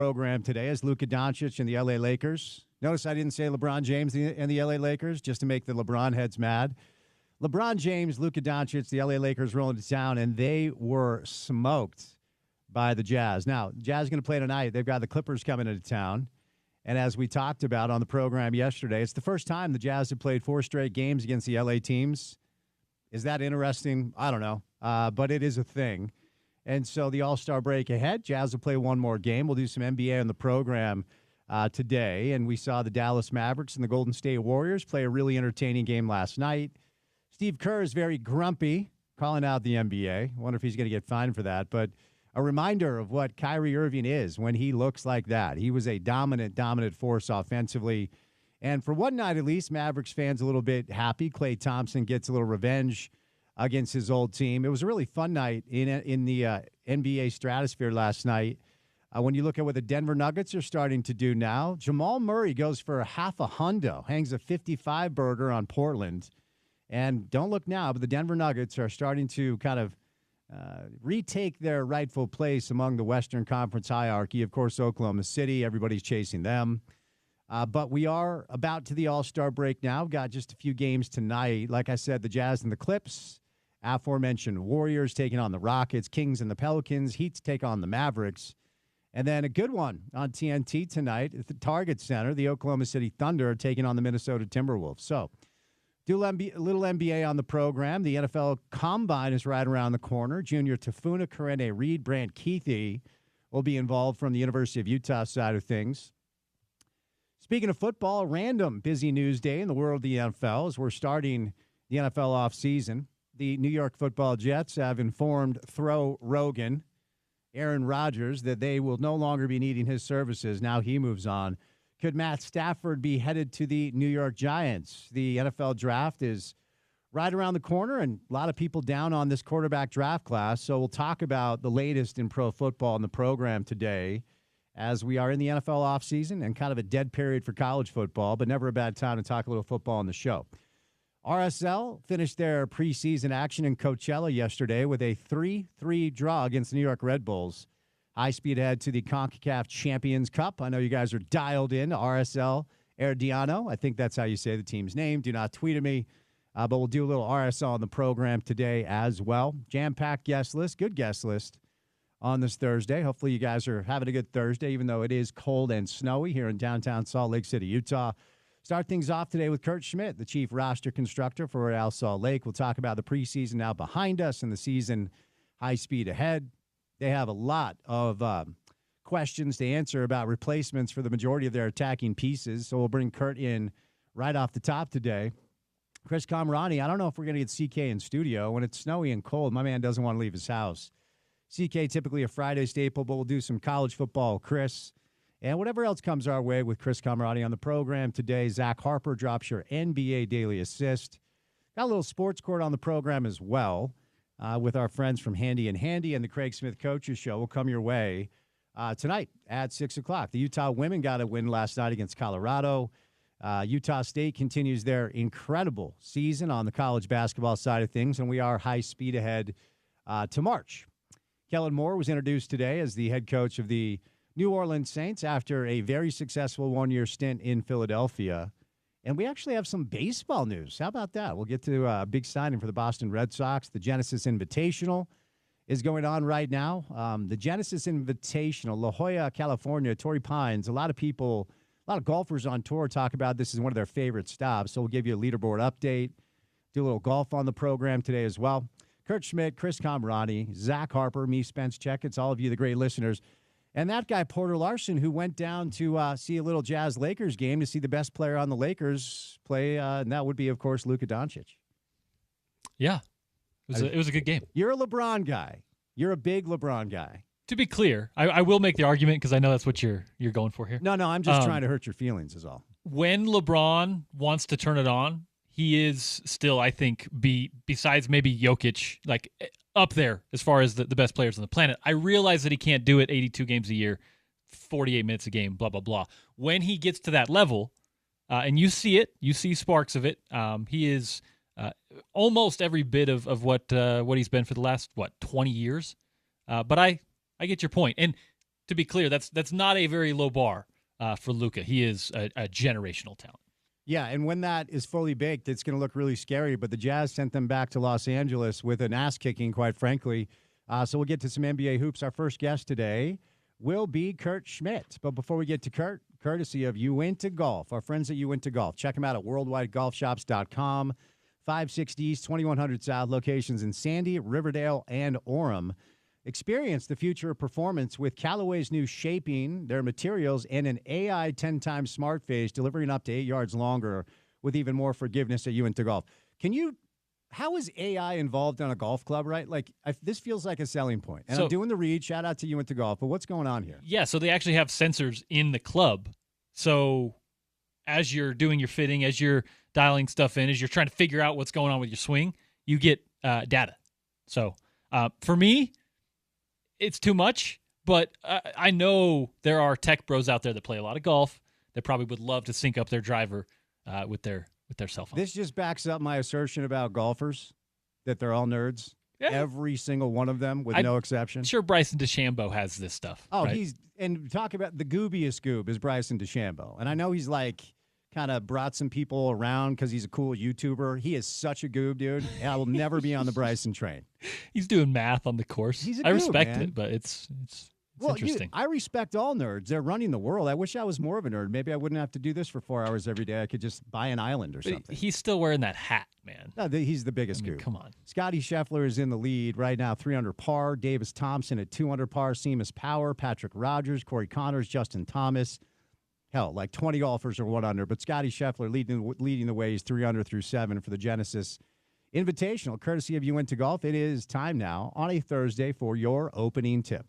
Program today is Luka Doncic and the LA Lakers. Notice I didn't say LeBron James and the LA Lakers just to make the LeBron heads mad. LeBron James, Luka Doncic, the LA Lakers rolling to town, and they were smoked by the Jazz. Now, Jazz going to play tonight. They've got the Clippers coming into town. And as we talked about on the program yesterday, it's the first time the Jazz have played 4 straight games against the LA teams. Is that interesting? I don't know, but it is a thing. And so the All-Star break ahead, Jazz will play one more game. We'll do some NBA on the program today. And we saw the Dallas Mavericks and the Golden State Warriors play a really entertaining game last night. Steve Kerr is very grumpy, calling out the NBA. I wonder if he's going to get fined for that. But a reminder of what Kyrie Irving is when he looks like that. He was a dominant force offensively. And for one night at least, Mavericks fans a little bit happy. Klay Thompson gets a little revenge against his old team. It was a really fun night in the NBA stratosphere last night. When you look at what the Denver Nuggets are starting to do now, Jamal Murray goes for half a hundo, hangs a 55 burger on Portland. And don't look now, but the Denver Nuggets are starting to kind of retake their rightful place among the Western Conference hierarchy. Of course, Oklahoma City, everybody's chasing them. But we are about to the All-Star break now. Got just a few games tonight. Like I said, the Jazz and the Clips, aforementioned Warriors taking on the Rockets, Kings and the Pelicans, Heat take on the Mavericks. And then a good one on TNT tonight at the Target Center, the Oklahoma City Thunder taking on the Minnesota Timberwolves. So do a little NBA on the program. The NFL Combine is right around the corner. Junior Tafuna, Karene Reed, Brant Keithy will be involved from the University of Utah side of things. Speaking of football, a random busy news day in the world of the NFL as we're starting the NFL offseason. The New York Football Jets have informed Throw Rogan, Aaron Rodgers, that they will no longer be needing his services. Now he moves on. Could Matt Stafford be headed to the New York Giants? The NFL draft is right around the corner, and a lot of people down on this quarterback draft class. So we'll talk about the latest in pro football in the program today as we are in the NFL offseason and kind of a dead period for college football, but never a bad time to talk a little football on the show. RSL finished their preseason action in Coachella yesterday with a 3-3 draw against the New York Red Bulls. High speed ahead to the CONCACAF Champions Cup. I know you guys are dialed in to RSL Herediano. I think that's how you say the team's name. Do not tweet at me, but we'll do a little RSL on the program today as well. Jam-packed guest list, good guest list on this Thursday. Hopefully you guys are having a good Thursday, even though it is cold and snowy here in downtown Salt Lake City, Utah. Start things off today with Kurt Schmidt, the chief roster constructor for Real Salt Lake. We'll talk about the preseason now behind us and the season high speed ahead. They have a lot of questions to answer about replacements for the majority of their attacking pieces, so we'll bring Kurt in right off the top today. Chris Camerani, I don't know if we're going to get CK in studio. When it's snowy and cold, my man doesn't want to leave his house. CK typically a Friday staple, but we'll do some college football, Chris. And whatever else comes our way with Chris Camerani on the program today. Zach Harper drops your NBA Daily Assist. Got a little sports court on the program as well with our friends from Handy and Handy and the Craig Smith Coaches Show will come your way tonight at 6 o'clock. The Utah women got a win last night against Colorado. Utah State continues their incredible season on the college basketball side of things, and we are high speed ahead to March. Kellen Moore was introduced today as the head coach of the New Orleans Saints after a very successful one-year stint in Philadelphia. And we actually have some baseball news. How about that? We'll get to a big signing for the Boston Red Sox. The Genesis Invitational is going on right now. The Genesis Invitational, La Jolla, California, Torrey Pines. A lot of golfers on tour talk about this as one of their favorite stops. So we'll give you a leaderboard update, do a little golf on the program today as well. Kurt Schmidt, Chris Camerani, Zach Harper, me, Spence Checketts, all of you, the great listeners. And that guy, Porter Larson, who went down to see a little Jazz-Lakers game to see the best player on the Lakers play, and that would be, of course, Luka Doncic. Yeah, it was a good game. You're a LeBron guy. You're a big LeBron guy. To be clear, I will make the argument because I know that's what you're going for here. No, I'm just trying to hurt your feelings is all. When LeBron wants to turn it on, he is still, I think, besides maybe Jokic, like up there as far as the best players on the planet. I realize that he can't do it 82 games a year, 48 minutes a game, blah, blah, blah. When he gets to that level, and you see it, you see sparks of it, he is almost every bit of what he's been for the last, 20 years. But I get your point. And to be clear, that's not a very low bar for Luka. He is a generational talent. Yeah, and when that is fully baked, it's going to look really scary. But the Jazz sent them back to Los Angeles with an ass-kicking, quite frankly. So we'll get to some NBA hoops. Our first guest today will be Kurt Schmidt. But before we get to Kurt, courtesy of You Went to Golf, our friends at You Went to Golf. Check them out at worldwidegolfshops.com. 560 East, 2100 South, locations in Sandy, Riverdale, and Orem. Experience the future of performance with Callaway's new shaping, their materials, and an AI 10-time smart face delivering up to 8 yards longer with even more forgiveness at You Went to Golf. How is AI involved on a golf club, right? This feels like a selling point. And I'm doing the read. Shout out to You Went to Golf. But what's going on here? Yeah, so they actually have sensors in the club. So as you're doing your fitting, as you're dialing stuff in, as you're trying to figure out what's going on with your swing, you get data. So for me, it's too much, but I know there are tech bros out there that play a lot of golf that probably would love to sync up their driver with their cell phone. This just backs up my assertion about golfers, that they're all nerds. Yeah. Every single one of them, with no exception. Sure, Bryson DeChambeau has this stuff. Oh, right? Talk about the goobiest goob is Bryson DeChambeau. And I know he's kind of brought some people around because he's a cool YouTuber. He is such a goob, dude. I will never be on the Bryson train. He's doing math on the course. He's a goob, I respect man. it, but it's interesting. I respect all nerds. They're running the world. I wish I was more of a nerd. Maybe I wouldn't have to do this for 4 hours every day. I could just buy an island or something. He's still wearing that hat, man. No, he's the biggest goob. Come on. Scotty Scheffler is in the lead right now, 3 under par. Davis Thompson at 2 under par. Seamus Power, Patrick Rogers, Corey Connors, Justin Thomas. Hell, 20 golfers are 1 under, but Scotty Scheffler leading the way. He's 3 under through 7 for the Genesis Invitational, courtesy of You Went to Golf. It is time now on a Thursday for your opening tip.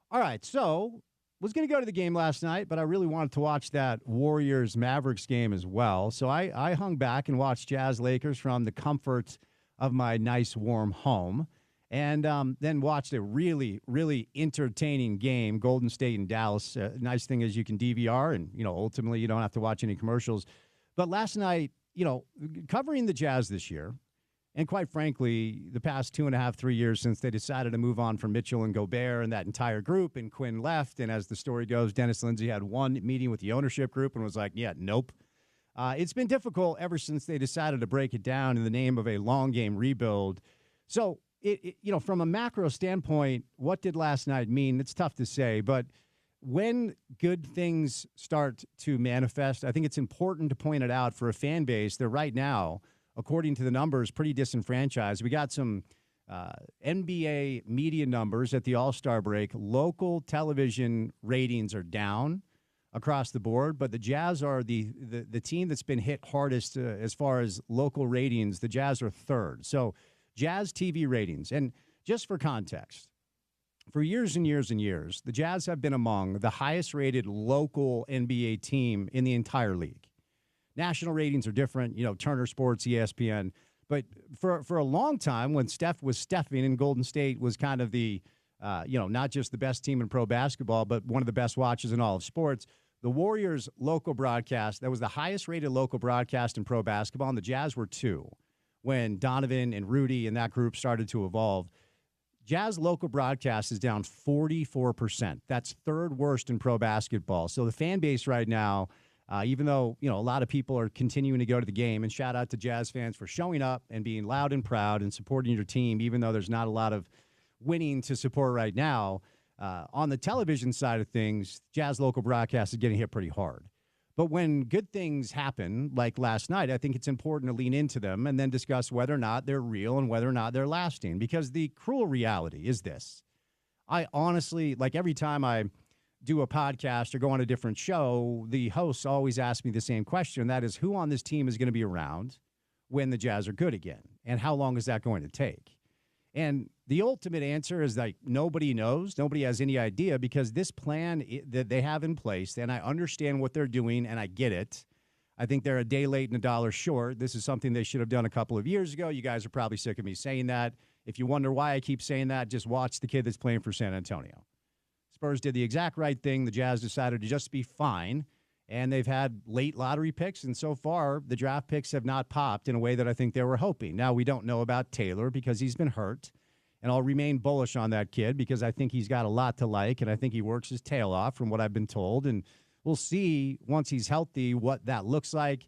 All right, so was going to go to the game last night, but I really wanted to watch that Warriors-Mavericks game as well. So I hung back and watched Jazz-Lakers from the comfort of my nice, warm home. And then watched a really, really entertaining game, Golden State and Dallas. Nice thing is you can DVR, and, ultimately you don't have to watch any commercials. But last night, covering the Jazz this year, and quite frankly, the past 2.5, 3 years since they decided to move on from Mitchell and Gobert and that entire group, and Quinn left, and as the story goes, Dennis Lindsey had one meeting with the ownership group and was like, yeah, nope. It's been difficult ever since they decided to break it down in the name of a long game rebuild. So, from a macro standpoint, what did last night mean? It's tough to say, but when good things start to manifest, I think it's important to point it out for a fan base that right now, according to the numbers, pretty disenfranchised. We got some NBA media numbers at the All-Star break. Local television ratings are down across the board, but the Jazz are the team that's been hit hardest as far as local ratings. The Jazz are third. So Jazz TV ratings, and just for context, for years and years and years, the Jazz have been among the highest-rated local NBA team in the entire league. National ratings are different, Turner Sports, ESPN. But for a long time, when Steph was Stephing and Golden State was kind of the, not just the best team in pro basketball, but one of the best watches in all of sports, the Warriors' local broadcast, that was the highest-rated local broadcast in pro basketball, and the Jazz were 2 when Donovan and Rudy and that group started to evolve. Jazz local broadcast is down 44%. That's third worst in pro basketball. So the fan base right now, even though, a lot of people are continuing to go to the game, and shout out to Jazz fans for showing up and being loud and proud and supporting your team, even though there's not a lot of winning to support right now. On the television side of things, Jazz local broadcast is getting hit pretty hard. But when good things happen, like last night, I think it's important to lean into them and then discuss whether or not they're real and whether or not they're lasting. Because the cruel reality is this. I honestly, every time I do a podcast or go on a different show, the hosts always ask me the same question, and that is, who on this team is going to be around when the Jazz are good again? And how long is that going to take? And the ultimate answer is nobody knows. Nobody has any idea, because this plan that they have in place, and I understand what they're doing, and I get it. I think they're a day late and a dollar short. This is something they should have done a couple of years ago. You guys are probably sick of me saying that. If you wonder why I keep saying that, just watch the kid that's playing for San Antonio. Spurs did the exact right thing. The Jazz decided to just be fine, and they've had late lottery picks, and so far the draft picks have not popped in a way that I think they were hoping. Now, we don't know about Taylor because he's been hurt, And I'll remain bullish on that kid because I think he's got a lot to like, and I think he works his tail off from what I've been told. And we'll see once he's healthy what that looks like.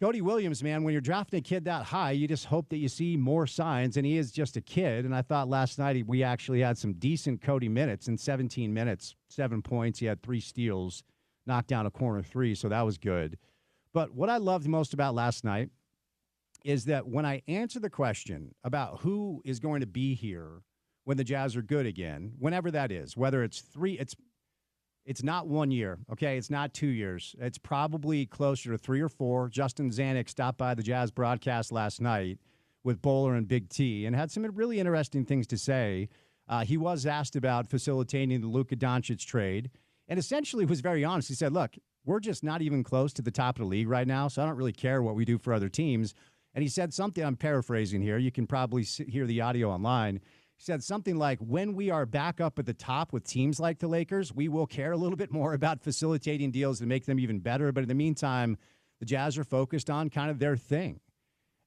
Cody Williams, man, when you're drafting a kid that high, you just hope that you see more signs, and he is just a kid. And I thought last night we actually had some decent Cody minutes in 17 minutes, 7 points. He had 3 steals, knocked down a corner 3, so that was good. But what I loved most about last night is that when I answer the question about who is going to be here when the Jazz are good again, whenever that is, whether it's 3, it's not 1 year, okay? It's not 2 years. It's probably closer to 3 or 4. Justin Zanuck stopped by the Jazz broadcast last night with Bowler and Big T and had some really interesting things to say. He was asked about facilitating the Luka Doncic trade and essentially was very honest. He said, look, we're just not even close to the top of the league right now, so I don't really care what we do for other teams. And he said something, I'm paraphrasing here. You can probably hear the audio online. He said something like, when we are back up at the top with teams like the Lakers, we will care a little bit more about facilitating deals to make them even better. But in the meantime, the Jazz are focused on kind of their thing.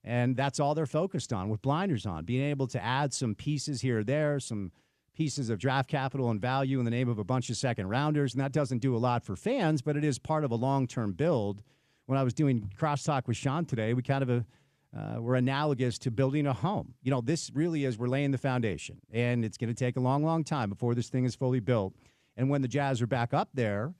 And that's all they're focused on with blinders on, being able to add some pieces here or there, some pieces of draft capital and value in the name of a bunch of second rounders. And that doesn't do a lot for fans, but it is part of a long-term build. When I was doing crosstalk with Sean today, we kind of we're analogous to building a home. You know, this really is, we're laying the foundation, and it's going to take a long, long time before this thing is fully built. And when the Jazz are back up there,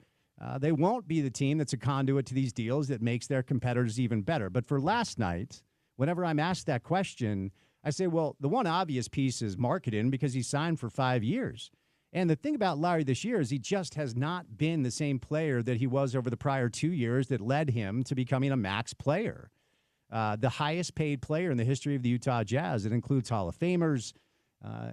they won't be the team that's a conduit to these deals that makes their competitors even better. But for last night, whenever I'm asked that question, I say, well, the one obvious piece is marketing because he signed for 5 years. And the thing about Larry this year is he just has not been the same player that he was over the prior 2 years that led him to becoming a max player. The highest paid player in the history of the Utah Jazz. It includes Hall of Famers.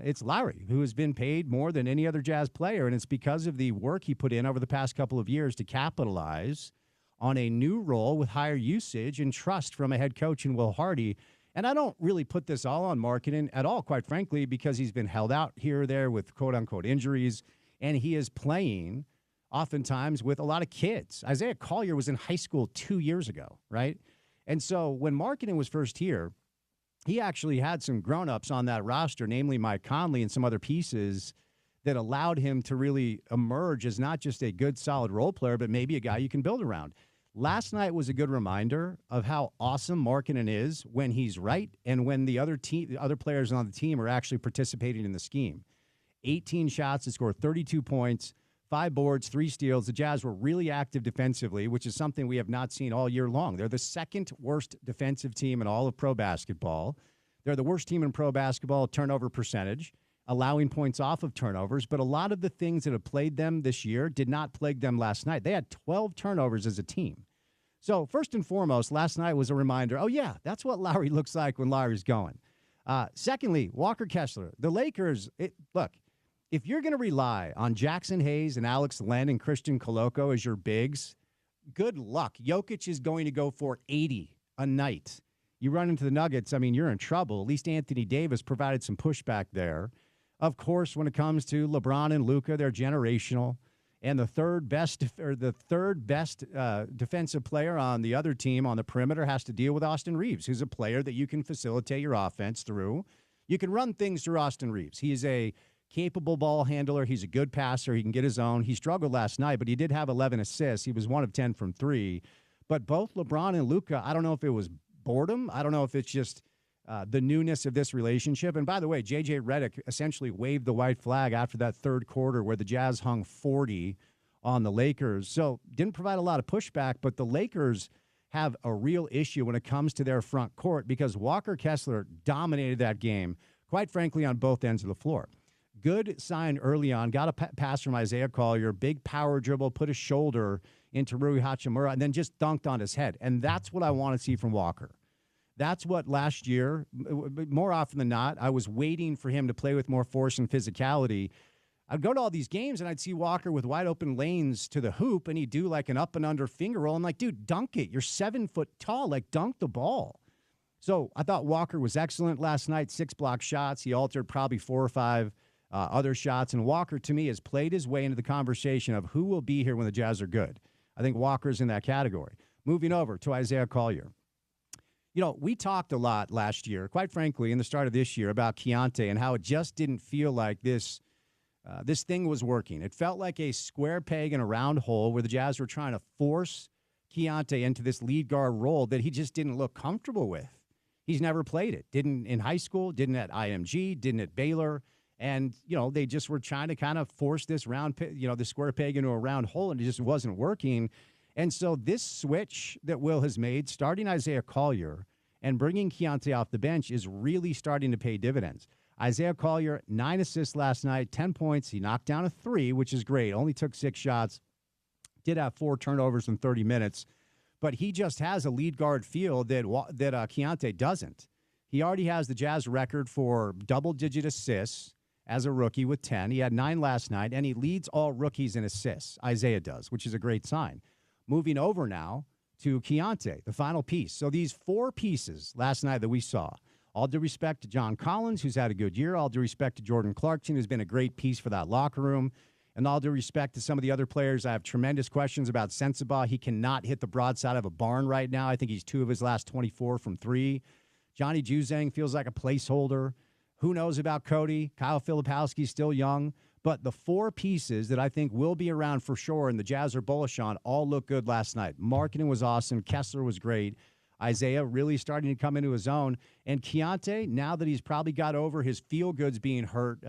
It's Lowry, who has been paid more than any other Jazz player, and it's because of the work he put in over the past couple of years to capitalize on a new role with higher usage and trust from a head coach in Will Hardy. And I don't really put this all on marketing at all, quite frankly, because he's been held out here or there with quote-unquote injuries, and he is playing oftentimes with a lot of kids. Isaiah Collier was in high school 2 years ago, right? And so when marketing was first here, he actually had some grown-ups on that roster, namely Mike Conley and some other pieces that allowed him to really emerge as not just a good, solid role player, but maybe a guy you can build around. Last night was a good reminder of how awesome Markkanen is when he's right and when the other players on the team are actually participating in the scheme. 18 shots to score 32 points. 5 boards, 3 steals. The Jazz were really active defensively, which is something we have not seen all year long. They're the second worst defensive team in all of pro basketball. They're the worst team in pro basketball turnover percentage, allowing points off of turnovers. But a lot of the things that have plagued them this year did not plague them last night. They had 12 turnovers as a team. So first and foremost, last night was a reminder, oh, yeah, that's what Lowry looks like when Lowry's going. Secondly, Walker Kessler. The Lakers, look, if you're going to rely on Jackson Hayes and Alex Len and Christian Coloco as your bigs, good luck. Jokic is going to go for 80 a night. You run into the Nuggets, I mean, you're in trouble. At least Anthony Davis provided some pushback there. Of course, when it comes to LeBron and Luka, they're generational. And the third best defensive player on the other team on the perimeter has to deal with Austin Reeves, who's a player that you can facilitate your offense through. You can run things through Austin Reeves. He is a capable ball handler. He's a good passer. He can get his own. He struggled last night, but he did have 11 assists. He was 1 of 10 from 3. But both LeBron and Luka, I don't know if it was boredom. I don't know if it's just the newness of this relationship. And by the way, J.J. Redick essentially waved the white flag after that third quarter where the Jazz hung 40 on the Lakers. So didn't provide a lot of pushback, but the Lakers have a real issue when it comes to their front court because Walker Kessler dominated that game, quite frankly, on both ends of the floor. Good sign early on, got a pass from Isaiah Collier, big power dribble, put his shoulder into Rui Hachimura, and then just dunked on his head. And that's what I want to see from Walker. That's what last year, more often than not, I was waiting for him to play with more force and physicality. I'd go to all these games, and I'd see Walker with wide open lanes to the hoop, and he'd do like an up and under finger roll. I'm like, dude, dunk it. You're 7 foot tall. Like, dunk the ball. So I thought Walker was excellent last night, 6 block shots. He altered probably 4 or 5 other shots. And Walker, to me, has played his way into the conversation of who will be here when the Jazz are good. I think Walker's in that category. Moving over to Isaiah Collier. We talked a lot last year, quite frankly, in the start of this year about Keontae and how it just didn't feel like this thing was working. It felt like a square peg in a round hole where the Jazz were trying to force Keontae into this lead guard role that he just didn't look comfortable with. He's never played it. Didn't in high school, didn't at IMG, didn't at Baylor. And, they just were trying to kind of force this the square peg into a round hole, and it just wasn't working. And so this switch that Will has made, starting Isaiah Collier and bringing Keontae off the bench, is really starting to pay dividends. Isaiah Collier, 9 assists last night, 10 points. He knocked down a 3, which is great. Only took 6 shots. Did have 4 turnovers in 30 minutes. But he just has a lead guard feel that Keontae doesn't. He already has the Jazz record for double-digit assists as a rookie with 10. He had 9 last night, and he leads all rookies in assists. Isaiah does, which is a great sign. Moving over now to Keontae, the final piece. So these 4 pieces last night that we saw, all due respect to John Collins, who's had a good year, all due respect to Jordan Clarkson, who's been a great piece for that locker room, and all due respect to some of the other players. I have tremendous questions about Sensabaugh. He cannot hit the broadside of a barn right now. I think he's 2 of his last 24 from 3. Johnny Juzang feels like a placeholder. Who knows about Cody? Kyle Filipowski's still young. But the 4 pieces that I think will be around for sure and the Jazz are bullish on all look good last night. Marketing was awesome. Kessler was great. Isaiah really starting to come into his own. And Keontae, now that he's probably got over his feel-goods being hurt,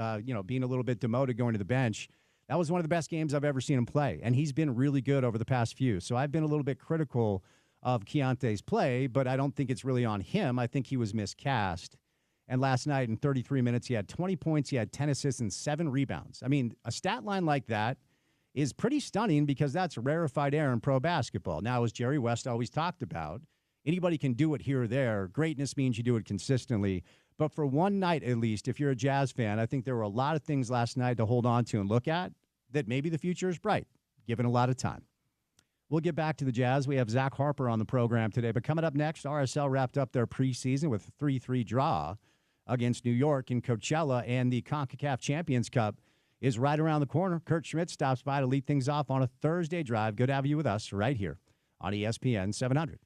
being a little bit demoted going to the bench, that was one of the best games I've ever seen him play. And he's been really good over the past few. So I've been a little bit critical of Keontae's play, but I don't think it's really on him. I think he was miscast. And last night in 33 minutes, he had 20 points, he had 10 assists, and 7 rebounds. I mean, a stat line like that is pretty stunning because that's rarefied air in pro basketball. Now, as Jerry West always talked about, anybody can do it here or there. Greatness means you do it consistently. But for one night, at least, if you're a Jazz fan, I think there were a lot of things last night to hold on to and look at that maybe the future is bright, given a lot of time. We'll get back to the Jazz. We have Zach Harper on the program today. But coming up next, RSL wrapped up their preseason with a 3-3 draw against New York in Coachella, and the CONCACAF Champions Cup is right around the corner. Kurt Schmidt stops by to lead things off on a Thursday drive. Good to have you with us right here on ESPN 700.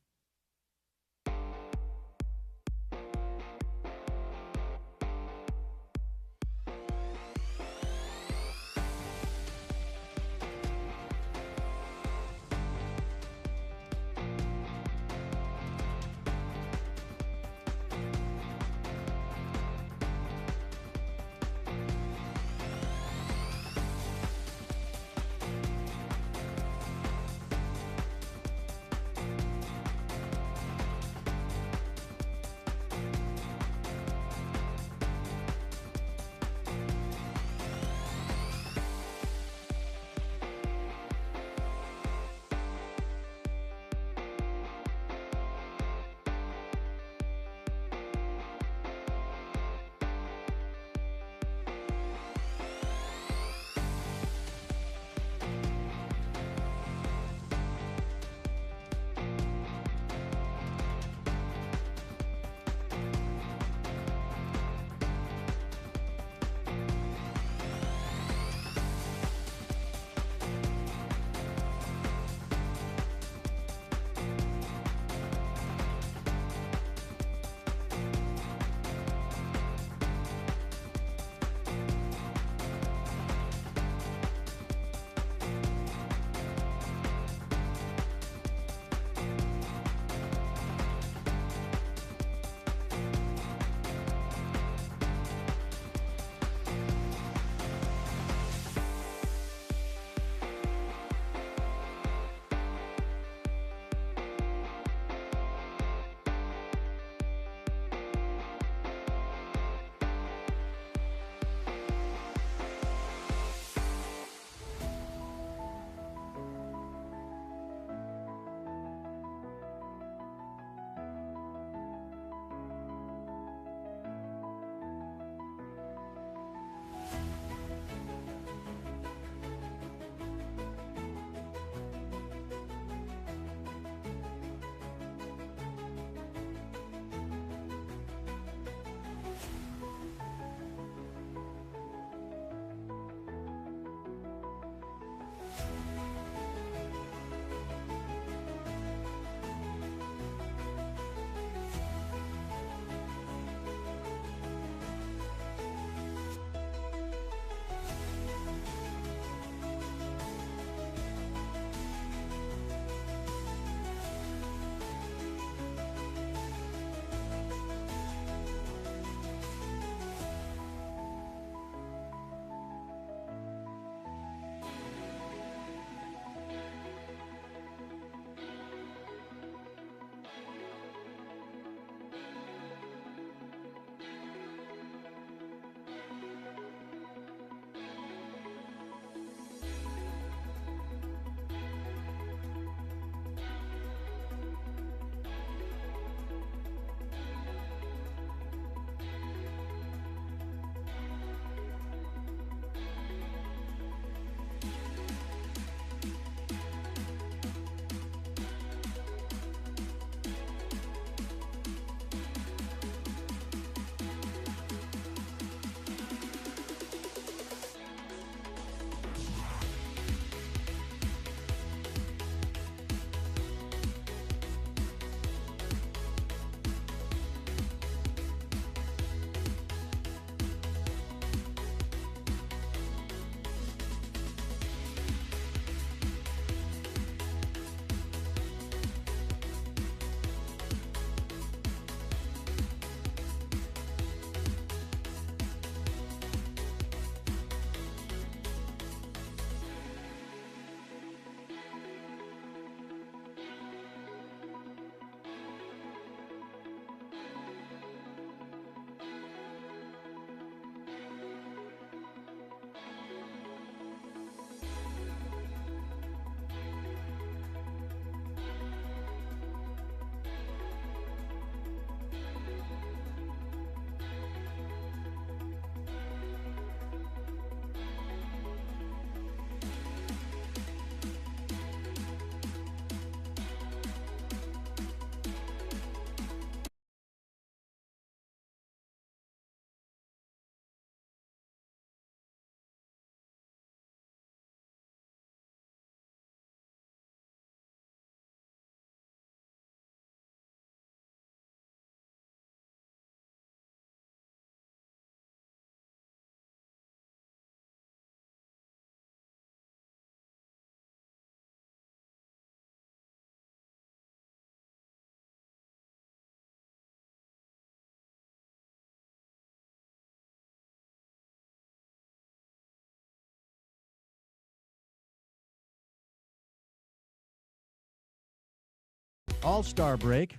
All-Star break.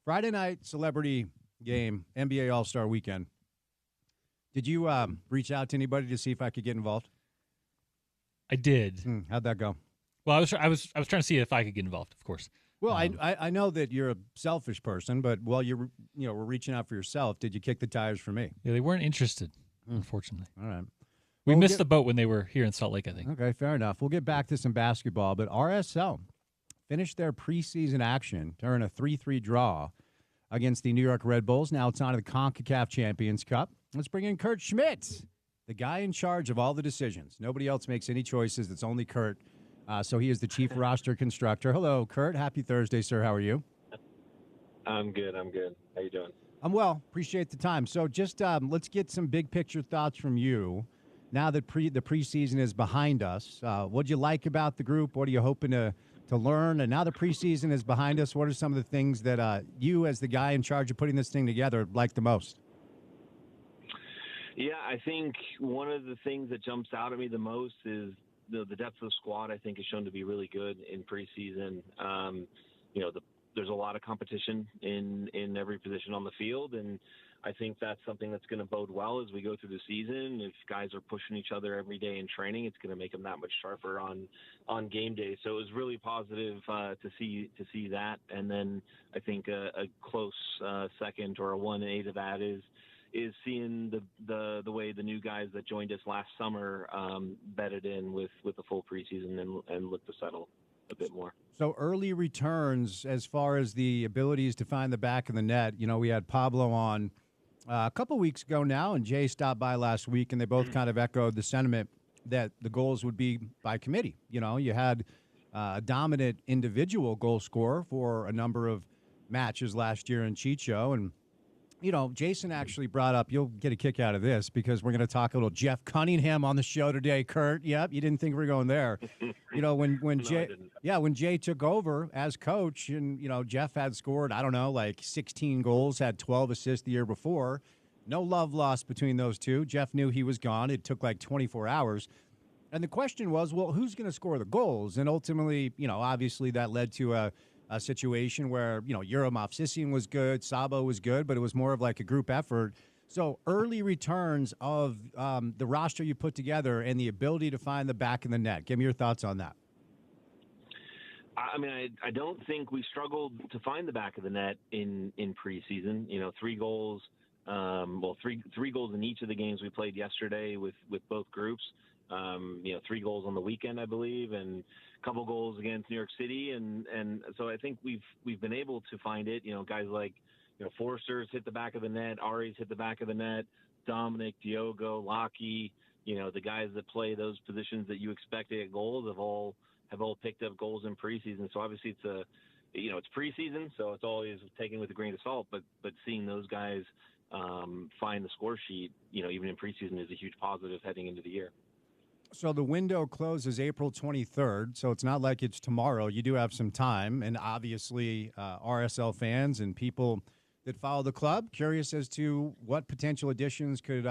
Friday night celebrity game, NBA All-Star weekend. Did you reach out to anybody to see if I could get involved? I did. How'd that go? Well, I was trying to see if I could get involved, of course. Well, I know that you're a selfish person, but while you were reaching out for yourself, did you kick the tires for me? Yeah, they weren't interested, unfortunately. All right. We missed the boat when they were here in Salt Lake, I think. Okay, fair enough. We'll get back to some basketball, but RSL finished their preseason action to earn a 3-3 draw against the New York Red Bulls. Now it's on to the CONCACAF Champions Cup. Let's bring in Kurt Schmidt, the guy in charge of all the decisions. Nobody else makes any choices. It's only Kurt. So he is the chief roster constructor. Hello, Kurt. Happy Thursday, sir. How are you? I'm good. How you doing? I'm well. Appreciate the time. So just let's get some big picture thoughts from you. Now that the preseason is behind us, what do you like about the group? What are you hoping to learn? And now the preseason is behind us, what are some of the things that you, as the guy in charge of putting this thing together, like the most? Yeah, I think one of the things that jumps out at me the most is the depth of the squad. I think has shown to be really good in preseason. There's a lot of competition in every position on the field, and I think that's something that's going to bode well as we go through the season. If guys are pushing each other every day in training, it's going to make them that much sharper on game day. So it was really positive to see that. And then I think a close second or a 1A to that is seeing the way the new guys that joined us last summer bedded in with the full preseason and look to settle a bit more. So early returns as far as the abilities to find the back of the net. We had Pablo on a couple weeks ago now, and Jay stopped by last week, and they both kind of echoed the sentiment that the goals would be by committee. You had a dominant individual goal scorer for a number of matches last year in Chicho, and Jason actually brought up, you'll get a kick out of this because we're going to talk a little Jeff Cunningham on the show today, Kurt. Yep, you didn't think we were going there. When Jay took over as coach and, Jeff had scored, 16 goals, had 12 assists the year before. No love lost between those two. Jeff knew he was gone. It took 24 hours. And the question was, well, who's going to score the goals? And ultimately, obviously that led to a situation where, Yeromov Sissin was good, Sabo was good, but it was more of a group effort. So early returns of the roster you put together and the ability to find the back of the net. Give me your thoughts on that. I don't think we struggled to find the back of the net in preseason. 3 goals, three goals in each of the games we played yesterday with both groups. 3 goals on the weekend, I believe, and a couple goals against New York City, and so I think we've been able to find it. Guys like Forster's hit the back of the net, Ari's hit the back of the net, Dominic, Diogo, Lockie, the guys that play those positions that you expect to get goals have all picked up goals in preseason. So obviously it's preseason, so it's always taken with a grain of salt. But seeing those guys find the score sheet, even in preseason, is a huge positive heading into the year. So the window closes April 23rd, so it's not like it's tomorrow. You do have some time, and obviously RSL fans and people that follow the club curious as to what potential additions could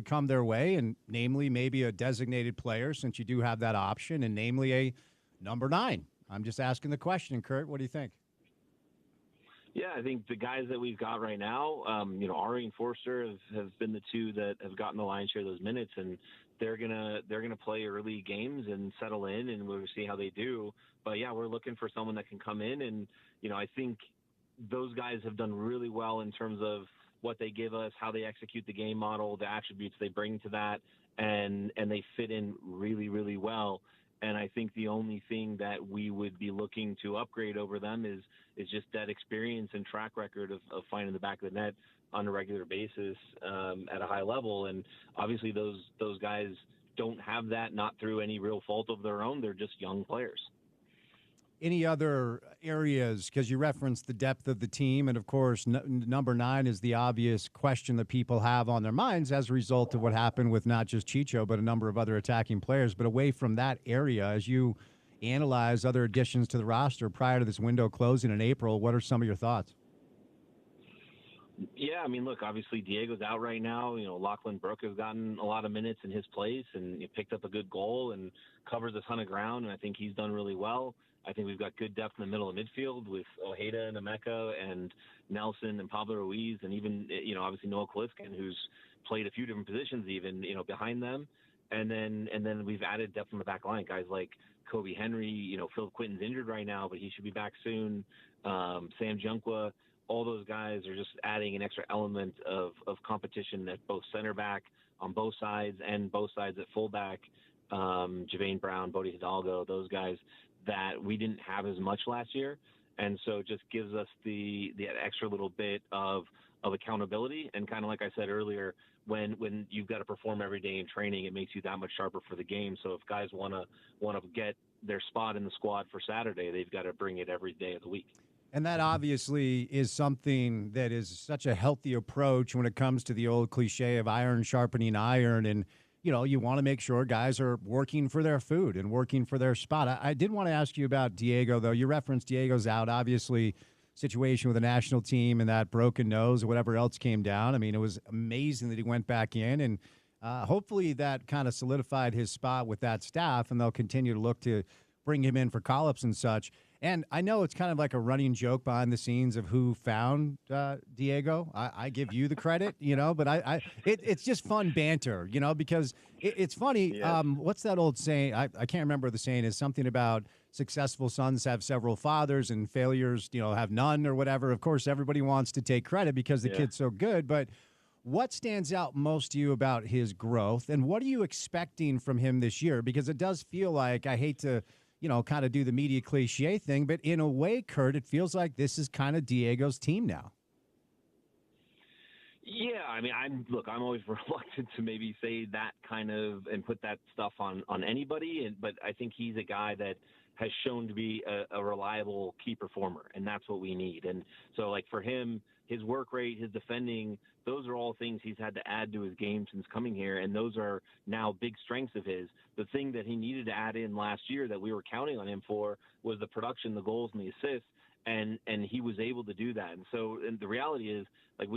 come their way, and namely maybe a designated player since you do have that option, and namely a number 9. I'm just asking the question, Kurt. What do you think? Yeah, I think the guys that we've got right now, Ari and Forster have been the two that have gotten the lion's share of those minutes, and they're gonna play early games and settle in, and we'll see how they do. But yeah, we're looking for someone that can come in, and I think those guys have done really well in terms of what they give us, how they execute the game model, the attributes they bring to that, and they fit in really, really well. And I think the only thing that we would be looking to upgrade over them is just that experience and track record of finding the back of the net on a regular basis at a high level. And obviously those guys don't have that, not through any real fault of their own. They're just young players. Any other areas, because you referenced the depth of the team, and of course, number 9 is the obvious question that people have on their minds as a result of what happened with not just Chicho, but a number of other attacking players. But away from that area, as you analyze other additions to the roster prior to this window closing in April, what are some of your thoughts? Yeah, I mean, look, obviously Diego's out right now. Lachlan Brook has gotten a lot of minutes in his place, and he picked up a good goal and covers a ton of ground, and I think he's done really well. I think we've got good depth in the middle of midfield with Ojeda and Emeka and Nelson and Pablo Ruiz, and even, obviously Noah Kaliskin, who's played a few different positions even, behind them. And then we've added depth on the back line, guys like Kobe Henry. Phil Quinton's injured right now, but he should be back soon. Sam Junkwa. All those guys are just adding an extra element of competition at both center back on both sides and both sides at fullback. Javane Brown, Bodie Hidalgo, those guys that we didn't have as much last year. And so it just gives us the extra little bit of accountability. And kind of like I said earlier, when you've got to perform every day in training, it makes you that much sharper for the game. So if guys want to get their spot in the squad for Saturday, they've got to bring it every day of the week. And that obviously is something that is such a healthy approach when it comes to the old cliche of iron sharpening iron. And, you want to make sure guys are working for their food and working for their spot. I did want to ask you about Diego, though. You referenced Diego's out, obviously, situation with the national team and that broken nose or whatever else came down. I mean, it was amazing that he went back in. And hopefully that kind of solidified his spot with that staff, and they'll continue to look to bring him in for call-ups and such. And I know it's kind of like a running joke behind the scenes of who found Diego. I give you the credit, but it's just fun banter, because it's funny. Yeah. What's that old saying? I can't remember the saying. Is something about successful sons have several fathers and failures, have none or whatever. Of course, everybody wants to take credit because the kid's so good. But what stands out most to you about his growth, and what are you expecting from him this year? Because it does feel like, I hate to kind of do the media cliche thing, but in a way, Kurt, it feels like this is kind of Diego's team now. Yeah, I mean, I'm always reluctant to maybe say that kind of and put that stuff on anybody, but I think he's a guy that has shown to be a reliable key performer, and that's what we need. And so, like, for him, his work rate, his defending, those are all things he's had to add to his game since coming here, and those are now big strengths of his. The thing that he needed to add in last year that we were counting on him for was the production, the goals, and the assists, and he was able to do that. And so, and the reality is, like,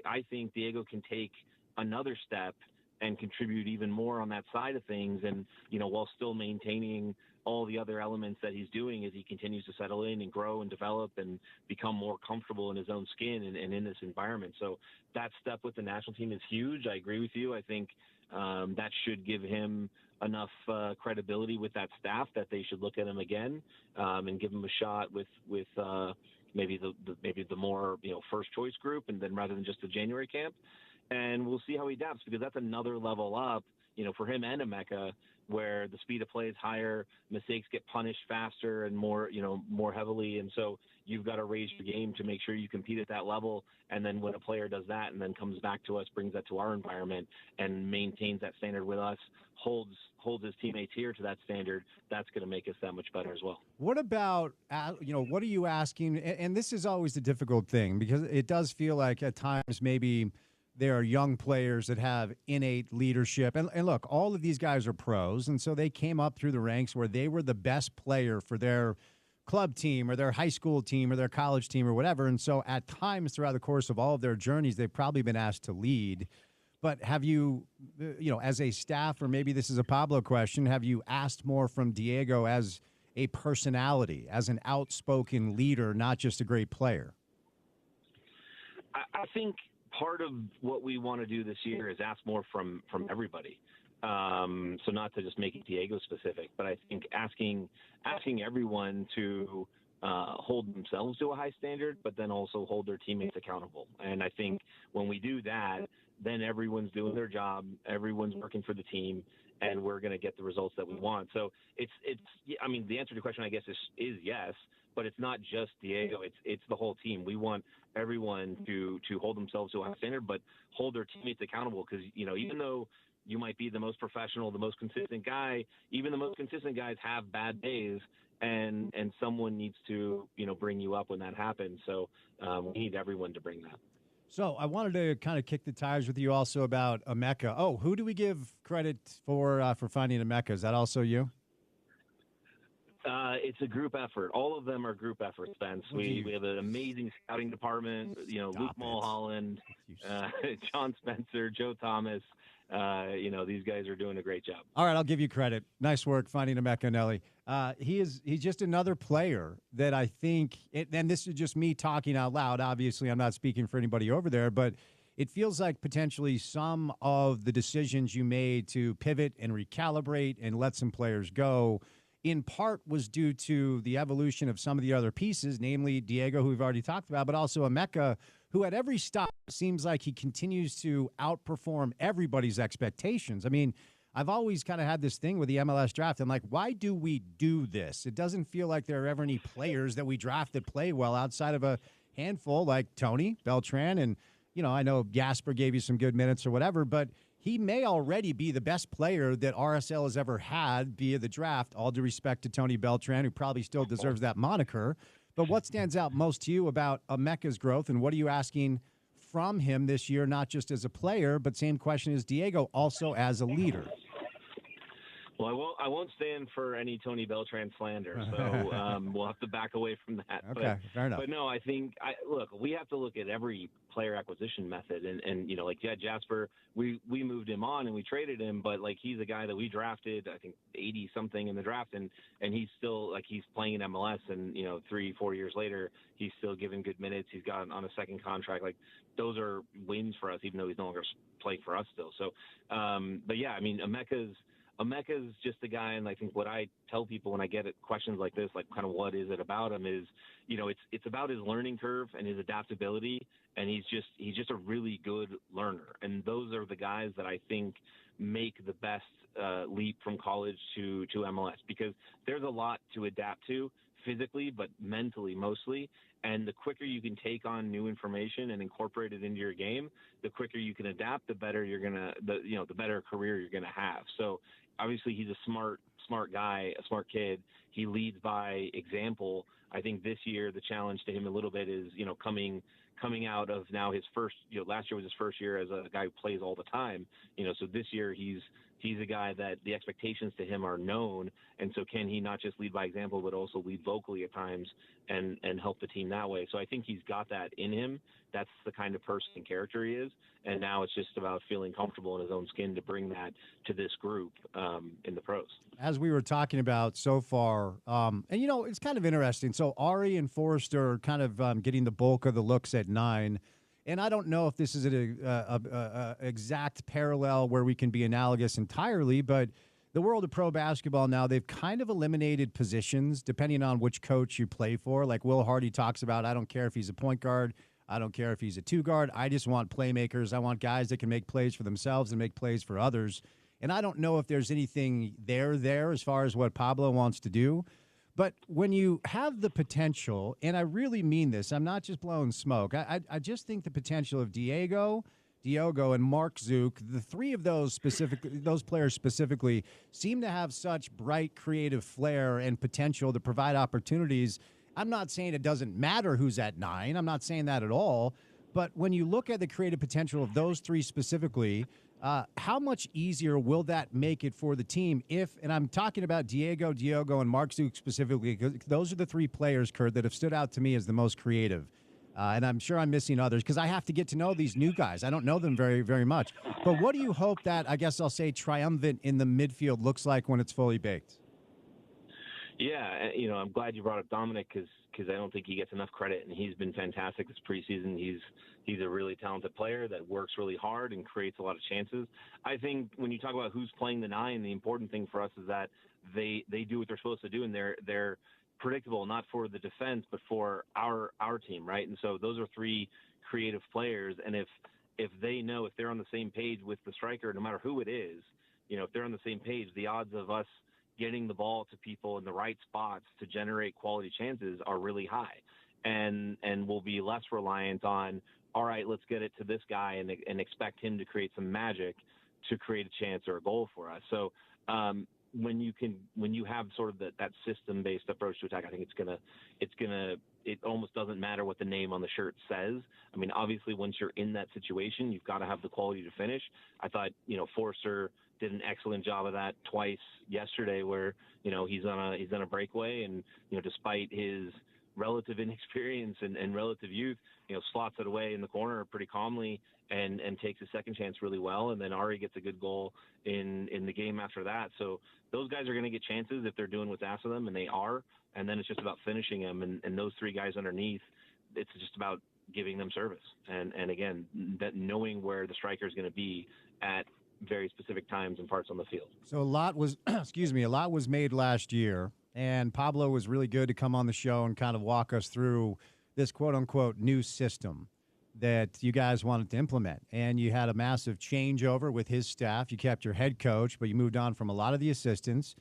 I think Diego can take another step and contribute even more on that side of things, and while still maintaining all the other elements that he's doing as he continues to settle in and grow and develop and become more comfortable in his own skin and in this environment. So that step with the national team is huge. I agree with you. I think that should give him enough credibility with that staff that they should look at him again and give him a shot with maybe the more first choice group, and then rather than just the January camp. And we'll see how he adapts, because that's another level up, for him and Emeka, where the speed of play is higher, mistakes get punished faster and more heavily. And so you've got to raise your game to make sure you compete at that level. And then when a player does that and then comes back to us, brings that to our environment and maintains that standard with us, holds his teammates here to that standard, that's going to make us that much better as well. What about, what are you asking? And this is always the difficult thing, because it does feel like at times maybe there are young players that have innate leadership. And look, all of these guys are pros, and so they came up through the ranks where they were the best player for their club team or their high school team or their college team or whatever. And so at times throughout the course of all of their journeys, they've probably been asked to lead. But have you, as a staff, or maybe this is a Pablo question, have you asked more from Diego as a personality, as an outspoken leader, not just a great player? I think part of what we want to do this year is ask more from everybody. So not to just make it Diego specific, but I think asking everyone to hold themselves to a high standard, but then also hold their teammates accountable. And I think when we do that, then everyone's doing their job, everyone's working for the team, and we're going to get the results that we want. So I mean, the answer to the question, I guess, is yes, but it's not just Diego. It's the whole team. We want everyone to hold themselves to a high standard, but hold their teammates accountable. Because, even though you might be the most professional, the most consistent guy, even the most consistent guys have bad days, and someone needs to, bring you up when that happens. So we need everyone to bring that. So I wanted to kind of kick the tires with you also about Emeka. Oh, who do we give credit for finding Emeka? Is that also you? It's a group effort. All of them are group efforts, Spence. We have an amazing scouting department. Luke Mulholland, John Spencer, Joe Thomas. These guys are doing a great job. All right, I'll give you credit. Nice work finding Emeka Nelly. He's just another player that I think, and this is just me talking out loud. Obviously, I'm not speaking for anybody over there, but it feels like potentially some of the decisions you made to pivot and recalibrate and let some players go in part was due to the evolution of some of the other pieces, namely Diego, who we've already talked about, but also Emeka, who at every stop seems like he continues to outperform everybody's expectations. I mean, I've always kind of had this thing with the MLS draft. I'm like, why do we do this? It doesn't feel like there are ever any players that we draft that play well outside of a handful like Tony Beltran. And, I know Gasper gave you some good minutes or whatever, but he may already be the best player that RSL has ever had via the draft, all due respect to Tony Beltran, who probably still deserves that moniker. But what stands out most to you about Emeka's growth, and what are you asking from him this year, not just as a player, but same question as Diego, also as a leader? Well, I won't stand for any Tony Beltran slander, so we'll have to back away from that. Okay, fair enough. But no, I think we have to look at every player acquisition method, and Jasper, we moved him on and we traded him, but he's a guy that we drafted, I think 80 something in the draft, and he's still he's playing in MLS, and 3-4 years later he's still giving good minutes. He's got on a second contract. Those are wins for us, even though he's no longer playing for us still. So, but yeah, I mean, Emeka's just a guy, and I think what I tell people when I get questions like this, kind of what is it about him, is, it's about his learning curve and his adaptability, and he's just a really good learner. And those are the guys that I think make the best leap from college to MLS, because there's a lot to adapt to physically, but mentally mostly. And the quicker you can take on new information and incorporate it into your game, the quicker you can adapt, the better the better career you're gonna have. So obviously he's a smart guy, a smart kid. He leads by example. I think this year the challenge to him a little bit is, coming out of now his first, last year was his first year as a guy who plays all the time, so this year he's a guy that the expectations to him are known. And so can he not just lead by example, but also lead vocally at times and help the team that way? So I think he's got that in him. That's the kind of person and character he is. And now it's just about feeling comfortable in his own skin to bring that to this group in the pros. As we were talking about so far, and it's kind of interesting. So Ari and Forrester are kind of getting the bulk of the looks at 9. And I don't know if this is an exact parallel where we can be analogous entirely, but the world of pro basketball now, they've kind of eliminated positions depending on which coach you play for. Like Will Hardy talks about, I don't care if he's a point guard, I don't care if he's a 2 guard. I just want playmakers. I want guys that can make plays for themselves and make plays for others. And I don't know if there's anything there as far as what Pablo wants to do. But when you have the potential, and I really mean this, I'm not just blowing smoke. I just think the potential of Diogo, and Mark Zook, the three of those players specifically, seem to have such bright creative flair and potential to provide opportunities. I'm not saying it doesn't matter who's at 9. I'm not saying that at all. But when you look at the creative potential of those three specifically, how much easier will that make it for the team if, and I'm talking about Diogo, and Mark Zook specifically, because those are the 3 players, Kurt, that have stood out to me as the most creative. And I'm sure I'm missing others because I have to get to know these new guys. I don't know them very, very much. But what do you hope that, I guess I'll say, triumvirate in the midfield looks like when it's fully baked? Yeah, I'm glad you brought up Dominic because I don't think he gets enough credit, and he's been fantastic this preseason. He's a really talented player that works really hard and creates a lot of chances. I think when you talk about who's playing the 9, the important thing for us is that they do what they're supposed to do, and they're predictable, not for the defense, but for our team, right? And so those are 3 creative players, and if they know, if they're on the same page with the striker, no matter who it is, if they're on the same page, the odds of us getting the ball to people in the right spots to generate quality chances are really high, and we'll be less reliant on, all right, let's get it to this guy and expect him to create some magic to create a chance or a goal for us. So when you have sort of that system-based approach to attack, I think it almost doesn't matter what the name on the shirt says. I mean, obviously, once you're in that situation, you've got to have the quality to finish. I thought, Forster did an excellent job of that twice yesterday, where he's on a breakaway, and despite his relative inexperience and relative youth, slots it away in the corner pretty calmly and takes a second chance really well. And then Ari gets a good goal in the game after that. So those guys are going to get chances if they're doing what's asked of them, and they are. And then it's just about finishing them. And those three guys underneath, it's just about giving them service. And again, that knowing where the striker is going to be at very specific times and parts on the field. So a lot was, a lot was made last year, and Pablo was really good to come on the show and kind of walk us through this quote unquote new system that you guys wanted to implement. And you had a massive changeover with his staff. You kept your head coach, but you moved on from a lot of the assistants.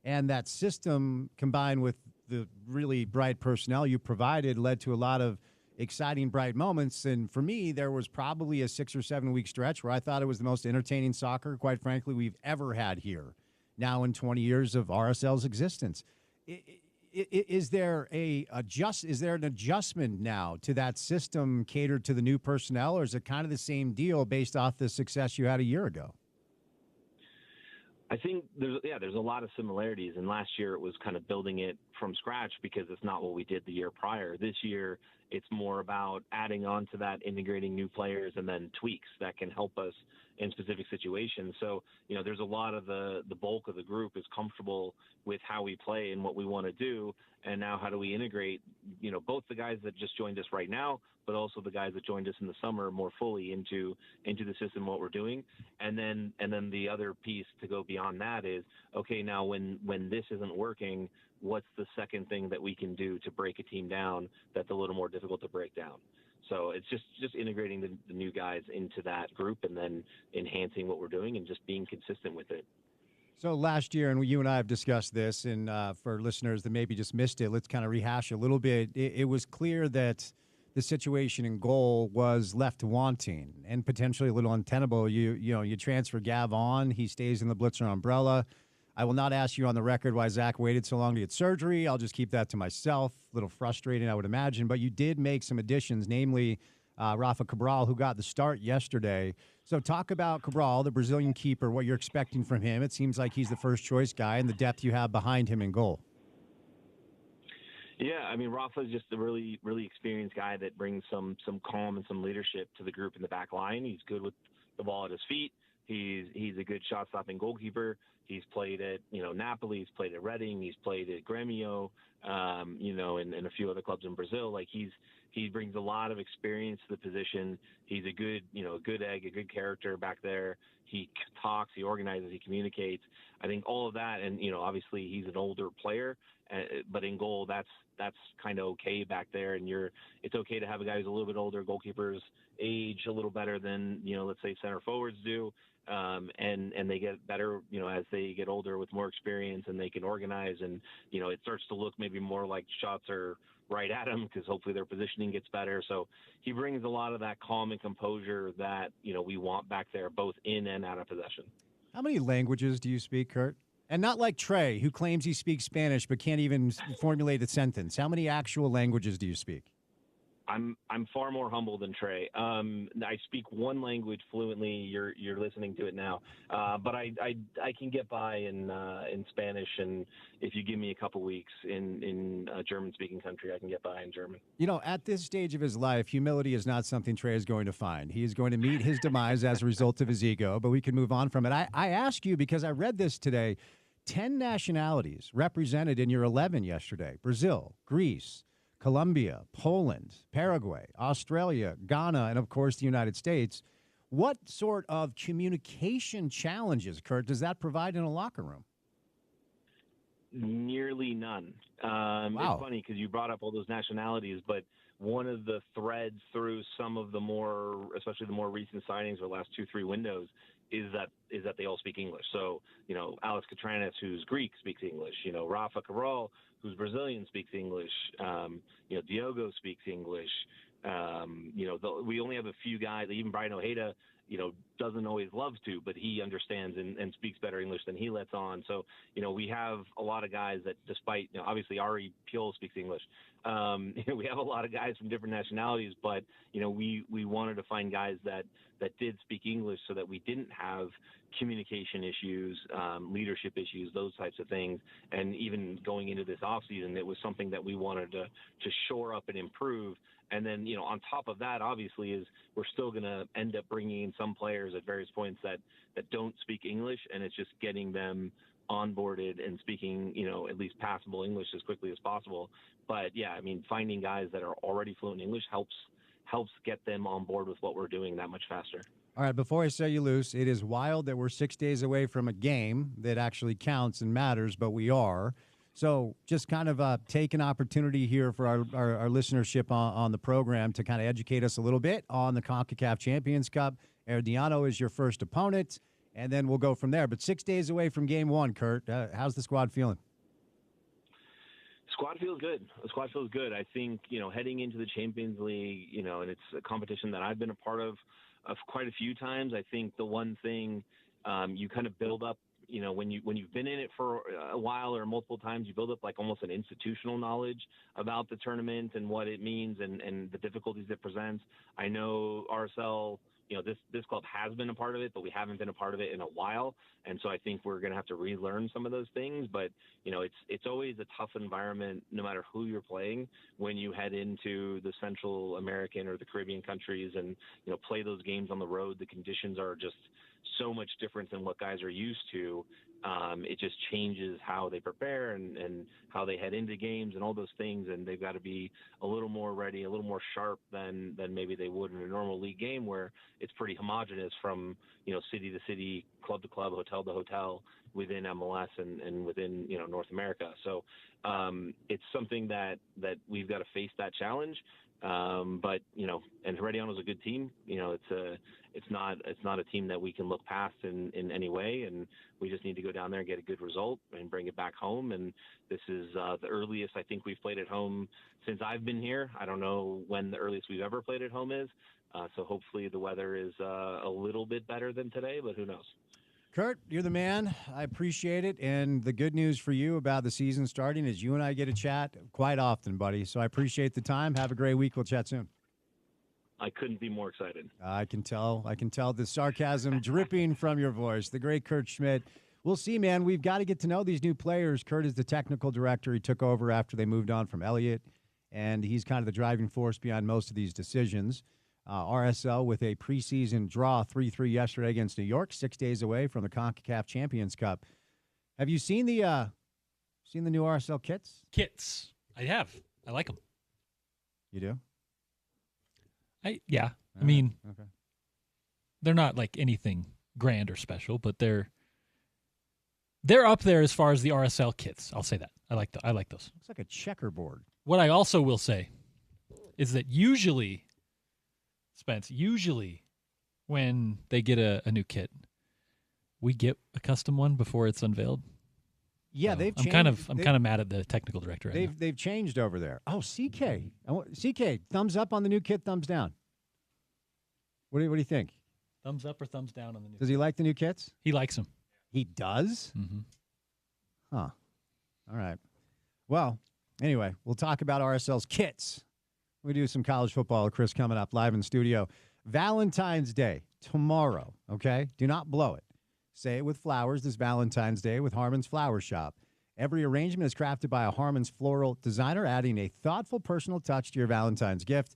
And that system, combined with the really bright personnel you provided, led to a lot of exciting, bright moments. And for me, there was probably a 6 or 7 week stretch where I thought it was the most entertaining soccer, quite frankly, we've ever had here now in 20 years of RSL's existence. Is there an adjustment now to that system catered to the new personnel, or is it kind of the same deal based off the success you had a year ago? I think there's a lot of similarities. And last year it was kind of building it from scratch because it's not what we did the year prior. This year it's more about adding on to that, integrating new players, and then tweaks that can help us in specific situations. So, there's a lot of the bulk of the group is comfortable with how we play and what we want to do. And now how do we integrate, both the guys that just joined us right now, but also the guys that joined us in the summer more fully into the system, what we're doing. And then the other piece to go beyond that is, okay, now when this isn't working, what's the second thing that we can do to break a team down that's a little more difficult to break down? So it's just integrating the new guys into that group and then enhancing what we're doing and just being consistent with it. So last year, and you and I have discussed this, and for listeners that maybe just missed it, let's kind of rehash a little bit. It was clear that the situation in goal was left wanting and potentially a little untenable. You transfer Gav on, he stays in the Blitzer umbrella. I will not ask you on the record why Zach waited so long to get surgery. I'll just keep that to myself. A little frustrating, I would imagine. But you did make some additions, namely Rafa Cabral, who got the start yesterday. So talk about Cabral, the Brazilian keeper, what you're expecting from him. It seems like he's the first-choice guy, and the depth you have behind him in goal. Yeah, I mean, Rafa's just a really, really experienced guy that brings some calm and some leadership to the group in the back line. He's good with the ball at his feet. He's a good shot-stopping goalkeeper. He's played at, Napoli. He's played at Reading. He's played at Grêmio, and a few other clubs in Brazil. Like he brings a lot of experience to the position. He's a good, a good egg, a good character back there. He talks, he organizes, he communicates. I think all of that, and obviously he's an older player, but in goal, that's kind of okay back there. And it's okay to have a guy who's a little bit older. Goalkeepers age a little better than let's say center forwards do. And they get better, as they get older with more experience, and they can organize, and, it starts to look maybe more like shots are right at them because hopefully their positioning gets better. So he brings a lot of that calm and composure that, we want back there, both in and out of possession. How many languages do you speak, Kurt? And not like Trey, who claims he speaks Spanish but can't even formulate a sentence. How many actual languages do you speak? I'm far more humble than Trey. I speak one language fluently. You're listening to it now, but I can get by in Spanish, and if you give me a couple weeks in a German-speaking country, I can get by in German. At this stage of his life, humility is not something Trey is going to find. He is going to meet his demise as a result of his ego, but we can move on from it. I ask you because I read this today. 10 nationalities represented in your 11 yesterday: Brazil, Greece, Colombia, Poland, Paraguay, Australia, Ghana, and, of course, the United States. What sort of communication challenges, Kurt, does that provide in a locker room? Nearly none. Wow. It's funny because you brought up all those nationalities, but one of the threads through some of the more, especially the more recent signings or the last 2-3 windows, is that they all speak English. So, Alex Catranis, who's Greek, speaks English. Rafa Cabral, who's Brazilian, speaks English. Diogo speaks English. We only have a few guys, even Brian Ojeda, doesn't always love to, but he understands and speaks better English than he lets on. So, we have a lot of guys that, despite, obviously Ari Pule speaks English. We have a lot of guys from different nationalities, but, we wanted to find guys that did speak English so that we didn't have communication issues, leadership issues, those types of things. And even going into this offseason, it was something that we wanted to shore up and improve. And then, on top of that, obviously, is we're still going to end up bringing in some players at various points that don't speak English, and it's just getting them onboarded and speaking, at least passable English as quickly as possible. But yeah, I mean, finding guys that are already fluent in English helps get them on board with what we're doing that much faster. All right, before I set you loose, it is wild that we're 6 days away from a game that actually counts and matters, but we are. So just kind of take an opportunity here for our listenership on the program to kind of educate us a little bit on the CONCACAF Champions Cup. Herediano is your first opponent, and then we'll go from there. But 6 days away from game one, Kurt, how's the squad feeling? Squad feels good. The squad feels good. I think, heading into the Champions League, and it's a competition that I've been a part of quite a few times. I think the one thing you kind of build up, when you've been in it for a while or multiple times, you build up like almost an institutional knowledge about the tournament and what it means and the difficulties it presents. I know RSL, this club has been a part of it, but we haven't been a part of it in a while. And so I think we're going to have to relearn some of those things. But, it's always a tough environment, no matter who you're playing, when you head into the Central American or the Caribbean countries and, play those games on the road. The conditions are just so much different than what guys are used to. It just changes how they prepare and how they head into games and all those things. And they've got to be a little more ready, a little more sharp than maybe they would in a normal league game where it's pretty homogenous from, city to city, club to club, hotel to hotel within MLS and within, North America. So it's something that we've got to face that challenge. But, and Herediano is a good team. It's not a team that we can look past in any way. And we just need to go down there and get a good result and bring it back home. And this is the earliest I think we've played at home since I've been here. I don't know when the earliest we've ever played at home is. So hopefully the weather is a little bit better than today, but who knows? Kurt, you're the man. I appreciate it. And the good news for you about the season starting is you and I get to chat quite often, buddy. So I appreciate the time. Have a great week. We'll chat soon. I couldn't be more excited. I can tell the sarcasm dripping from your voice. The great Kurt Schmidt. We'll see, man. We've got to get to know these new players. Kurt is the technical director. He took over after they moved on from Elliott, and he's kind of the driving force behind most of these decisions. RSL with a preseason draw 3-3 yesterday against New York, 6 days away from the CONCACAF Champions Cup. Have you seen the new RSL kits? Kits. I have. I like them. You do? Yeah. I mean, okay. They're not like anything grand or special, but they're up there as far as the RSL kits. I'll say that. I like those. Looks like a checkerboard. What I also will say is that usually, Spence, when they get a new kit, we get a custom one before it's unveiled. Yeah, so they've I'm changed. kind of mad at the technical director. They've changed over there. Oh, CK, thumbs up on the new kit, thumbs down. What do you think? Thumbs up or thumbs down on the new? Does he like the new kits? He likes them. He does? Mm-hmm. Huh. All right. Well, anyway, we'll talk about RSL's kits. We do some college football. Chris coming up live in studio. Valentine's Day tomorrow, okay? Do not blow it. Say it with flowers this Valentine's Day with Harmon's Flower Shop. Every arrangement is crafted by a Harmon's floral designer, adding a thoughtful personal touch to your Valentine's gift.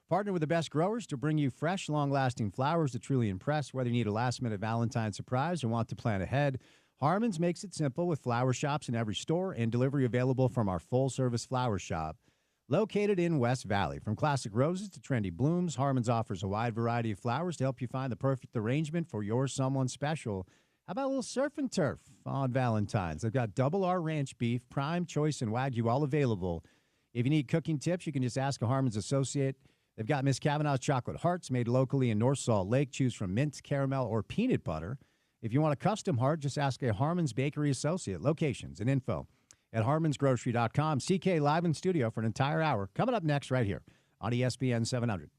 Partner with the best growers to bring you fresh, long-lasting flowers to truly impress. Whether you need a last-minute Valentine's surprise or want to plan ahead, Harmon's makes it simple with flower shops in every store and delivery available from our full-service flower shop located in West Valley. From classic roses to trendy blooms, Harmon's offers a wide variety of flowers to help you find the perfect arrangement for your someone special. How about a little surf and turf on Valentine's? They've got Double R Ranch Beef, Prime, Choice, and Wagyu all available. If you need cooking tips, you can just ask a Harmon's associate. They've got Miss Kavanaugh's Chocolate Hearts made locally in North Salt Lake. Choose from mint, caramel, or peanut butter. If you want a custom heart, just ask a Harmon's Bakery associate. Locations and info at harmonsgrocery.com. CK live in studio for an entire hour. Coming up next right here on ESPN 700.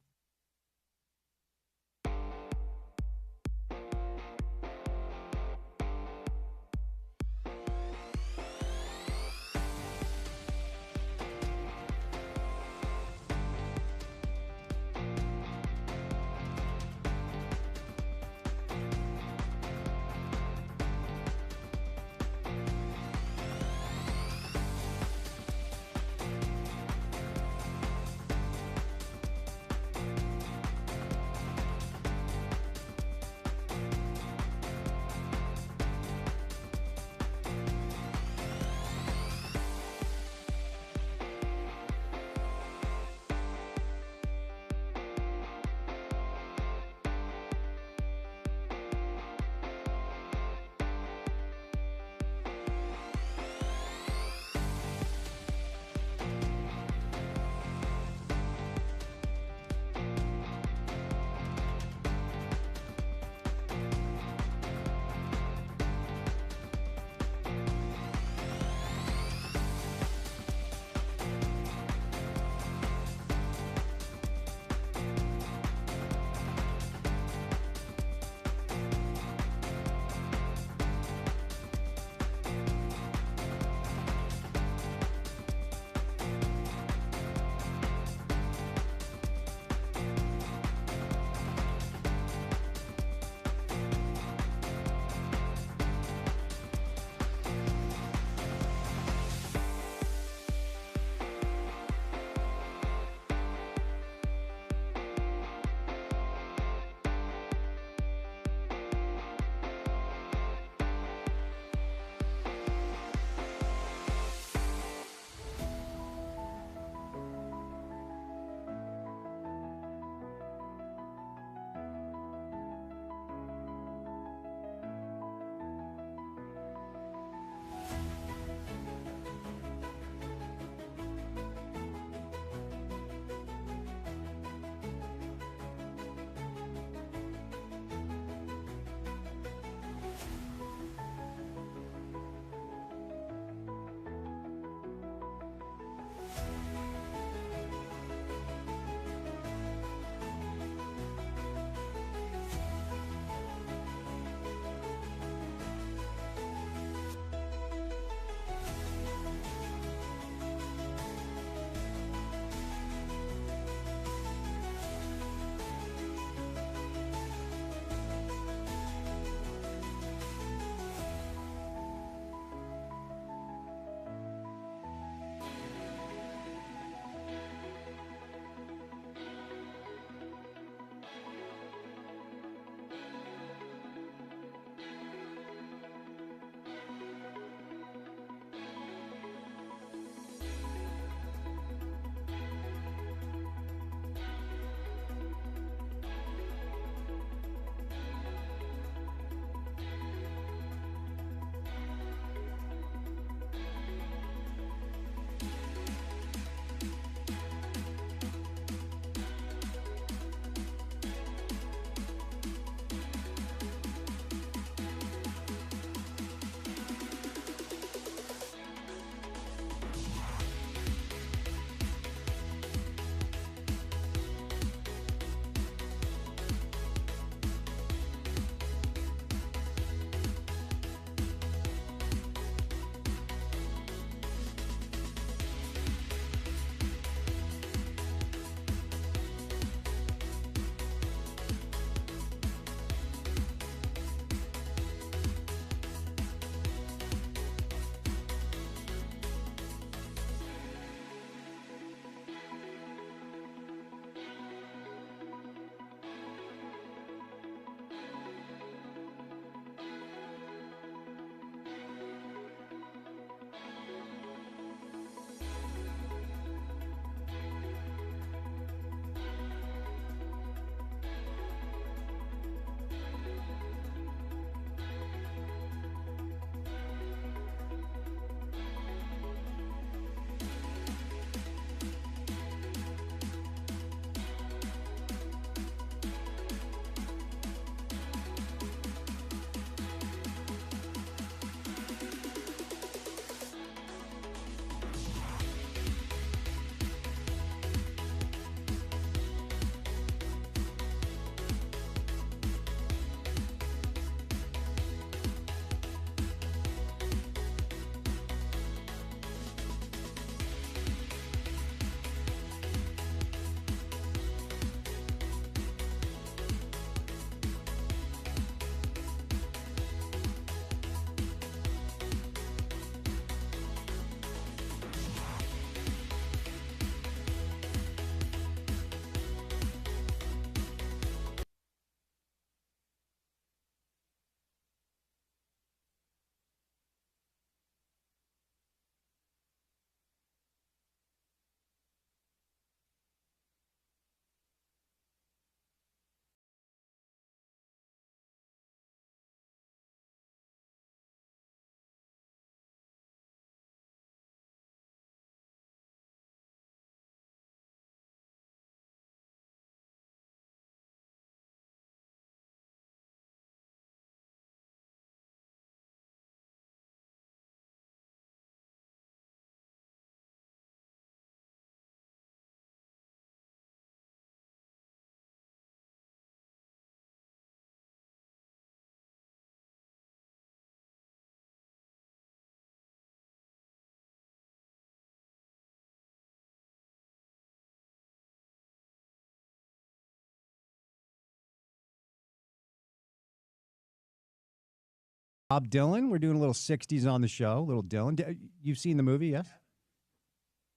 Bob Dylan. We're doing a little 60s on the show. Little Dylan. You've seen the movie, yes?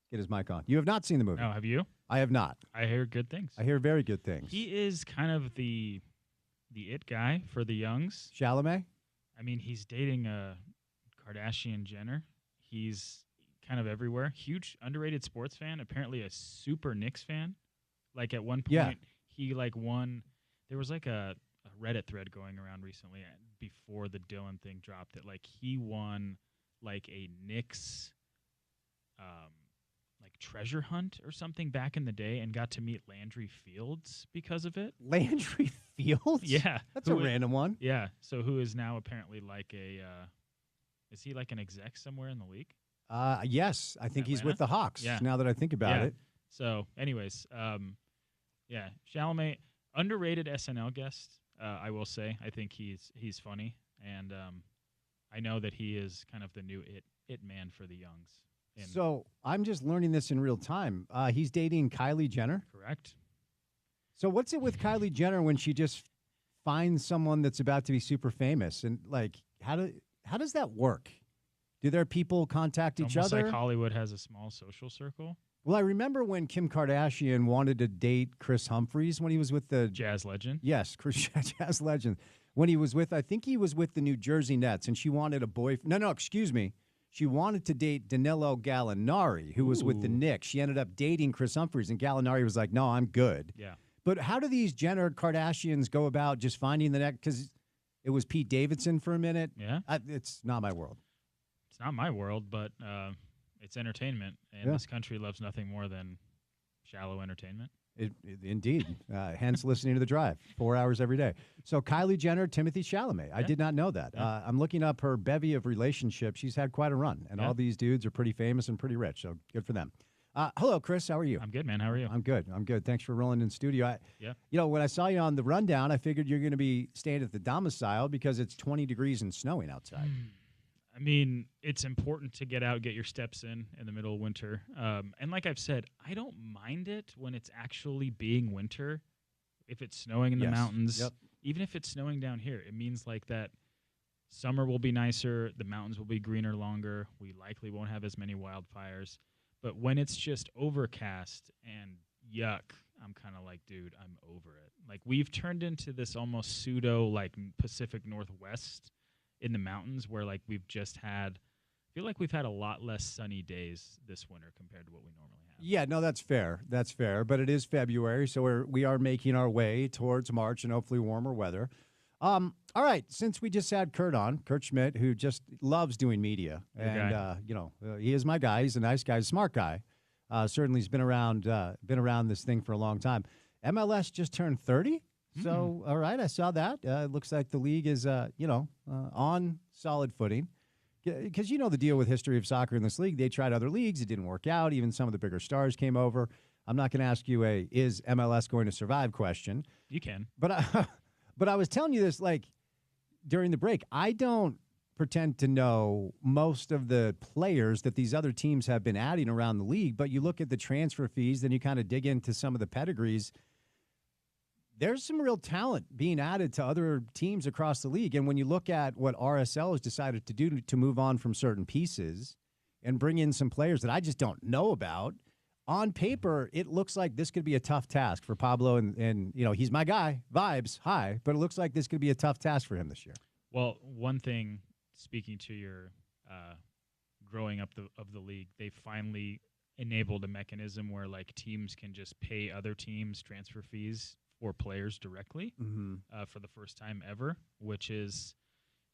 Get his mic on. You have not seen the movie. No, have you? I have not. I hear good things. I hear very good things. He is kind of the it guy for the youngs. Chalamet? I mean, he's dating a Kardashian Jenner. He's kind of everywhere. Huge underrated sports fan. Apparently a super Knicks fan. Like at one point, he like won. There was like a Reddit thread going around recently before the Dylan thing dropped that like he won like a Knicks like treasure hunt or something back in the day and got to meet Landry Fields because of it. Landry Fields? Yeah. That's a random one. Yeah. So who is now apparently like is he like an exec somewhere in the league? Yes. I think he's Atlanta? with the Hawks, Yeah. now that I think about it. So anyways, yeah, Chalamet, underrated SNL guest, I will say. I think he's funny, and I know that he is kind of the new it man for the youngs. So I'm just learning this in real time. He's dating Kylie Jenner. Correct. So what's it with Kylie Jenner when she just finds someone that's about to be super famous? And like, how does that work? Do their people contact each Almost other? like Hollywood has a small social circle. Well, I remember when Kim Kardashian wanted to date Chris Humphries when he was with the Jazz legend. Yes, Chris Jazz legend. When he was with, I think he was with the New Jersey Nets, and she wanted a boyfriend. No, excuse me. She wanted to date Danilo Gallinari, who was with the Knicks. She ended up dating Chris Humphries, and Gallinari was like, no, I'm good. Yeah. But how do these Jenner Kardashians go about just finding the next? Because it was Pete Davidson for a minute. Yeah. It's not my world. It's not my world, but it's entertainment, and this country loves nothing more than shallow entertainment. Indeed. Hence listening to The Drive, 4 hours every day. So Kylie Jenner, Timothy Chalamet. I did not know that. I'm looking up her bevy of relationships. She's had quite a run, and all these dudes are pretty famous and pretty rich, so good for them. Hello, Chris. How are you? I'm good, man. How are you? I'm good. Thanks for rolling in studio. Yeah. You know, when I saw you on the rundown, I figured you're going to be staying at the domicile because it's 20 degrees and snowing outside. I mean, it's important to get out, get your steps in the middle of winter. And like I've said, I don't mind it when it's actually being winter. If it's snowing in the mountains, even if it's snowing down here, it means like that summer will be nicer, the mountains will be greener longer, we likely won't have as many wildfires. But when it's just overcast and yuck, I'm kind of like, dude, I'm over it. Like we've turned into this almost pseudo like Pacific Northwest in the mountains where like we've just had, I feel like we've had a lot less sunny days this winter compared to what we normally have. Yeah, no, that's fair. That's fair. But it is February, so we are making our way towards March and hopefully warmer weather. All right, since we just had Kurt on, Kurt Schmidt, who just loves doing media, and he is my guy. He's a nice guy, he's a smart guy. Certainly, he's been around this thing for a long time. MLS just turned 30. So, all right, I saw that. It looks like the league is, on solid footing. Because you know the deal with history of soccer in this league. They tried other leagues. It didn't work out. Even some of the bigger stars came over. I'm not going to ask you a is MLS going to survive question. You can. But I was telling you this, like, during the break. I don't pretend to know most of the players that these other teams have been adding around the league. But you look at the transfer fees, then you kind of dig into some of the pedigrees. There's some real talent being added to other teams across the league. And when you look at what RSL has decided to do to move on from certain pieces and bring in some players that I just don't know about, on paper, it looks like this could be a tough task for Pablo. And he's my guy, vibes high, but it looks like this could be a tough task for him this year. Well, one thing, speaking to your growing up of the league, they finally enabled a mechanism where like teams can just pay other teams transfer fees for players directly for the first time ever, which is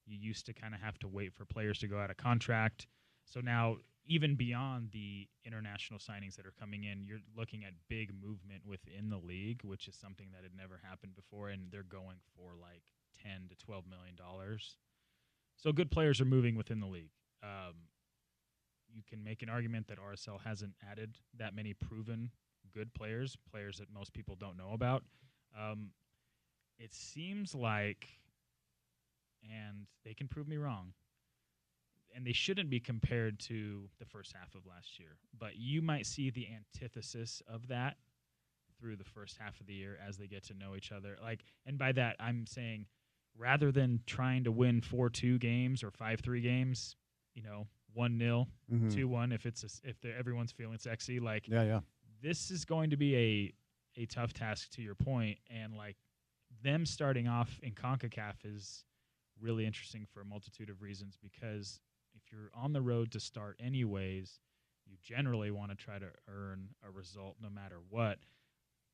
you used to kind of have to wait for players to go out of contract. So now, even beyond the international signings that are coming in, you're looking at big movement within the league, which is something that had never happened before, and they're going for like $10 to $12 million. So good players are moving within the league. You can make an argument that RSL hasn't added that many proven good players that most people don't know about. It seems like, and they can prove me wrong, and they shouldn't be compared to the first half of last year, but you might see the antithesis of that through the first half of the year as they get to know each other. Like, and by that, I'm saying rather than trying to win 4-2 games or 5-3 games, 1-0, 2-1 if everyone's feeling sexy, like this is going to be a tough task, to your point, and like them starting off in CONCACAF is really interesting for a multitude of reasons, because if you're on the road to start anyways, you generally want to try to earn a result no matter what.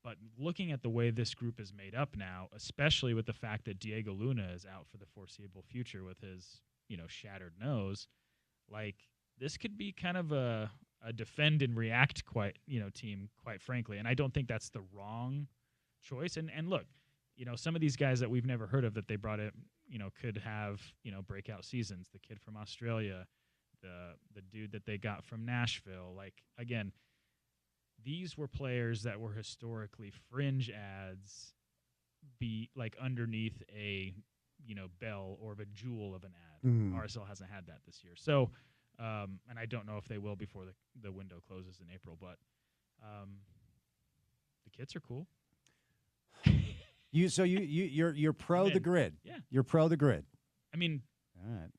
But looking at the way this group is made up now, especially with the fact that Diego Luna is out for the foreseeable future with his, shattered nose, like this could be kind of a defend and react team, quite frankly. And I don't think that's the wrong choice. And look, some of these guys that we've never heard of that they brought in, could have, breakout seasons. The kid from Australia, the dude that they got from Nashville. Like, again, these were players that were historically fringe ads, be like underneath a, bell or a jewel of an ad. RSL hasn't had that this year. So, and I don't know if they will before the window closes in April, but the kits are cool. You're pro the grid. Yeah. You're pro the grid. I mean, all right.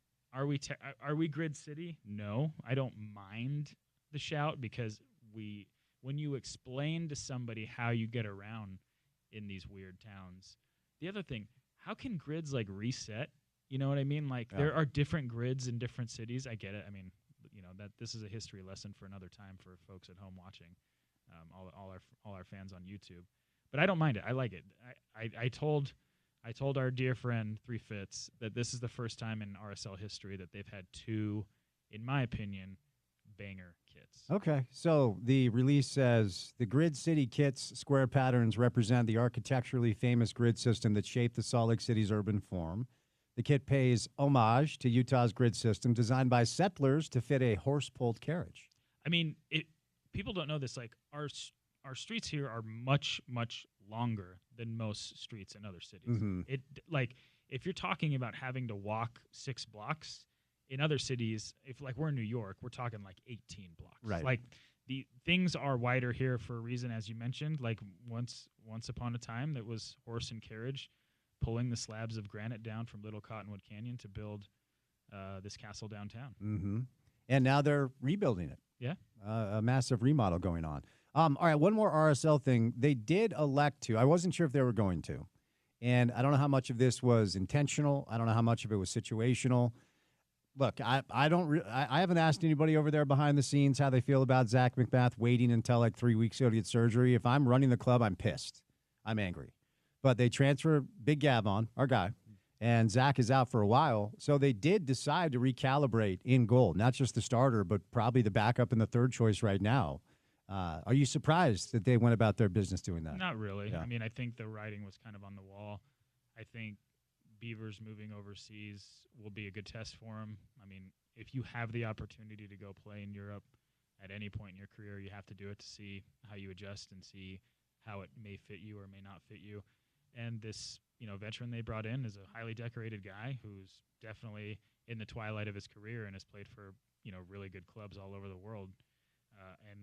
Are we grid city? No, I don't mind the shout, because when you explain to somebody how you get around in these weird towns, the other thing, how can grids like reset? You know what I mean? Like there are different grids in different cities. I get it. I mean, that this is a history lesson for another time for folks at home watching, all our fans on YouTube. But I don't mind it. I like it. I told our dear friend Three Fits that this is the first time in RSL history that they've had two, in my opinion, banger kits. Okay, so the release says the Grid City kits square patterns represent the architecturally famous grid system that shaped the Salt Lake City's urban form. The kit pays homage to Utah's grid system, designed by settlers to fit a horse-pulled carriage. I mean, people don't know this. Like our streets here are much, much longer than most streets in other cities. It like if you're talking about having to walk 6 blocks in other cities, if like we're in New York, we're talking like 18 blocks. Right. Like the things are wider here for a reason, as you mentioned. Like once upon a time, that was horse and carriage pulling the slabs of granite down from Little Cottonwood Canyon to build this castle downtown. And now they're rebuilding it. Yeah. A massive remodel going on. All right, one more RSL thing. They did elect to. I wasn't sure if they were going to. And I don't know how much of this was intentional. I don't know how much of it was situational. Look, I haven't asked anybody over there behind the scenes how they feel about Zach McMath waiting until like 3 weeks ago to get surgery. If I'm running the club, I'm pissed. I'm angry. But they transfer Big Gav on, our guy, and Zach is out for a while. So they did decide to recalibrate in goal, not just the starter, but probably the backup and the third choice right now. Are you surprised that they went about their business doing that? Not really. Yeah. I mean, I think the writing was kind of on the wall. I think Beavers moving overseas will be a good test for him. I mean, if you have the opportunity to go play in Europe at any point in your career, you have to do it to see how you adjust and see how it may fit you or may not fit you. And this, veteran they brought in is a highly decorated guy who's definitely in the twilight of his career and has played for, really good clubs all over the world. And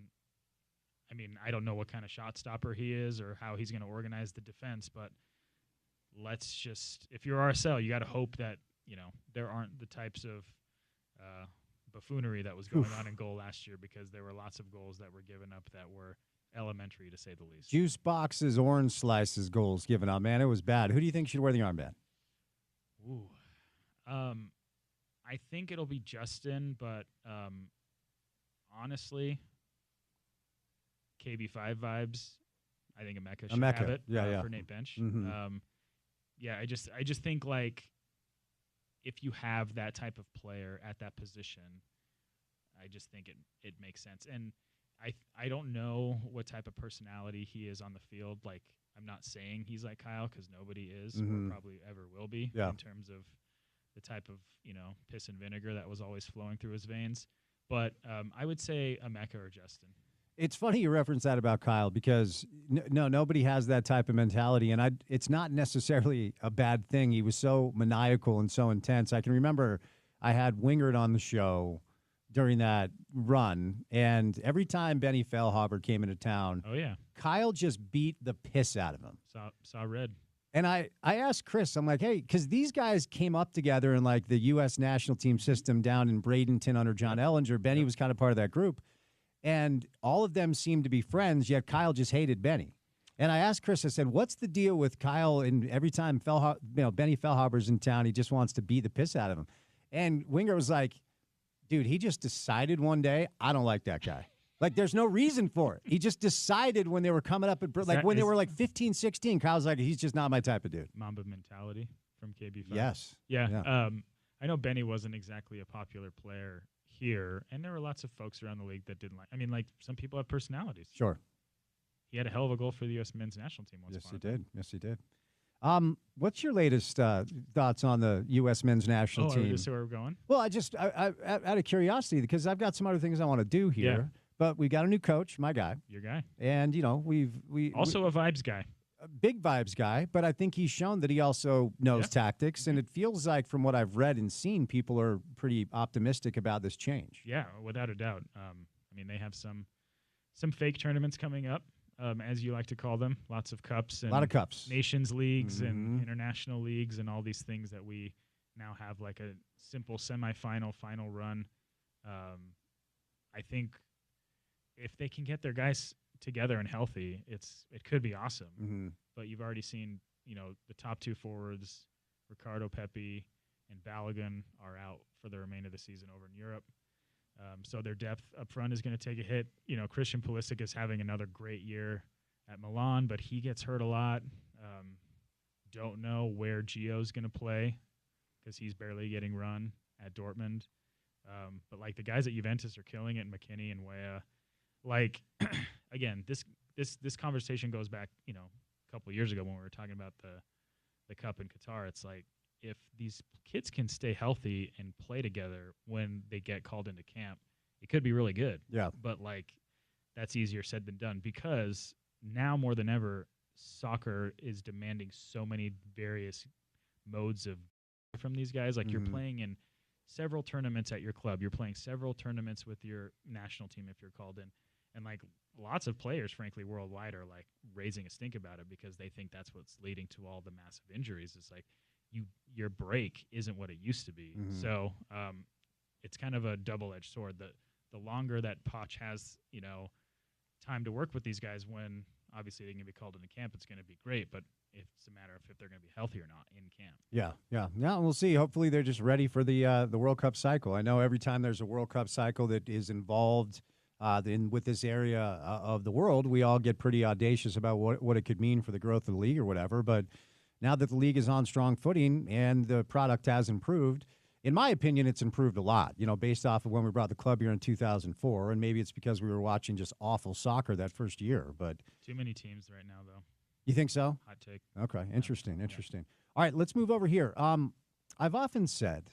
I mean, I don't know what kind of shot stopper he is or how he's going to organize the defense, but if you're RSL, you got to hope that, there aren't the types of buffoonery that was going on in goal last year, because there were lots of goals that were given up that were elementary, to say the least. Juice boxes, orange slices, goals given up. Man, it was bad. Who do you think should wear the armband? Ooh. I think it'll be Justin, but honestly, KB5 vibes. I think Emeka should have it for Nate Bench. I just think like if you have that type of player at that position, I just think it makes sense. And I don't know what type of personality he is on the field. Like, I'm not saying he's like Kyle, because nobody is or probably ever will be in terms of the type of, piss and vinegar that was always flowing through his veins. But I would say Emeka or Justin. It's funny you reference that about Kyle, because nobody has that type of mentality, and it's not necessarily a bad thing. He was so maniacal and so intense. I can remember I had Wingard on the show during that run, and every time Benny Feilhaber came into town, oh yeah, Kyle just beat the piss out of him. Saw red. And I asked Chris, I'm like, hey, because these guys came up together in like the U.S. national team system down in Bradenton under John Ellinger. Benny was kind of part of that group. And all of them seemed to be friends, yet Kyle just hated Benny. And I asked Chris, I said, what's the deal with Kyle? And every time Benny Feilhaber's in town, he just wants to beat the piss out of him. And Winger was like, dude, he just decided one day, I don't like that guy. Like, there's no reason for it. He just decided when they were coming up, when they were like 15, 16, Kyle's like, he's just not my type of dude. Mamba mentality from KB5. Yes. Yeah. I know Benny wasn't exactly a popular player here, and there were lots of folks around the league that didn't like. I mean, like, some people have personalities. Sure. He had a hell of a goal for the U.S. men's national team once. Yes, he did. Yes, he did. What's your latest thoughts on the U.S. men's national team? Is this where we're going? Well, I out of curiosity, because I've got some other things I want to do here. Yeah. But we got a new coach, my guy. Your guy. And, we Also a vibes guy. A big vibes guy, but I think he's shown that he also knows tactics. And it feels like, from what I've read and seen, people are pretty optimistic about this change. Yeah, without a doubt. I mean, they have some fake tournaments coming up, as you like to call them. Lots of cups. And a lot of cups. Nations leagues and international leagues and all these things that we now have like a simple semifinal, final run. I think if they can get their guys together and healthy, it could be awesome. Mm-hmm. But you've already seen, the top two forwards, Ricardo Pepi and Balogun, are out for the remainder of the season over in Europe. So their depth up front is going to take a hit. Christian Pulisic is having another great year at Milan, but he gets hurt a lot. Don't know where Gio's going to play because he's barely getting run at Dortmund. But like the guys at Juventus are killing it, McKinney and Weah. Like, again, this conversation goes back, a couple of years ago when we were talking about the Cup in Qatar. It's like, if these kids can stay healthy and play together when they get called into camp, it could be really good. Yeah. But, like, that's easier said than done, because now more than ever, soccer is demanding so many various modes of from these guys. Like, you're playing in several tournaments at your club. You're playing several tournaments with your national team if you're called in. And, like, lots of players, frankly, worldwide are, like, raising a stink about it because they think that's what's leading to all the massive injuries. It's like, your break isn't what it used to be. So it's kind of a double-edged sword. The longer that Poch has, time to work with these guys, when obviously they can be called into camp, it's going to be great. But it's a matter of if they're going to be healthy or not in camp. Yeah. Now we'll see. Hopefully they're just ready for the World Cup cycle. I know every time there's a World Cup cycle that is involved with this area of the world, we all get pretty audacious about what it could mean for the growth of the league or whatever. But now that the league is on strong footing and the product has improved, in my opinion, it's improved a lot, based off of when we brought the club here in 2004. And maybe it's because we were watching just awful soccer that first year. But too many teams right now, though. You think so? Hot take. Okay, interesting. All right, let's move over here. I've often said,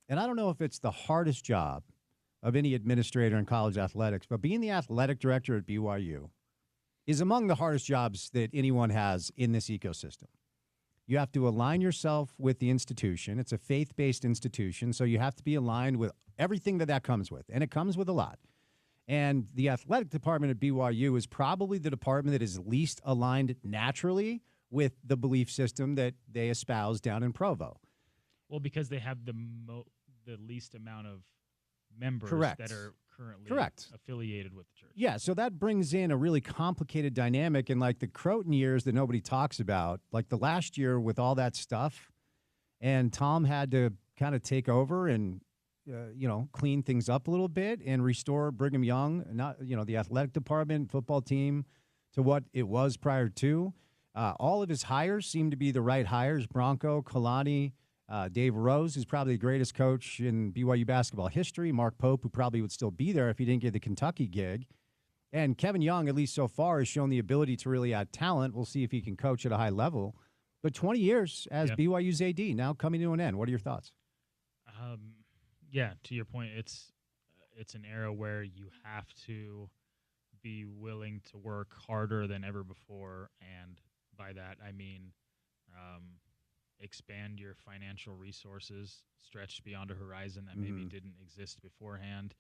and I don't know if it's the hardest job of any administrator in college athletics, but being the athletic director at BYU is among the hardest jobs that anyone has in this ecosystem. You have to align yourself with the institution. It's a faith-based institution, so you have to be aligned with everything that comes with, and it comes with a lot. And the athletic department at BYU is probably the department that is least aligned naturally with the belief system that they espouse down in Provo. Well, because they have the least amount of members that are currently affiliated with the church. Yeah, so that brings in a really complicated dynamic. And like the Croton years that nobody talks about, like the last year with all that stuff, and Tom had to kind of take over and clean things up a little bit and restore Brigham Young, the athletic department, football team, to what it was prior to. All of his hires seem to be the right hires. Bronco, Kalani, Dave Rose, who's probably the greatest coach in BYU basketball history. Mark Pope, who probably would still be there if he didn't get the Kentucky gig. And Kevin Young, at least so far, has shown the ability to really add talent. We'll see if he can coach at a high level. But 20 years as BYU's AD, now coming to an end. What are your thoughts? Yeah, to your point, it's an era where you have to be willing to work harder than ever before, and by that I mean expand your financial resources, stretch beyond a horizon that maybe didn't exist beforehand.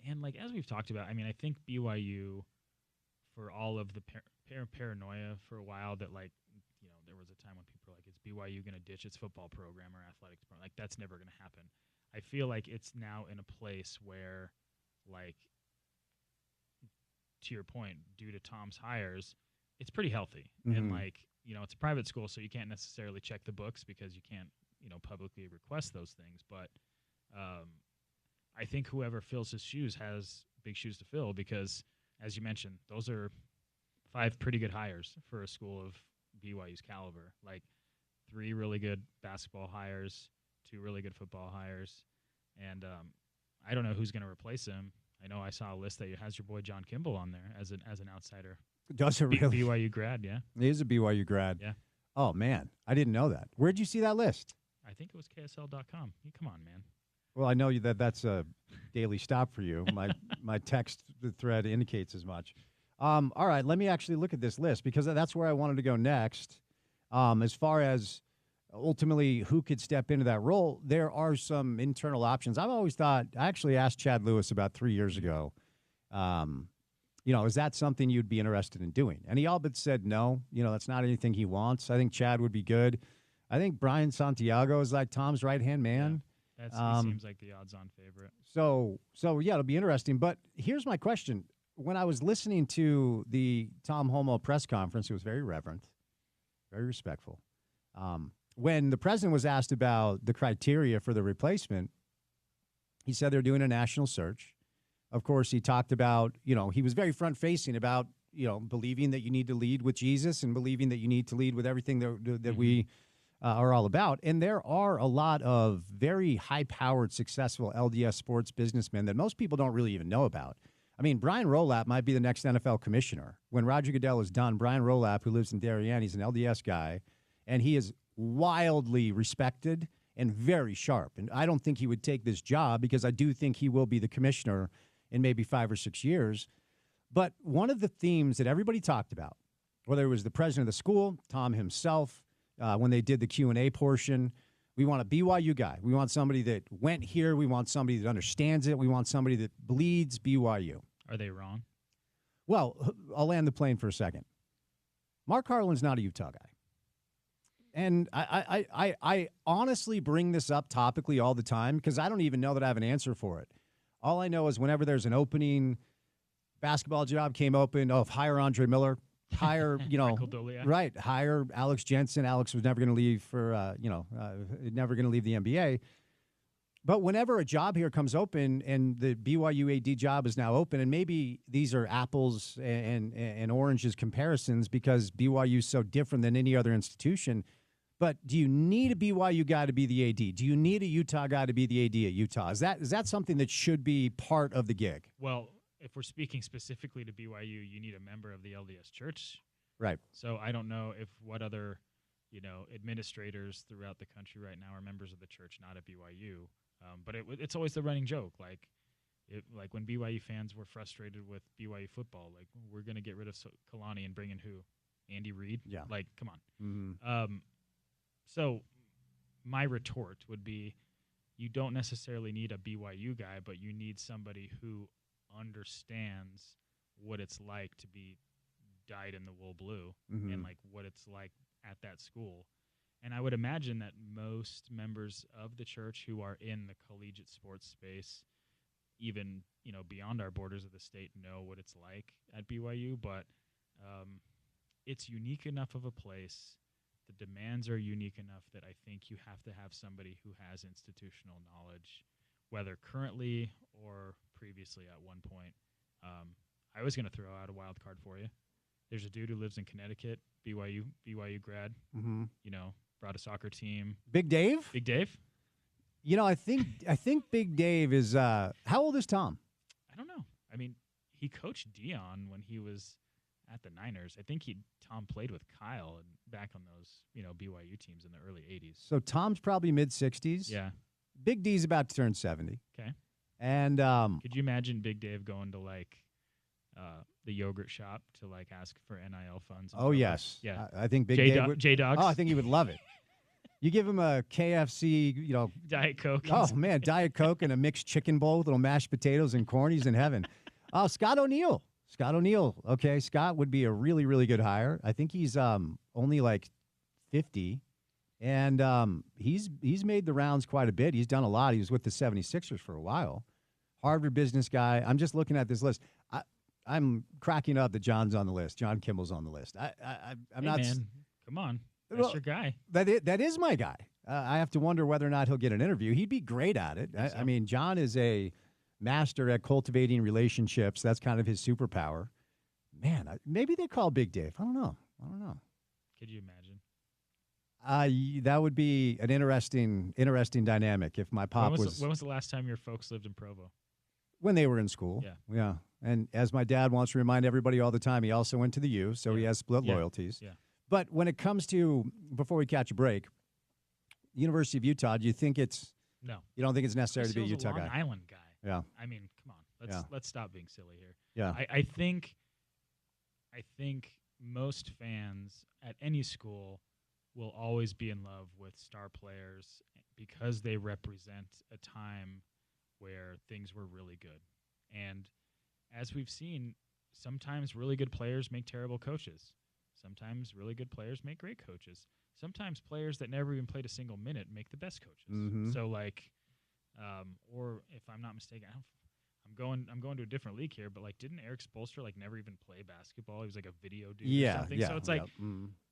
And like as we've talked about, I mean, I think BYU, for all of the paranoia for a while that there was a time when people were like, is BYU going to ditch its football program or athletics program? Like, that's never going to happen. I feel like it's now in a place where, like, to your point, due to Tom's hires, it's pretty healthy. And, like, it's a private school, so you can't necessarily check the books because you can't, publicly request those things. But I think whoever fills his shoes has big shoes to fill because, as you mentioned, those are 5 pretty good hires for a school of BYU's caliber. Like 3 really good basketball hires, 2 really good football hires, and I don't know who's going to replace him. I know I saw a list that has your boy John Kimball on there as an outsider. Does it really? BYU grad, yeah. He is a BYU grad. Yeah. Oh, man. I didn't know that. Where'd you see that list? I think it was KSL.com. Come on, man. Well, I know that's a daily stop for you. My text thread indicates as much. All right, let me actually look at this list because that's where I wanted to go next. As far as ultimately who could step into that role, there are some internal options. I've always thought, I actually asked Chad Lewis about 3 years ago, is that something you'd be interested in doing? And he all but said no. That's not anything he wants. I think Chad would be good. I think Brian Santiago is like Tom's right-hand man. Yeah, he seems like the odds-on favorite. So yeah, it'll be interesting. But here's my question. When I was listening to the Tom Holmoe press conference, it was very reverent, very respectful. When the president was asked about the criteria for the replacement, he said they're doing a national search. Of course, he talked about, he was very front-facing about, believing that you need to lead with Jesus and believing that you need to lead with everything that we are all about. And there are a lot of very high-powered, successful LDS sports businessmen that most people don't really even know about. I mean, Brian Rolapp might be the next NFL commissioner. When Roger Goodell is done, Brian Rolapp, who lives in Darien, he's an LDS guy, and he is wildly respected and very sharp. And I don't think he would take this job because I do think he will be the commissioner in maybe 5 or 6 years. But one of the themes that everybody talked about, whether it was the president of the school, Tom himself, when they did the Q&A portion, we want a BYU guy. We want somebody that went here. We want somebody that understands it. We want somebody that bleeds BYU. Are they wrong? Well, I'll land the plane for a second. Mark Harlan's not a Utah guy. And I honestly bring this up topically all the time because I don't even know that I have an answer for it. All I know is whenever there's an opening basketball job came open, hire Andre Miller, hire, right, hire Alex Jensen. Alex was never going to leave for, never going to leave the NBA. But whenever a job here comes open and the BYU AD job is now open, and maybe these are apples and oranges comparisons because BYU is so different than any other institution, but do you need a BYU guy to be the AD? Do you need a Utah guy to be the AD at Utah? Is that something that should be part of the gig? Well, if we're speaking specifically to BYU, you need a member of the LDS Church. Right. So I don't know what other, administrators throughout the country right now are members of the church, not at BYU. But it's always the running joke. Like when BYU fans were frustrated with BYU football, like we're going to get rid of Kalani and bring in who? Andy Reid? Yeah. Like, come on. Mm-hmm. So my retort would be you don't necessarily need a BYU guy, but you need somebody who understands what it's like to be dyed in the wool blue and like what it's like at that school. And I would imagine that most members of the church who are in the collegiate sports space, even, beyond our borders of the state, know what it's like at BYU, but it's unique enough of a place. The demands are unique enough that I think you have to have somebody who has institutional knowledge, whether currently or previously at one point. I was going to throw out a wild card for you. There's a dude who lives in Connecticut, BYU grad, brought a soccer team. Big Dave? Big Dave? I think Big Dave is how old is Tom? I don't know. I mean, he coached Dion when he was at the Niners. I think Tom played with Kyle and back on those, BYU teams in the early 80s. So Tom's probably mid-60s. Yeah. Big D's about to turn 70. Okay. And could you imagine Big Dave going to the yogurt shop to ask for NIL funds? Oh yes. Yeah. I think Big Dave would. J-Dogs. Oh, I think he would love it. You give him a KFC, Diet Coke. Oh man, Diet Coke and a mixed chicken bowl with little mashed potatoes and corn. He's in heaven. Oh, Scott O'Neal. Okay, Scott would be a really, really good hire. I think he's only 50. And he's made the rounds quite a bit. He's done a lot. He was with the 76ers for a while. Harvard business guy. I'm just looking at this list. I'm cracking up that John's on the list. John Kimball's on the list. I'm not. Man, come on. That's your guy. That is my guy. I have to wonder whether or not he'll get an interview. He'd be great at it. I mean, John is a master at cultivating relationships. That's kind of his superpower. Man, maybe they call Big Dave. I don't know. Could you imagine? That would be an interesting dynamic if my pop when was the last time your folks lived in Provo? When they were in school. Yeah. And as my dad wants to remind everybody all the time, he also went to the U, so he has split loyalties. Yeah. But when it comes to, before we catch a break, University of Utah, do you think it's no? You don't think it's necessary to be a Utah Long guy? Island guy. Yeah. I mean, come on. Let's stop being silly here. Yeah. I think most fans at any school will always be in love with star players because they represent a time where things were really good. And as we've seen, sometimes really good players make terrible coaches. Sometimes really good players make great coaches. Sometimes players that never even played a single minute make the best coaches. Mm-hmm. So or if I'm not mistaken, I'm going to a different league here, but didn't Eric Spoelstra never even play basketball? He was a video dude or something. Yeah. So it's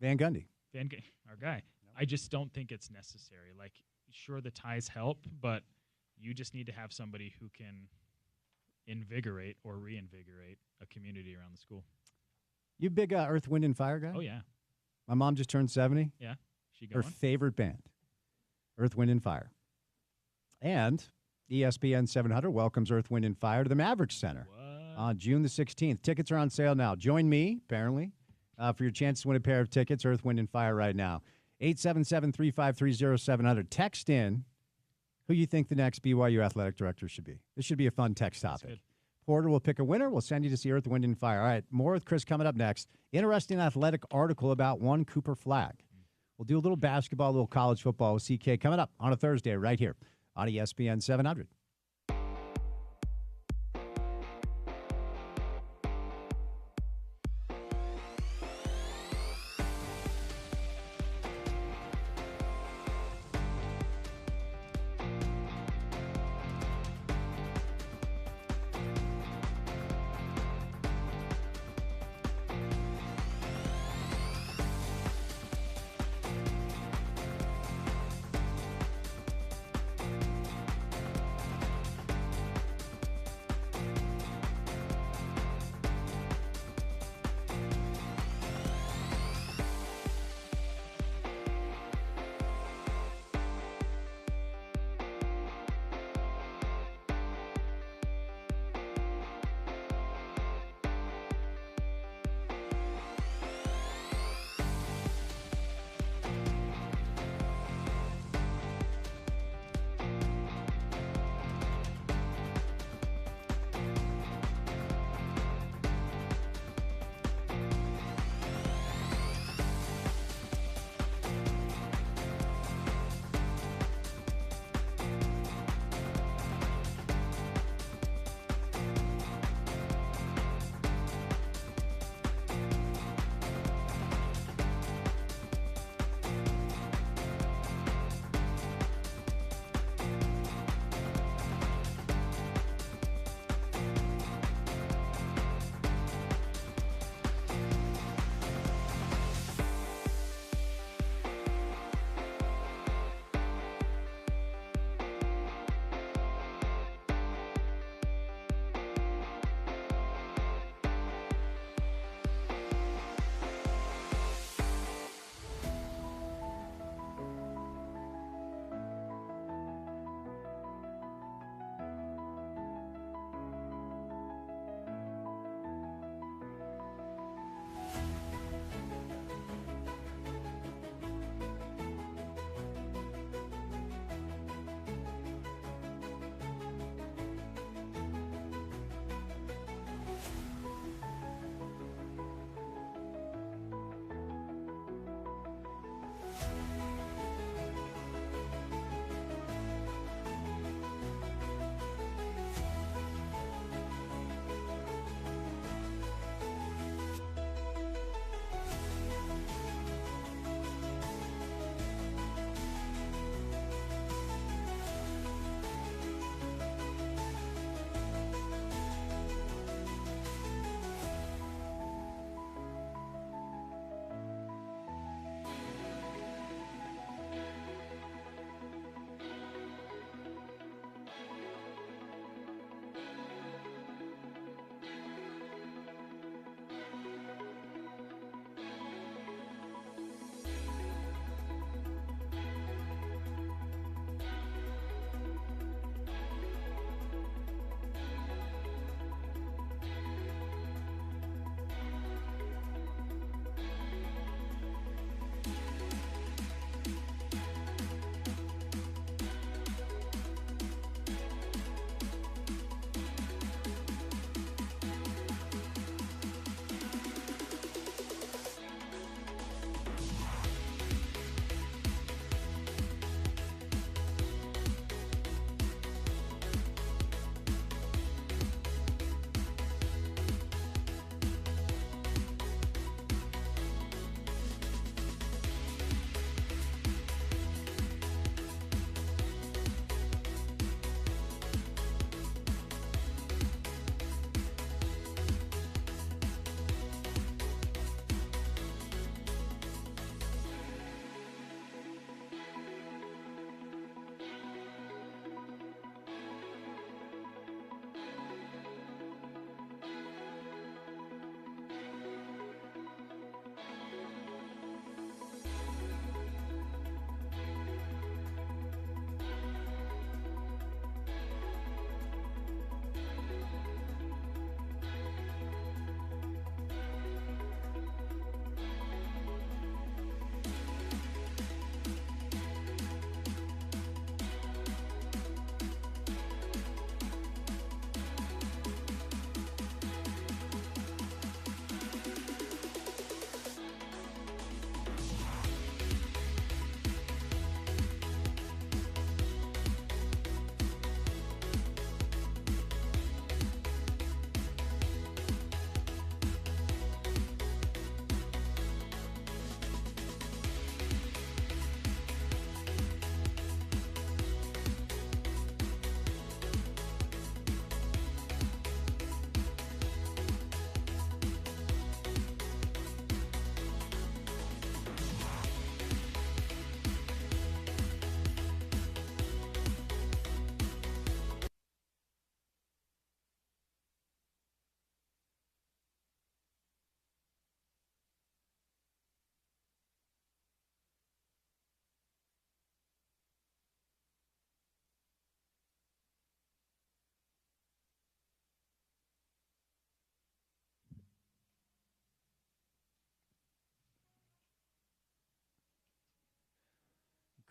Van Gundy. Our guy. Yep. I just don't think it's necessary. Sure, the ties help, but you just need to have somebody who can invigorate or reinvigorate a community around the school. You big Earth, Wind, and Fire guy? Oh, yeah. My mom just turned 70. Yeah. She going? Her favorite band, Earth, Wind, and Fire. And ESPN 700 welcomes Earth, Wind, and Fire to the Mavericks Center on June the 16th. Tickets are on sale now. Join me, apparently, for your chance to win a pair of tickets, Earth, Wind, and Fire right now. 877-353-0700. Text in who you think the next BYU athletic director should be. This should be a fun text topic. Porter will pick a winner. We'll send you to see Earth, Wind, and Fire. All right, more with Chris coming up next. Interesting athletic article about one Cooper Flagg. We'll do a little basketball, a little college football with CK coming up on a Thursday right here on ESPN 700.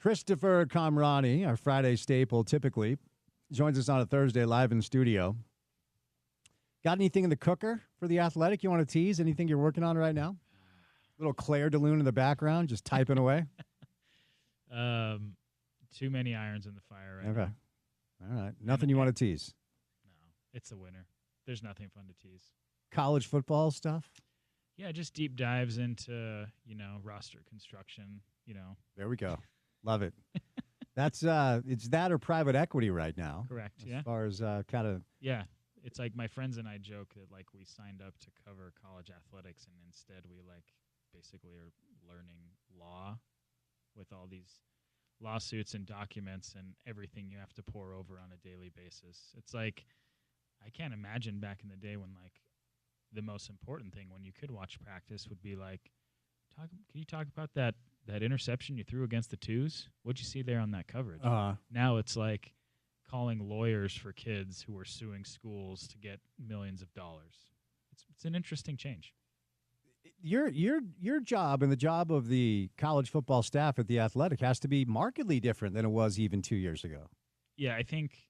Christopher Kamrani, our Friday staple, typically joins us on a Thursday live in studio. Got anything in the cooker for The Athletic you want to tease? Anything you're working on right now? Little Claire DeLune in the background, just typing away. Too many irons in the fire right Okay. now. All right. Nothing you want to tease? No, it's a winner. There's nothing fun to tease. College football stuff? Yeah, just deep dives into, roster construction, There we go. Love it. That's it's that or private equity right now. Correct, As far as kind of. Yeah, it's like my friends and I joke that, like, we signed up to cover college athletics, and instead we, like, basically are learning law with all these lawsuits and documents and everything you have to pour over on a daily basis. It's like, I can't imagine back in the day when, like, the most important thing when you could watch practice would be like, can you talk about that interception you threw against the twos? What'd you see there on that coverage? Now it's like calling lawyers for kids who are suing schools to get millions of dollars. It's an interesting change. Your job and the job of the college football staff at The Athletic has to be markedly different than it was even 2 years ago. Yeah, I think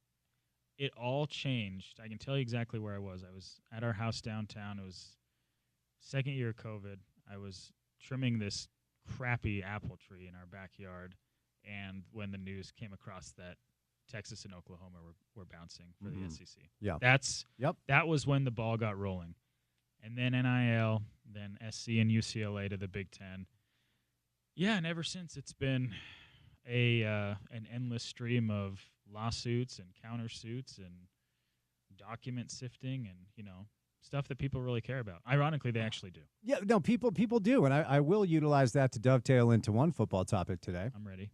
it all changed. I can tell you exactly where I was. I was at our house downtown. It was second year of COVID. I was trimming this crappy apple tree in our backyard, and when the news came across that Texas and Oklahoma were bouncing for the SEC. Yeah. That was when the ball got rolling. And then NIL, then SC and UCLA to the Big Ten. Yeah, and ever since it's been an endless stream of lawsuits and countersuits and document sifting and, stuff that people really care about. Ironically, they actually do. Yeah, no, people do, and I will utilize that to dovetail into one football topic today. I'm ready.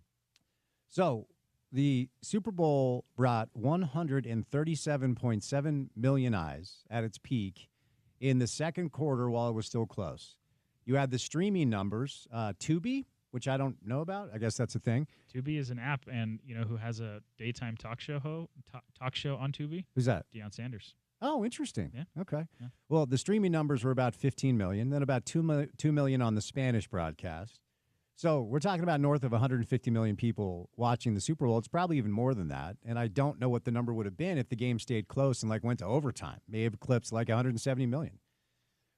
So the Super Bowl brought 137.7 million eyes at its peak in the second quarter while it was still close. You had the streaming numbers, Tubi, which I don't know about. I guess that's a thing. Tubi is an app, and who has a daytime talk show on Tubi? Who's that? Deion Sanders. Oh, interesting. Yeah. Okay. Yeah. Well, the streaming numbers were about 15 million, then about 2 million on the Spanish broadcast. So we're talking about north of 150 million people watching the Super Bowl. It's probably even more than that. And I don't know what the number would have been if the game stayed close and went to overtime. May have eclipsed 170 million.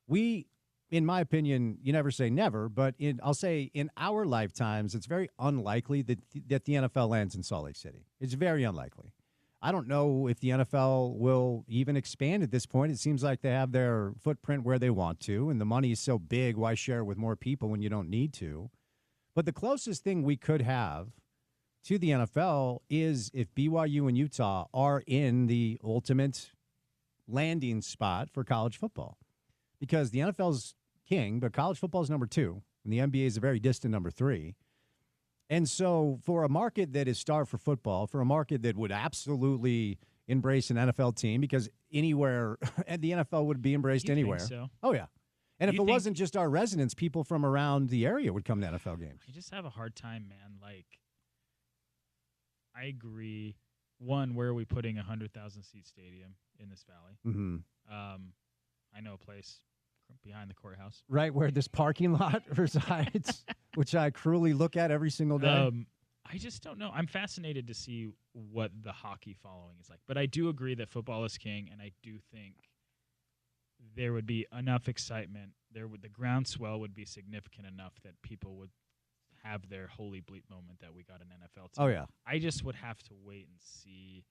We, in my opinion, you never say never, but I'll say in our lifetimes, it's very unlikely that the NFL lands in Salt Lake City. It's very unlikely. I don't know if the NFL will even expand at this point. It seems like they have their footprint where they want to, and the money is so big, why share it with more people when you don't need to? But the closest thing we could have to the NFL is if BYU and Utah are in the ultimate landing spot for college football. Because the NFL's king, but college football is number 2, and the NBA is a very distant number 3. And so for a market that is starved for football, for a market that would absolutely embrace an NFL team, because anywhere, and the NFL would be embraced anywhere. Think so? Oh, yeah. And if it wasn't just our residents, people from around the area would come to NFL games. I just have a hard time, man. I agree. One, where are we putting a 100,000-seat stadium in this valley? Mm-hmm. I know a place behind the courthouse. Right where this parking lot resides, which I cruelly look at every single day. I just don't know. I'm fascinated to see what the hockey following is like. But I do agree that football is king, and I do think there would be enough excitement. The groundswell would be significant enough that people would have their holy bleep moment that we got an NFL team. Oh, yeah. I just would have to wait and see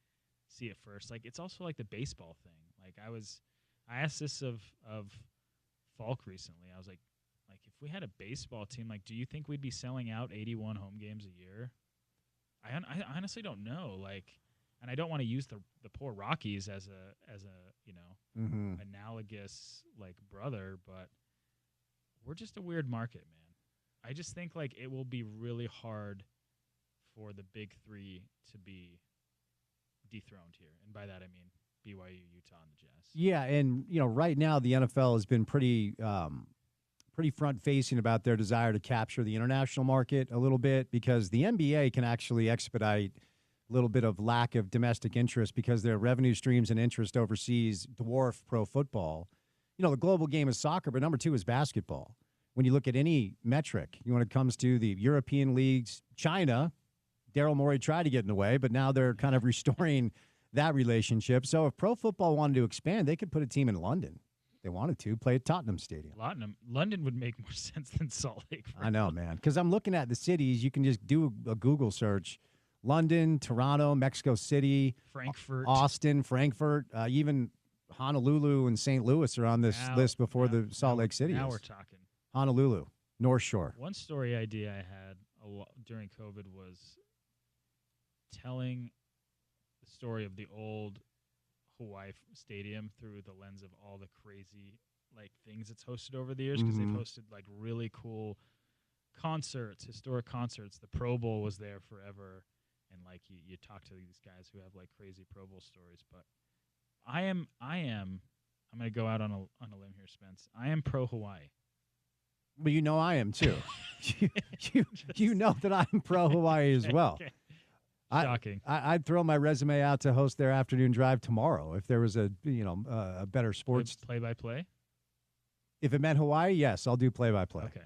it first. It's also like the baseball thing. I asked this of Falk recently. I was like, if we had a baseball team, do you think we'd be selling out 81 home games a year? I honestly don't know. And I don't want to use the poor Rockies as a analogous brother, but we're just a weird market, man. I just think it will be really hard for the big 3 to be dethroned here, and by that I mean BYU, Utah, and the Jazz. Yeah, and right now the NFL has been pretty front-facing about their desire to capture the international market a little bit, because the NBA can actually expedite a little bit of lack of domestic interest because their revenue streams and interest overseas dwarf pro football. The global game is soccer, but number 2 is basketball. When you look at any metric, when it comes to the European leagues, China Daryl Morey tried to get in the way, but now they're kind of restoring that relationship. So if pro football wanted to expand, they could put a team in London. If they wanted to play at Tottenham Stadium. London would make more sense than Salt Lake. I know, man. Because I'm looking at the cities. You can just do a Google search. London, Toronto, Mexico City, Frankfurt, Austin, Frankfurt, even Honolulu and St. Louis are on this list before the Salt Lake City. Now is. we're talking. Honolulu, North Shore. One story idea I had during COVID was telling the story of the old Hawaii Stadium through the lens of all the crazy things it's hosted over the years, because they've hosted really cool concerts, historic concerts. The Pro Bowl was there forever, and you talk to these guys who have crazy Pro Bowl stories. But I'm going to go out on a limb here, Spence. I am pro Hawaii. But you know I am too. you know that I'm pro Hawaii as well. Okay. Shocking. I'd throw my resume out to host their afternoon drive tomorrow if there was a better sports play-by-play. If it meant Hawaii, yes, I'll do play-by-play. Okay.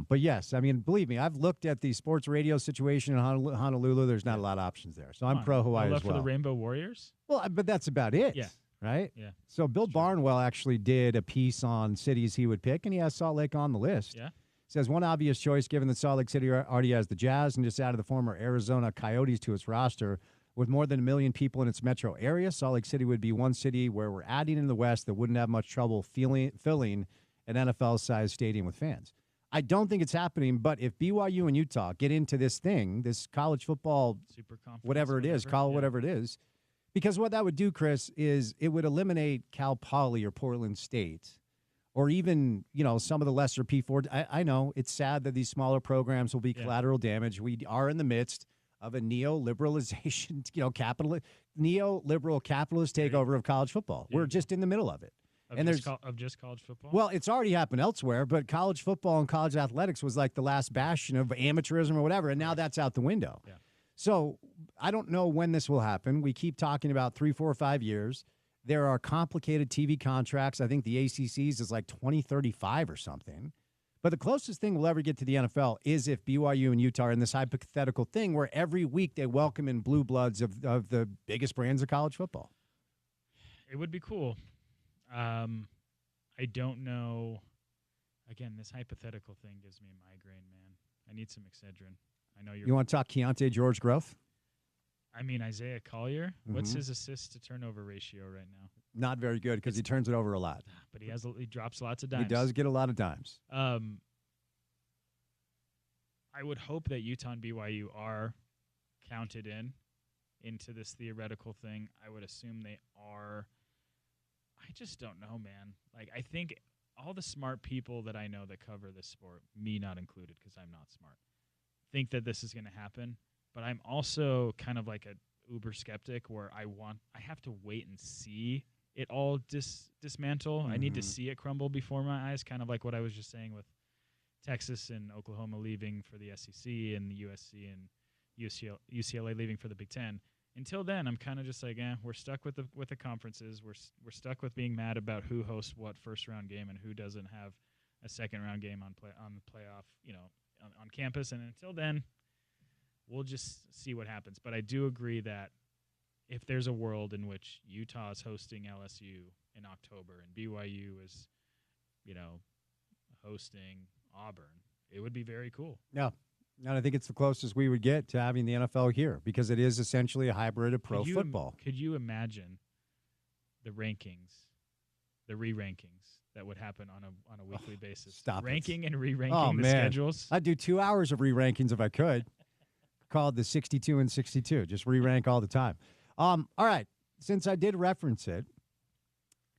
But yes, I mean, believe me, I've looked at the sports radio situation in Honolulu. There's not a lot of options there, so I'm pro Hawaii as well. For the Rainbow Warriors. Well, but that's about it. Yeah. Right? Yeah. So Bill Barnwell actually did a piece on cities he would pick, and he has Salt Lake on the list. Yeah. Says one obvious choice, given that Salt Lake City already has the Jazz and just added the former Arizona Coyotes to its roster. With more than 1 million people in its metro area, Salt Lake City would be one city where we're adding in the West that wouldn't have much trouble filling an NFL-sized stadium with fans. I don't think it's happening, but if BYU and Utah get into this thing, this college football, Super conference, whatever it is, whatever it is, because what that would do, Chris, is it would eliminate Cal Poly or Portland State, or even, some of the lesser P4. I know it's sad that these smaller programs will be collateral damage. We are in the midst of a neoliberalization, neoliberal capitalist takeover of college football. We're just in the middle of it. Of just college football? Well, it's already happened elsewhere, but college football and college athletics was the last bastion of amateurism or whatever, and now that's out the window. Yeah. So I don't know when this will happen. We keep talking about 3, 4, 5 years. There are complicated TV contracts. I think the ACC's is 2035 or something. But the closest thing we'll ever get to the NFL is if BYU and Utah are in this hypothetical thing where every week they welcome in blue bloods of the biggest brands of college football. It would be cool. I don't know. Again, this hypothetical thing gives me a migraine, man. I need some Excedrin. I know You want to talk Keontae George growth? I mean, Isaiah Collier. What's his assist to turnover ratio right now? Not very good because he turns it over a lot. But he drops lots of dimes. He does get a lot of dimes. I would hope that Utah and BYU are counted into this theoretical thing. I would assume they are. I just don't know, man. I think all the smart people that I know that cover this sport, me not included because I'm not smart, think that this is going to happen. But I'm also kind of like a uber skeptic where I have to wait and see it all dismantle. I need to see it crumble before my eyes, kind of like what I was just saying with Texas and Oklahoma leaving for the SEC and the USC and UCLA leaving for the Big Ten. Until then, I'm kind of just we're stuck with the conferences. We're stuck with being mad about who hosts what first round game and who doesn't have a second round game on the playoff, on campus. And until then, we'll just see what happens. But I do agree that if there's a world in which Utah is hosting LSU in October and BYU is, hosting Auburn, it would be very cool. Yeah. And I think it's the closest we would get to having the NFL here because it is essentially a hybrid of pro football. Could you imagine the rankings, the re-rankings that would happen on a weekly basis? Stop Ranking and re-ranking the schedules. I'd do 2 hours of re-rankings if I could. Called the 62 and 62. Just re-rank all the time. All right. Since I did reference it,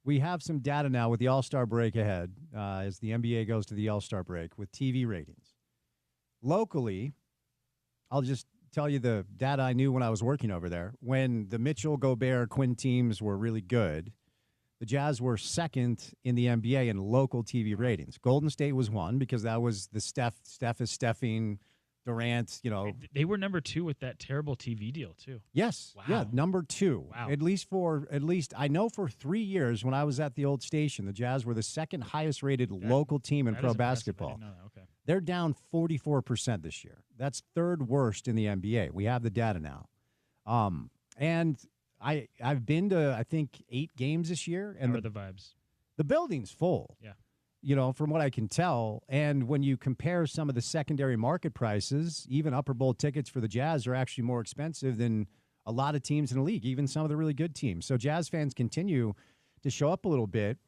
we have some data now with the All-Star break ahead as the NBA goes to the All-Star break with TV ratings. Locally, I'll just tell you the data I knew when I was working over there. When the Mitchell, Gobert, Quinn teams were really good, the Jazz were second in the NBA in local TV ratings. Golden State was one because that was the Steph is Stephing, Durant, They were number 2 with that terrible TV deal, too. Yes. Wow. Yeah, number 2. Wow. At least I know for 3 years when I was at the old station, the Jazz were the second highest rated local team in pro basketball. I didn't know that. Okay. They're down 44% this year. That's third worst in the NBA. We have the data now. And I've been to, I think, 8 games this year. And How are the vibes? the building's full. Yeah. You know, from what I can tell. And when you compare some of the secondary market prices, even Upper Bowl tickets for the Jazz are actually more expensive than a lot of teams in the league, even some of the really good teams. So Jazz fans continue to show up a little bit.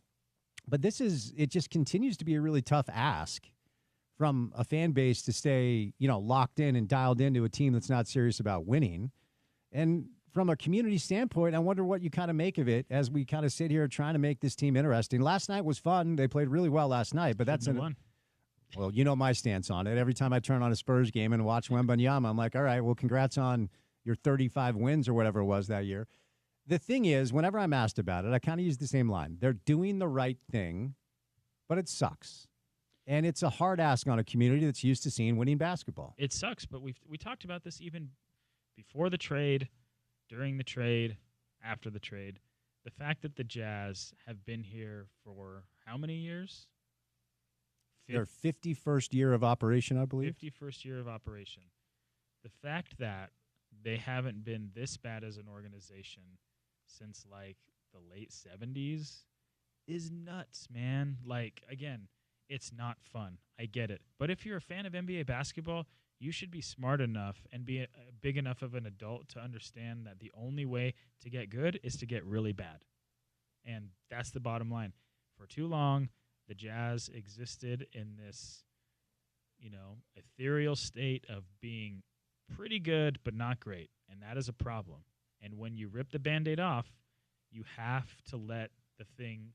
But it just continues to be a really tough ask from a fan base to stay, you know, locked in and dialed into a team that's not serious about winning. And from a community standpoint, I wonder what you kind of make of it as we kind of sit here trying to make this team interesting. Last night was fun. They played really well last night, but well, you know my stance on it. Every time I turn on a Spurs game and watch Wembanyama, I'm like, all right, well, congrats on your 35 wins or whatever it was that year. The thing is, whenever I'm asked about it, I kind of use the same line. They're doing the right thing, but it sucks. And it's a hard ask on a community that's used to seeing winning basketball. It sucks, but we talked about this even before the trade, during the trade, after the trade. The fact that the Jazz have been here for how many years? Their 51st year of operation, I believe. 51st year of operation. The fact that they haven't been this bad as an organization since, like, the late 70s is nuts, man. Like, again, it's not fun. I get it. But if you're a fan of NBA basketball, you should be smart enough and be big enough of an adult to understand that the only way to get good is to get really bad. And that's the bottom line. For too long, the Jazz existed in this, you know, ethereal state of being pretty good but not great. And that is a problem. And when you rip the Band-Aid off, you have to let the thing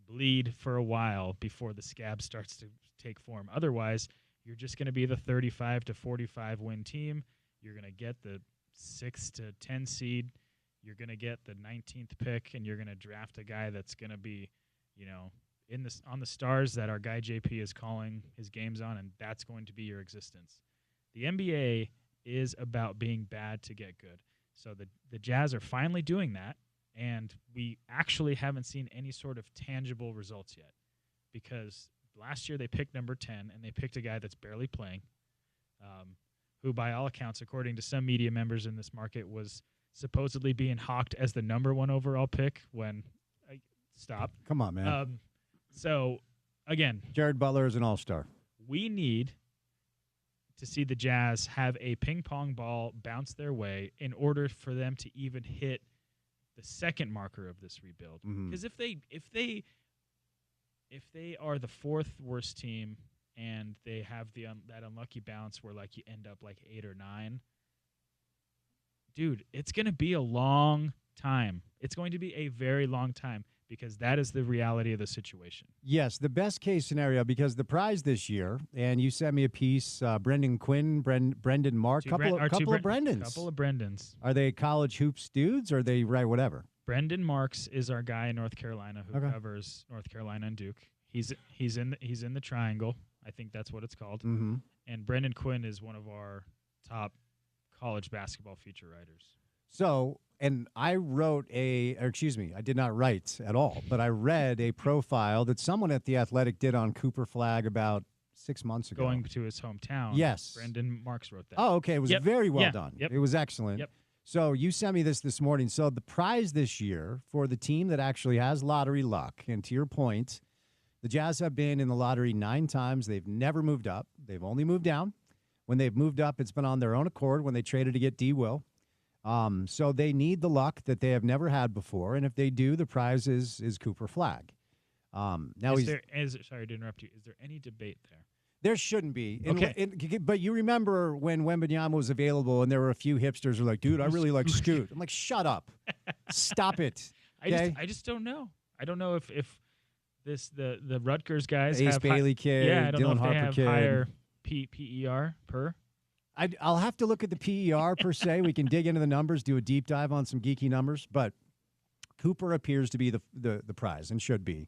bleed for a while before the scab starts to take form. Otherwise, you're just going to be the 35 to 45 win team. You're going to get the 6 to 10 seed. You're going to get the 19th pick, and you're going to draft a guy that's going to be, you know, on the stars that our guy JP is calling his games on, and that's going to be your existence. The NBA is about being bad to get good. So the Jazz are finally doing that, and we actually haven't seen any sort of tangible results yet, because last year they picked number 10, and they picked a guy that's barely playing, who by all accounts, according to some media members in this market, was supposedly being hawked as the number 1 overall pick when stop. Come on, man. So, again, Jared Butler is an all-star. We need to see the Jazz have a ping pong ball bounce their way in order for them to even hit the second marker of this rebuild. Because if they are the 4th worst team and they have that unlucky bounce where, like, you end up like 8 or 9, dude, it's going to be a long time. It's going to be a very long time, because that is the reality of the situation. Yes, the best case scenario, because the prize this year, and you sent me a piece, Brendan Quinn, Brendan Mark, couple of Brendans. Couple of Brendans. Are they college hoops dudes, or are they right whatever? Brendan Marks is our guy in North Carolina who covers North Carolina and Duke. He's in the triangle. I think that's what it's called. Mm-hmm. And Brendan Quinn is one of our top college basketball feature writers. So, and I I did not write at all, but I read a profile that someone at The Athletic did on Cooper Flagg about 6 months ago. Going to his hometown. Yes. Brendan Marks wrote that. Oh, okay. It was very well done. Yep. It was excellent. Yep. So you sent me this morning. So the prize this year for the team that actually has lottery luck, and to your point, the Jazz have been in the lottery 9 times. They've never moved up. They've only moved down. When they've moved up, it's been on their own accord when they traded to get D. Will. So they need the luck that they have never had before, and if they do, the prize is Cooper Flagg. Sorry to interrupt you. Is there any debate there? There shouldn't be. Okay. But you remember when Wembanyama was available, and there were a few hipsters who were like, dude, I really like Scoot. I'm like, shut up. Stop it. Okay? I just don't know. I don't know if the Rutgers guys Ace have Bailey kid, I don't Dylan know if Harper they have kid. higher PER per. I'll have to look at the PER per se. We can dig into the numbers, do a deep dive on some geeky numbers, but Cooper appears to be the prize and should be.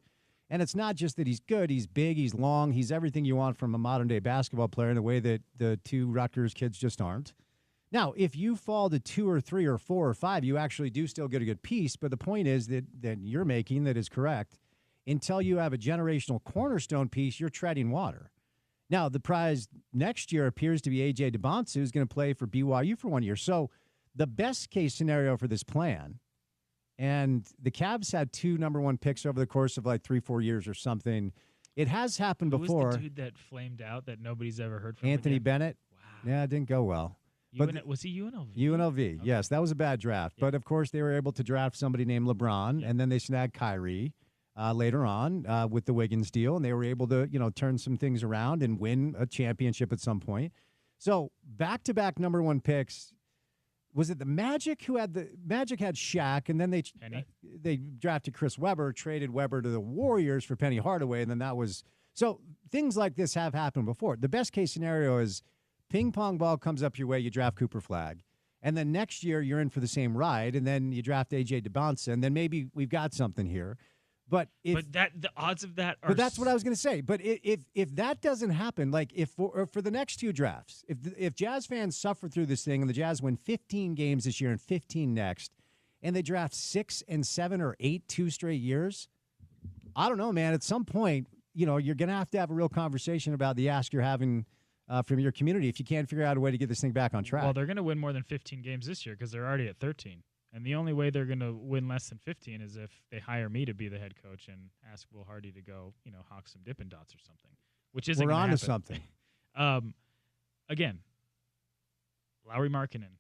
And it's not just that he's good, he's big, he's long, he's everything you want from a modern-day basketball player in a way that the 2 Rutgers kids just aren't. Now, if you fall to 2 or 3 or 4 or 5, you actually do still get a good piece, but the point is that you're making that is correct. Until you have a generational cornerstone piece, you're treading water. Now, the prize next year appears to be A.J. DeBonsu, who's going to play for BYU for 1 year. So the best case scenario for this plan, and the Cavs had 2 number 1 picks over the course of like 3-4 years or something. It has happened before. Who was the dude that flamed out that nobody's ever heard from? Anthony again? Bennett. Wow. Yeah, it didn't go well. Was he UNLV? UNLV, Okay. yes. That was a bad draft. Yeah. But, of course, they were able to draft somebody named LeBron, Yeah. and then they snagged Kyrie later on with the Wiggins deal, and they were able to, turn some things around and win a championship at some point. So back-to-back number 1 picks. Was it the Magic who had Magic had Shaq, and then they drafted Chris Webber, traded Webber to the Warriors for Penny Hardaway, and then that was – so things like this have happened before. The best-case scenario is ping pong ball comes up your way, you draft Cooper Flagg, and then next year you're in for the same ride, and then you draft A.J. DeBonsu, and then maybe we've got something here. But the odds of that are. But that's what I was going to say. But if that doesn't happen, like if for the next 2 drafts, if Jazz fans suffer through this thing and the Jazz win 15 games this year and 15 next, and they draft 6 and 7 or 8 2 straight years, I don't know, man. At some point, you're going to have a real conversation about the ask you're having from your community if you can't figure out a way to get this thing back on track. Well, they're going to win more than 15 games this year because they're already at 13. And the only way they're going to win less than 15 is if they hire me to be the head coach and ask Will Hardy to go, hawk some Dippin' Dots or something, which isn't We're on to happen. something. Again, Lauri Markkanen,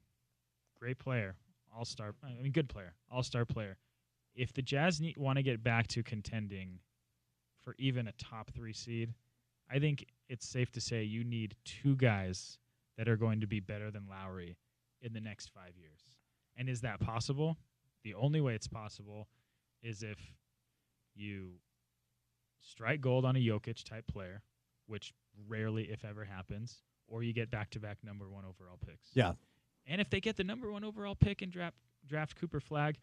great player, all-star. I mean, good player, all-star player. If the Jazz want to get back to contending for even a top 3 seed, I think it's safe to say you need 2 guys that are going to be better than Lauri in the next 5 years. And is that possible? The only way it's possible is if you strike gold on a Jokic-type player, which rarely, if ever, happens, or you get back-to-back number 1 overall picks. Yeah. And if they get the number 1 overall pick and draft Cooper Flagg,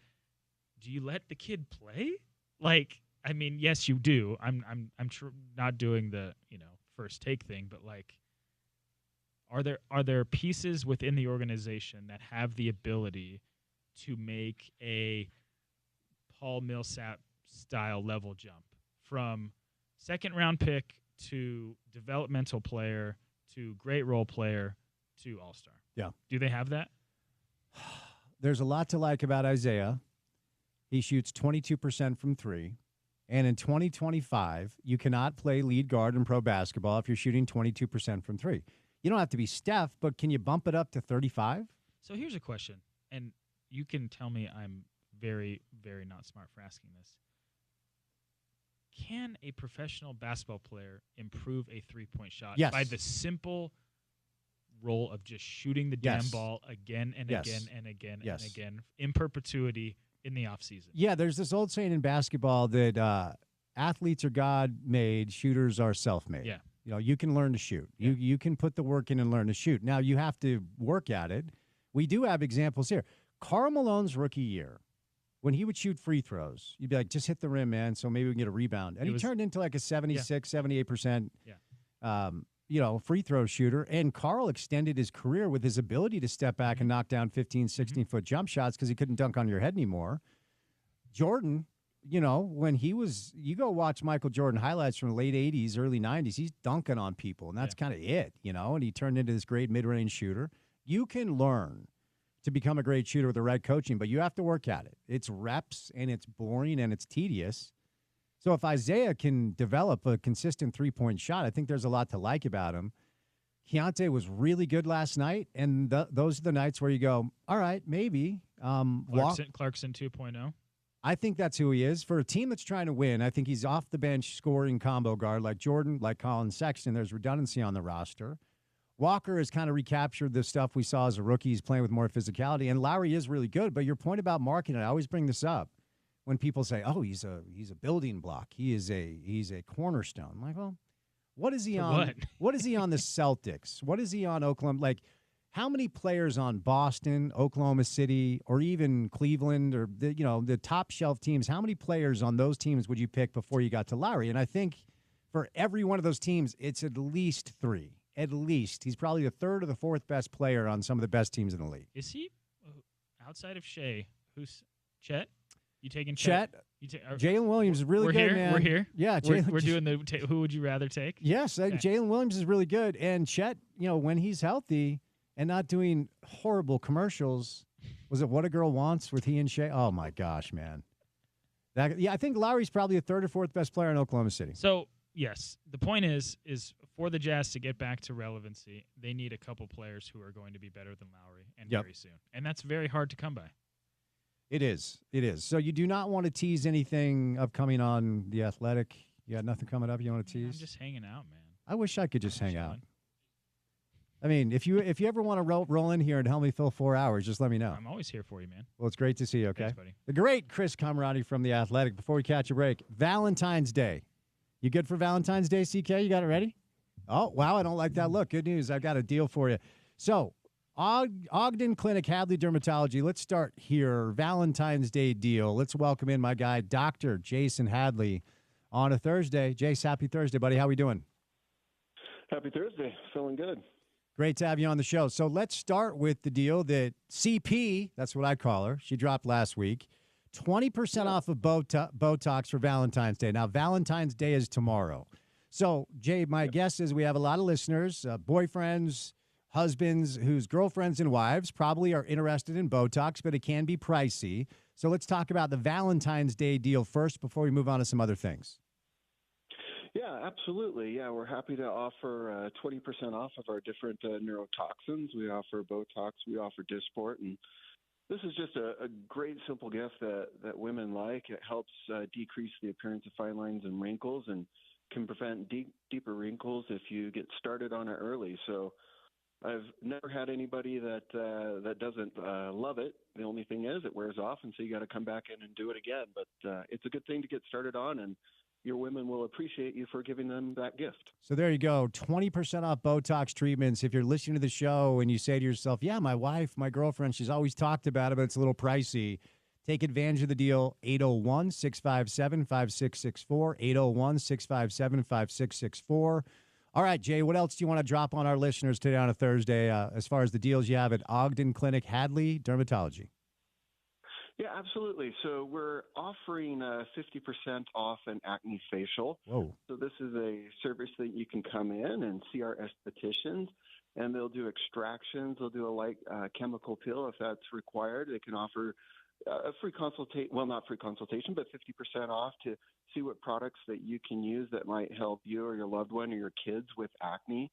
do you let the kid play? Like, I mean, yes, you do. I'm not doing the first take thing, but like, are there pieces within the organization that have the ability to make a Paul Millsap style level jump from second round pick to developmental player to great role player to all-star? Yeah. Do they have that? There's a lot to like about Isaiah. He shoots 22% from 3. And in 2025, you cannot play lead guard in pro basketball if you're shooting 22% from 3. You don't have to be Steph, but can you bump it up to 35? So here's a question, and you can tell me I'm very, very not smart for asking this. Can a professional basketball player improve a three-point shot Yes. by the simple role of just shooting the damn ball again and Yes. again and again Yes. and again in perpetuity in the offseason? Yeah, there's this old saying in basketball that athletes are God-made, shooters are self-made. Yeah. You can learn to shoot. Yeah. You can put the work in and learn to shoot. Now, you have to work at it. We do have examples here. Karl Malone's rookie year, when he would shoot free throws, you'd be like, just hit the rim, man, so maybe we can get a rebound. And he turned into like a 76, 78% free throw shooter. And Karl extended his career with his ability to step back and knock down 15, 16-foot jump shots because he couldn't dunk on your head anymore. Jordan, when he was, you go watch Michael Jordan highlights from the late 80s, early 90s, he's dunking on people, and that's kind of it, and he turned into this great mid-range shooter. You can learn to become a great shooter with the right coaching, but you have to work at it. It's reps, and it's boring, and it's tedious. So if Isaiah can develop a consistent three-point shot, I think there's a lot to like about him. Keontae was really good last night, and those are the nights where you go, all right, maybe. Clarkson 2.0. I think that's who he is. For a team that's trying to win, I think he's off the bench scoring combo guard like Jordan, like Colin Sexton. There's redundancy on the roster. Walker has kind of recaptured the stuff we saw as a rookie. He's playing with more physicality, and Lowry is really good. But your point about marketing, I always bring this up when people say, "Oh, he's a building block. He's a cornerstone." I'm like, well, what is he on? What is he on the Celtics? What is he on Oklahoma? Like, how many players on Boston, Oklahoma City, or even Cleveland, or the top shelf teams? How many players on those teams would you pick before you got to Lowry? And I think for every one of those teams, it's at least 3. At least he's probably the 3rd or the 4th best player on some of the best teams in the league. Is he outside of Shea? Who's Chet? You taking Chet. Chet? Jalen Williams is really we're good, here? man. We're here. Yeah, We're doing the who would you rather take? Yes, Okay. Jalen Williams is really good, and Chet, when he's healthy and not doing horrible commercials, was it What a Girl Wants with he and Shay? Oh my gosh, man! I think Lowry's probably the third or fourth best player in Oklahoma City. So yes, the point is for the Jazz to get back to relevancy, they need a couple players who are going to be better than Lowry and very soon, and that's very hard to come by. It is. So you do not want to tease anything upcoming on The Athletic. You got nothing coming up you want to tease? I'm just hanging out, man. I wish I could just hang out. I mean, if you ever want to roll in here and help me fill 4 hours, just let me know. I'm always here for you, man. Well, it's great to see you, okay? Thanks, buddy. The great Chris Camarati from The Athletic. Before we catch a break, Valentine's Day. You good for Valentine's Day, CK? You got it ready? Oh, wow, I don't like that look. Good news. I've got a deal for you. So, Ogden Clinic, Hadley Dermatology. Let's start here. Valentine's Day deal. Let's welcome in my guy, Dr. Jason Hadley, on a Thursday. Jace, happy Thursday, buddy. How we doing? Happy Thursday. Feeling good. Great to have you on the show. So let's start with the deal that CP, that's what I call her, she dropped last week, 20% off of Botox for Valentine's Day. Now, Valentine's Day is tomorrow. So, Jay, my guess is we have a lot of listeners, boyfriends, husbands whose girlfriends and wives probably are interested in Botox, but it can be pricey. So let's talk about the Valentine's Day deal first before we move on to some other things. Yeah, absolutely. Yeah, we're happy to offer 20% off of our different neurotoxins. We offer Botox, we offer Dysport, and this is just a great, simple gift that women like. It helps decrease the appearance of fine lines and wrinkles and can prevent deeper wrinkles if you get started on it early. So I've never had anybody that doesn't love it. The only thing is it wears off, and so you got to come back in and do it again. But it's a good thing to get started on, and your women will appreciate you for giving them that gift. So there you go, 20% off Botox treatments. If you're listening to the show and you say to yourself, yeah, my wife, my girlfriend, she's always talked about it, but it's a little pricey, take advantage of the deal, 801-657-5664, 801-657-5664. All right, Jay, what else do you want to drop on our listeners today on a Thursday as far as the deals you have at Ogden Clinic, Hadley Dermatology? Yeah, absolutely. So we're offering 50% off an acne facial. Whoa. So this is a service that you can come in and see our estheticians, and they'll do extractions. They'll do a light chemical peel if that's required. They can offer a free consultation, well, not free consultation, but 50% off to see what products that you can use that might help you or your loved one or your kids with acne.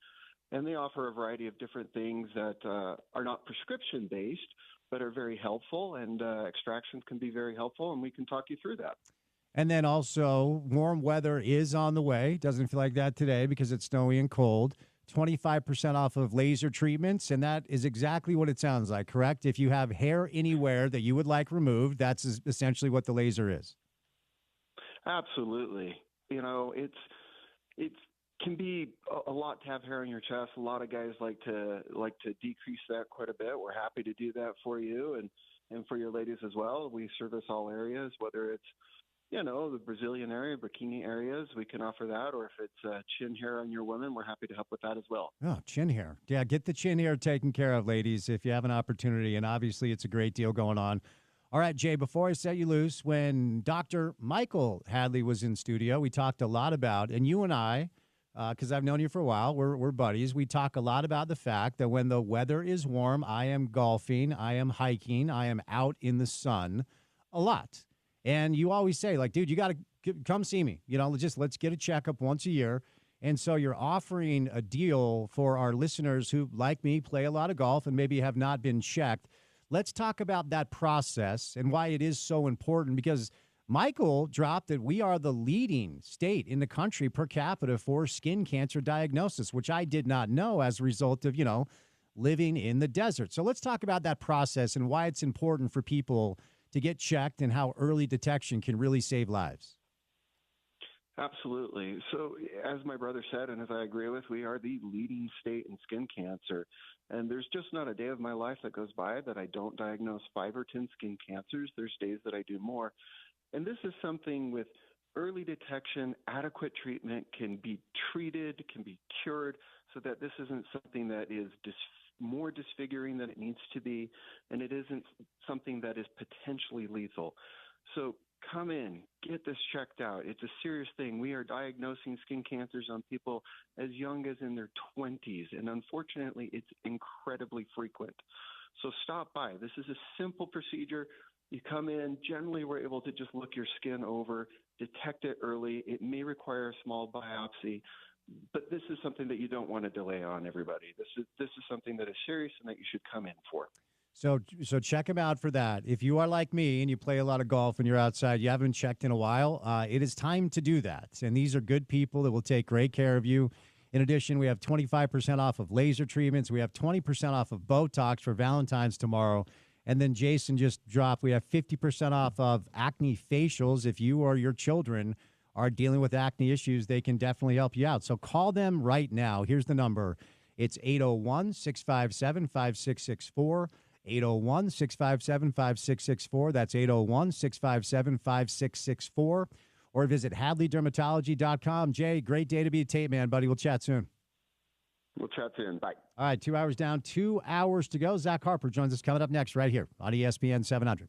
And they offer a variety of different things that are not prescription-based, but are very helpful, and extractions can be very helpful, and we can talk you through that. And then also, warm weather is on the way. Doesn't feel like that today because it's snowy and cold. 25% off of laser treatments, and that is exactly what it sounds like, correct? If you have hair anywhere that you would like removed, that's essentially what the laser is. Absolutely. You know, it can be a lot to have hair on your chest. A lot of guys like to decrease that quite a bit. We're happy to do that for you and for your ladies as well. We service all areas, whether it's, you know, the Brazilian area, bikini areas, we can offer that. Or if it's chin hair on your women, we're happy to help with that as well. Oh, chin hair. Yeah, get the chin hair taken care of, ladies, if you have an opportunity. And obviously, it's a great deal going on. All right, Jay, before I set you loose, when Dr. Michael Hadley was in studio, we talked a lot about, and you and I, because I've known you for a while, we're buddies, we talk a lot about the fact that when the weather is warm, I am golfing, I am hiking, I am out in the sun a lot. And you always say, like, dude, you got to come see me. You know, let's get a checkup once a year. And so you're offering a deal for our listeners who, like me, play a lot of golf and maybe have not been checked. Let's talk about that process and why it is so important, because Michael dropped that we are the leading state in the country per capita for skin cancer diagnosis, which I did not know as a result of, you know, living in the desert. So let's talk about that process and why it's important for people to get checked and how early detection can really save lives. Absolutely. So as my brother said, and as I agree with, we are the leading state in skin cancer. And there's just not a day of my life that goes by that I don't diagnose 5 or 10 skin cancers. There's days that I do more. And this is something with early detection, adequate treatment can be treated, can be cured, so that this isn't something that is more disfiguring than it needs to be, and it isn't something that is potentially lethal. So come in, get this checked out. It's a serious thing. We are diagnosing skin cancers on people as young as in their 20s, and unfortunately, it's incredibly frequent. So stop by. This is a simple procedure. You come in, generally we're able to just look your skin over, detect it early. It may require a small biopsy, but this is something that you don't want to delay on, everybody. This is something that is serious and that you should come in for. So check them out for that. If you are like me and you play a lot of golf and you're outside, you haven't been checked in a while, it is time to do that. And these are good people that will take great care of you. In addition, we have 25% off of laser treatments. We have 20% off of Botox for Valentine's tomorrow. And then Jason just dropped, we have 50% off of acne facials. If you or your children are dealing with acne issues, they can definitely help you out. So call them right now. Here's the number. It's 801-657-5664. 801-657-5664. That's 801-657-5664. Or visit HadleyDermatology.com. Jay, great day to be a tape man, buddy. We'll chat soon. We'll chat soon. Bye. All right, 2 hours down, 2 hours to go. Zach Harper joins us coming up next right here on ESPN 700.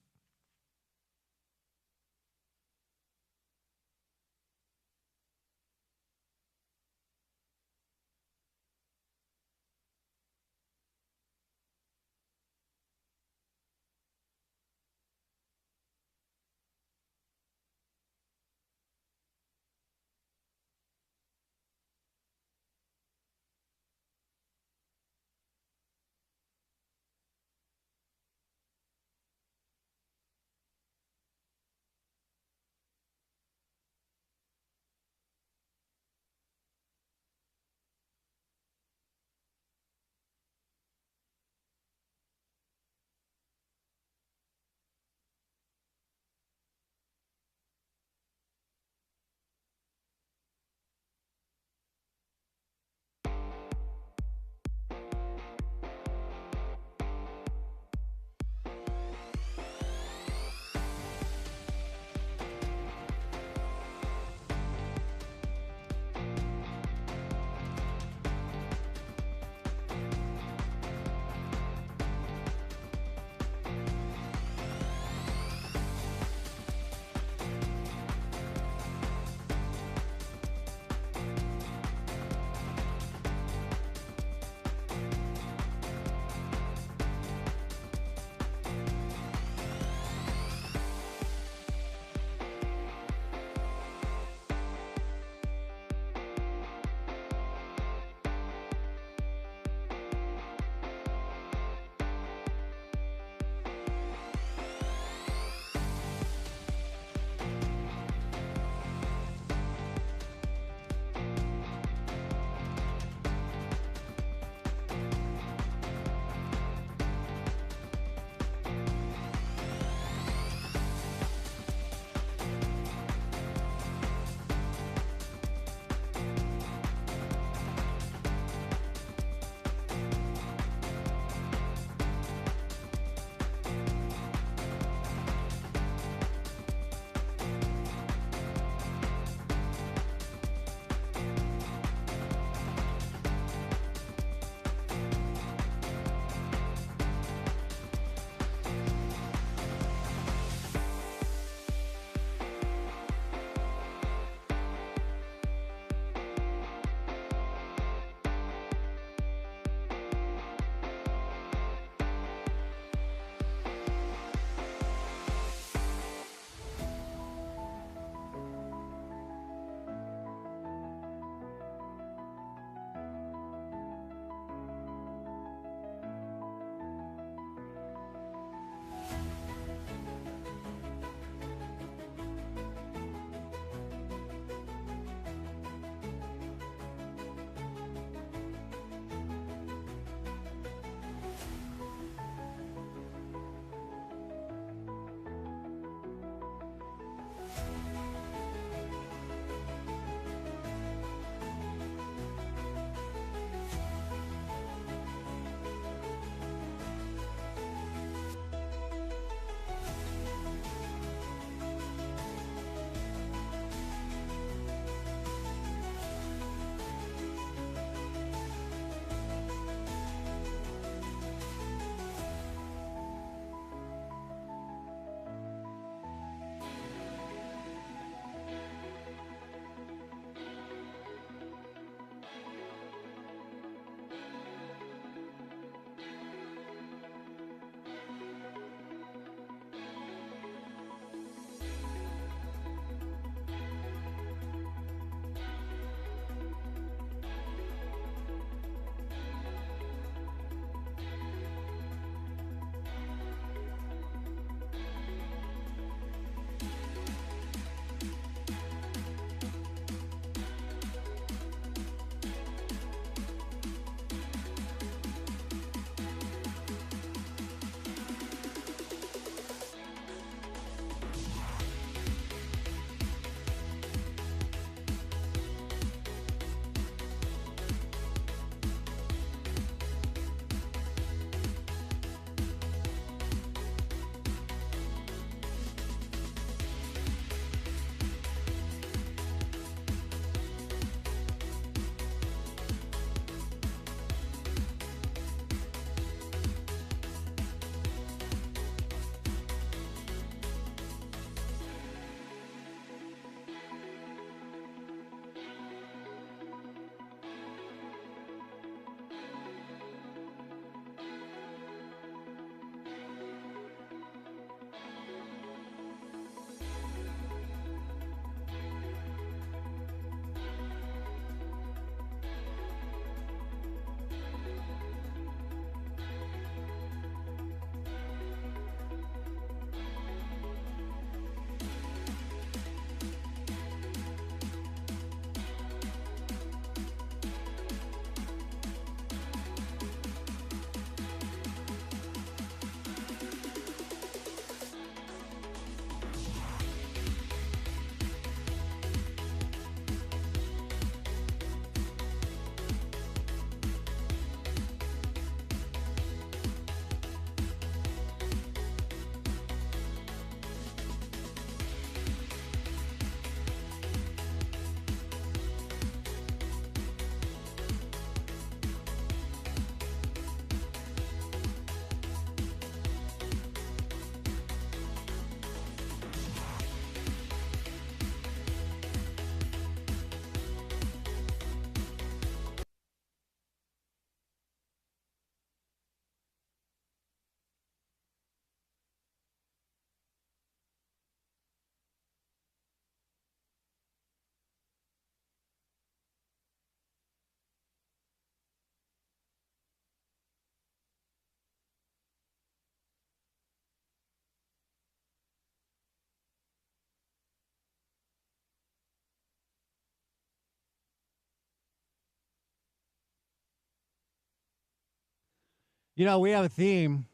You know, we have a theme.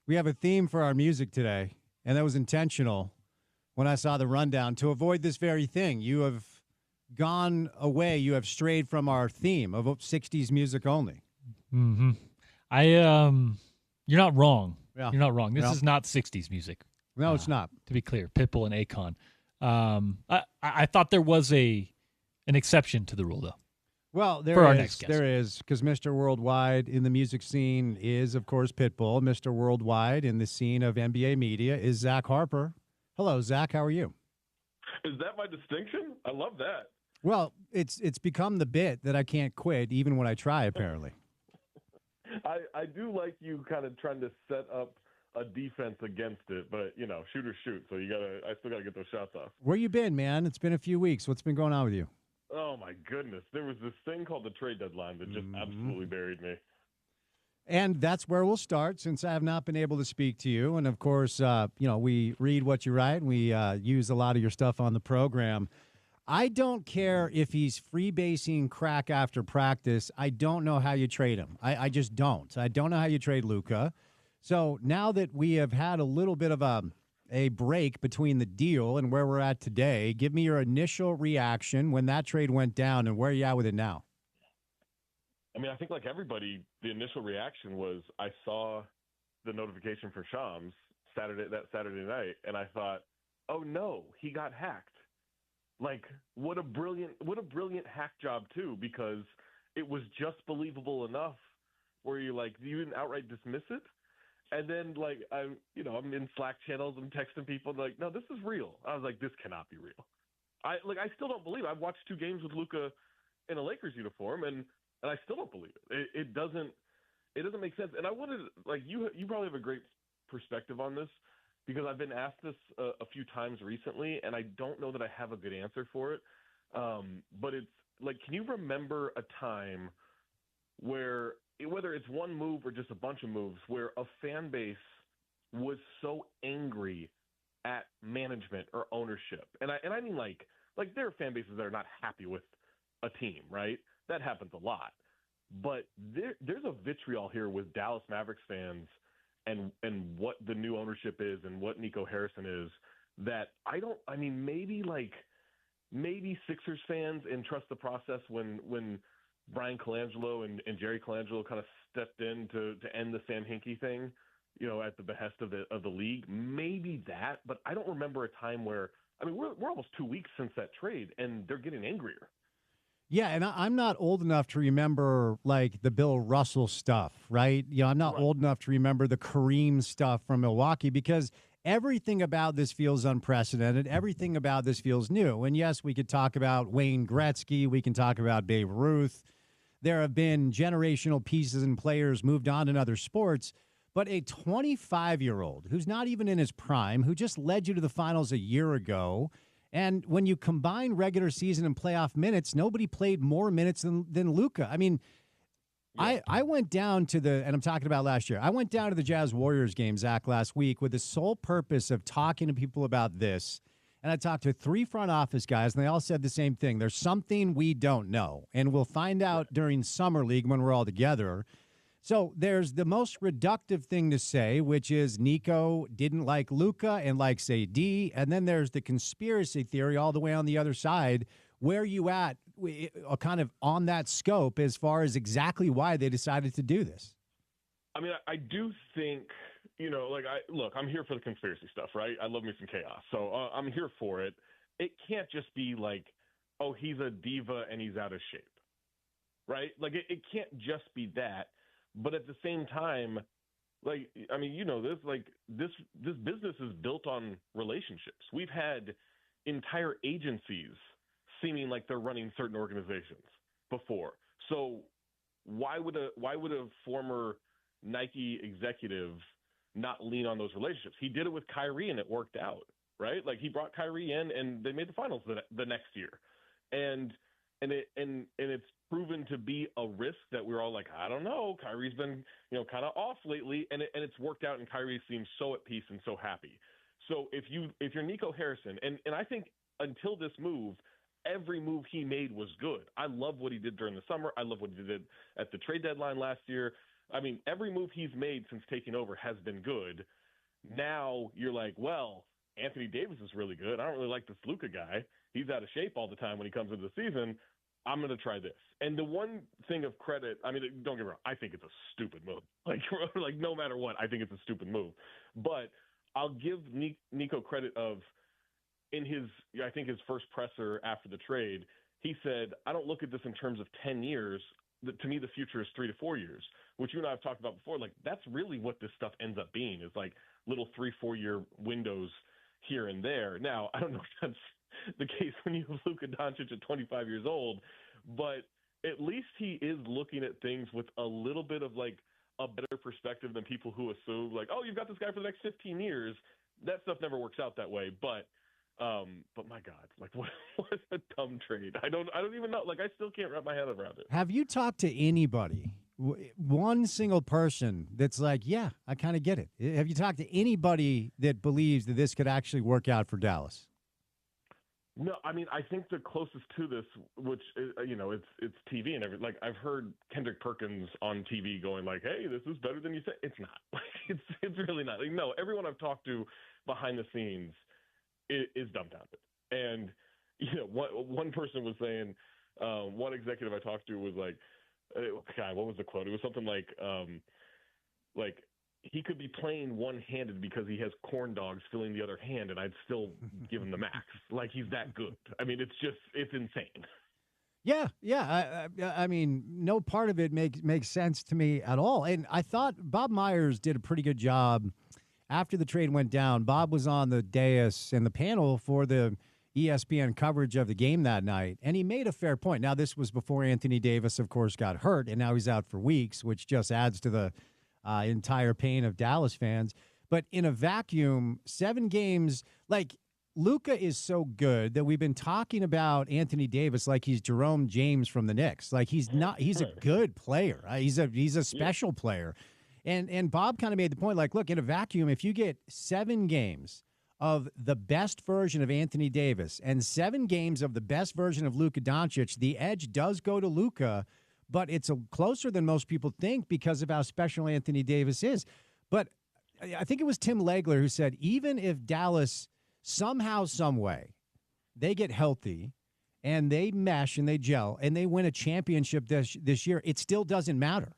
We have a theme for our music today, and that was intentional when I saw the rundown to avoid this very thing. You have gone away. You have strayed from our theme of 60s music only. Mm-hmm. You're not wrong. Yeah. You're not wrong. This Yeah. is not 60s music. No, it's not. To be clear, Pitbull and Akon. I thought there was an exception to the rule, though. Well, For our next guest. there is, because Mr. Worldwide in the music scene is, of course, Pitbull. Mr. Worldwide in the scene of NBA media is Zach Harper. Hello, Zach. How are you? Is that my distinction? I love that. Well, it's become the bit that I can't quit, even when I try, apparently. I do like you kind of trying to set up a defense against it, but shoot or shoot. So I still gotta get those shots off. Where you been, man? It's been a few weeks. What's been going on with you? Oh my goodness, there was this thing called the trade deadline that just absolutely buried me. And that's where we'll start, since I have not been able to speak to you. And of course, we read what you write, and we use a lot of your stuff on the program. I don't care if he's freebasing crack after practice. I don't know how you trade him. I just don't. I don't know how you trade Luka. So now that we have had a little bit of a break between the deal and where we're at today, give me your initial reaction when that trade went down and where you at with it now. I mean, I think like everybody, the initial reaction was I saw the notification for Shams that Saturday night, and I thought, oh no, he got hacked. Like, what a brilliant hack job too, because it was just believable enough where you didn't outright dismiss it. And then I'm in Slack channels, I'm texting people like, no, this is real. I was like, this cannot be real. I still don't believe it. I've watched 2 games with Luka in a Lakers uniform, and I still don't believe it. It doesn't make sense. And I wanted, you probably have a great perspective on this, because I've been asked this a few times recently, and I don't know that I have a good answer for it. But it's can you remember a time where, whether it's one move or just a bunch of moves, where a fan base was so angry at management or ownership? And I mean there are fan bases that are not happy with a team, right? That happens a lot. But there's a vitriol here with Dallas Mavericks fans and what the new ownership is and what Nico Harrison is, that maybe Sixers fans and trust the process when Brian Colangelo and Jerry Colangelo kind of stepped in to end the Sam Hinkie thing, at the behest of the league. Maybe that, but I don't remember a time where, we're almost 2 weeks since that trade, and they're getting angrier. Yeah, and I'm not old enough to remember the Bill Russell stuff, right? I'm not old enough to remember the Kareem stuff from Milwaukee, because everything about this feels unprecedented. Everything about this feels new. And yes, we could talk about Wayne Gretzky. We can talk about Babe Ruth. There have been generational pieces and players moved on in other sports. But a 25-year-old who's not even in his prime, who just led you to the finals a year ago, and when you combine regular season and playoff minutes, nobody played more minutes than Luka. I mean, yeah. I went down to and I'm talking about last year, I went down to the Jazz Warriors game, Zach, last week with the sole purpose of talking to people about this. And I talked to 3 front office guys, and they all said the same thing. There's something we don't know, and we'll find out during Summer League when we're all together. So there's the most reductive thing to say, which is Nico didn't like Luka and likes AD. And then there's the conspiracy theory all the way on the other side. Where you at kind of on that scope as far as exactly why they decided to do this? I mean, I do think, I'm here for the conspiracy stuff, right? I love me some chaos. So I'm here for it. It can't just be oh, he's a diva and he's out of shape, right? It can't just be that. But at the same time, this business is built on relationships. We've had entire agencies seeming like they're running certain organizations before. So why would a former Nike executive not lean on those relationships? He did it with Kyrie and it worked out, right? He brought Kyrie in and they made the finals the next year. And it's proven to be a risk that we're all like, I don't know. Kyrie's been, kind of off lately, and it's worked out, and Kyrie seems so at peace and so happy. So if you're Nico Harrison, and I think until this move, every move he made was good. I love what he did during the summer. I love what he did at the trade deadline last year. I mean, every move he's made since taking over has been good. Now you're like, well, Anthony Davis is really good. I don't really like this Luka guy. He's out of shape all the time when he comes into the season. I'm going to try this. And the one thing of credit, I mean, don't get me wrong, I think it's a stupid move. Like no matter what, I think it's a stupid move. But I'll give Nico credit of, I think his first presser after the trade, he said, I don't look at this in terms of 10 years. To me, the future is 3 to 4 years, which you and I have talked about before. Like, that's really what this stuff ends up being, is like little 3-4 year windows here and there. Now, I don't know if that's the case when you have Luka Doncic at 25 years old, but at least he is looking at things with a little bit of like a better perspective than people who assume like, oh, you've got this guy for the next 15 years. That stuff never works out that way. But my God, like what a dumb trade. I don't even know. Like, I still can't wrap my head around it. Have you talked to anybody, one single person that's like, yeah, I kind of get it? Have you talked to anybody that believes that this could actually work out for Dallas? No, I mean, I think the closest to this, which is, it's TV and everything. Like, I've heard Kendrick Perkins on TV going like, "Hey, this is better than you said." It's not. Like, it's really not. Like, no, everyone I've talked to behind the scenes is dumbfounded. And one person was saying, one executive I talked to was like, God, what was the quote? It was something like he could be playing one-handed because he has corn dogs filling the other hand, and I'd still give him the max. Like, he's that good. I mean, it's insane. Yeah. I mean, no part of it makes sense to me at all. And I thought Bob Myers did a pretty good job after the trade went down. Bob was on the dais and the panel for the ESPN coverage of the game that night, and he made a fair point. Now, this was before Anthony Davis, of course, got hurt, and now he's out for weeks, which just adds to the entire pain of Dallas fans. But in a vacuum, 7 games, like, Luka is so good that we've been talking about Anthony Davis like he's Jerome James from the Knicks. Like, he's not. He's a good player. He's a special player. And Bob kind of made the point, like, look, in a vacuum, if you get 7 games of the best version of Anthony Davis and 7 games of the best version of Luka Doncic, the edge does go to Luka, but it's closer than most people think because of how special Anthony Davis is. But I think it was Tim Legler who said, even if Dallas somehow, some way, they get healthy and they mesh and they gel and they win a championship this year, it still doesn't matter.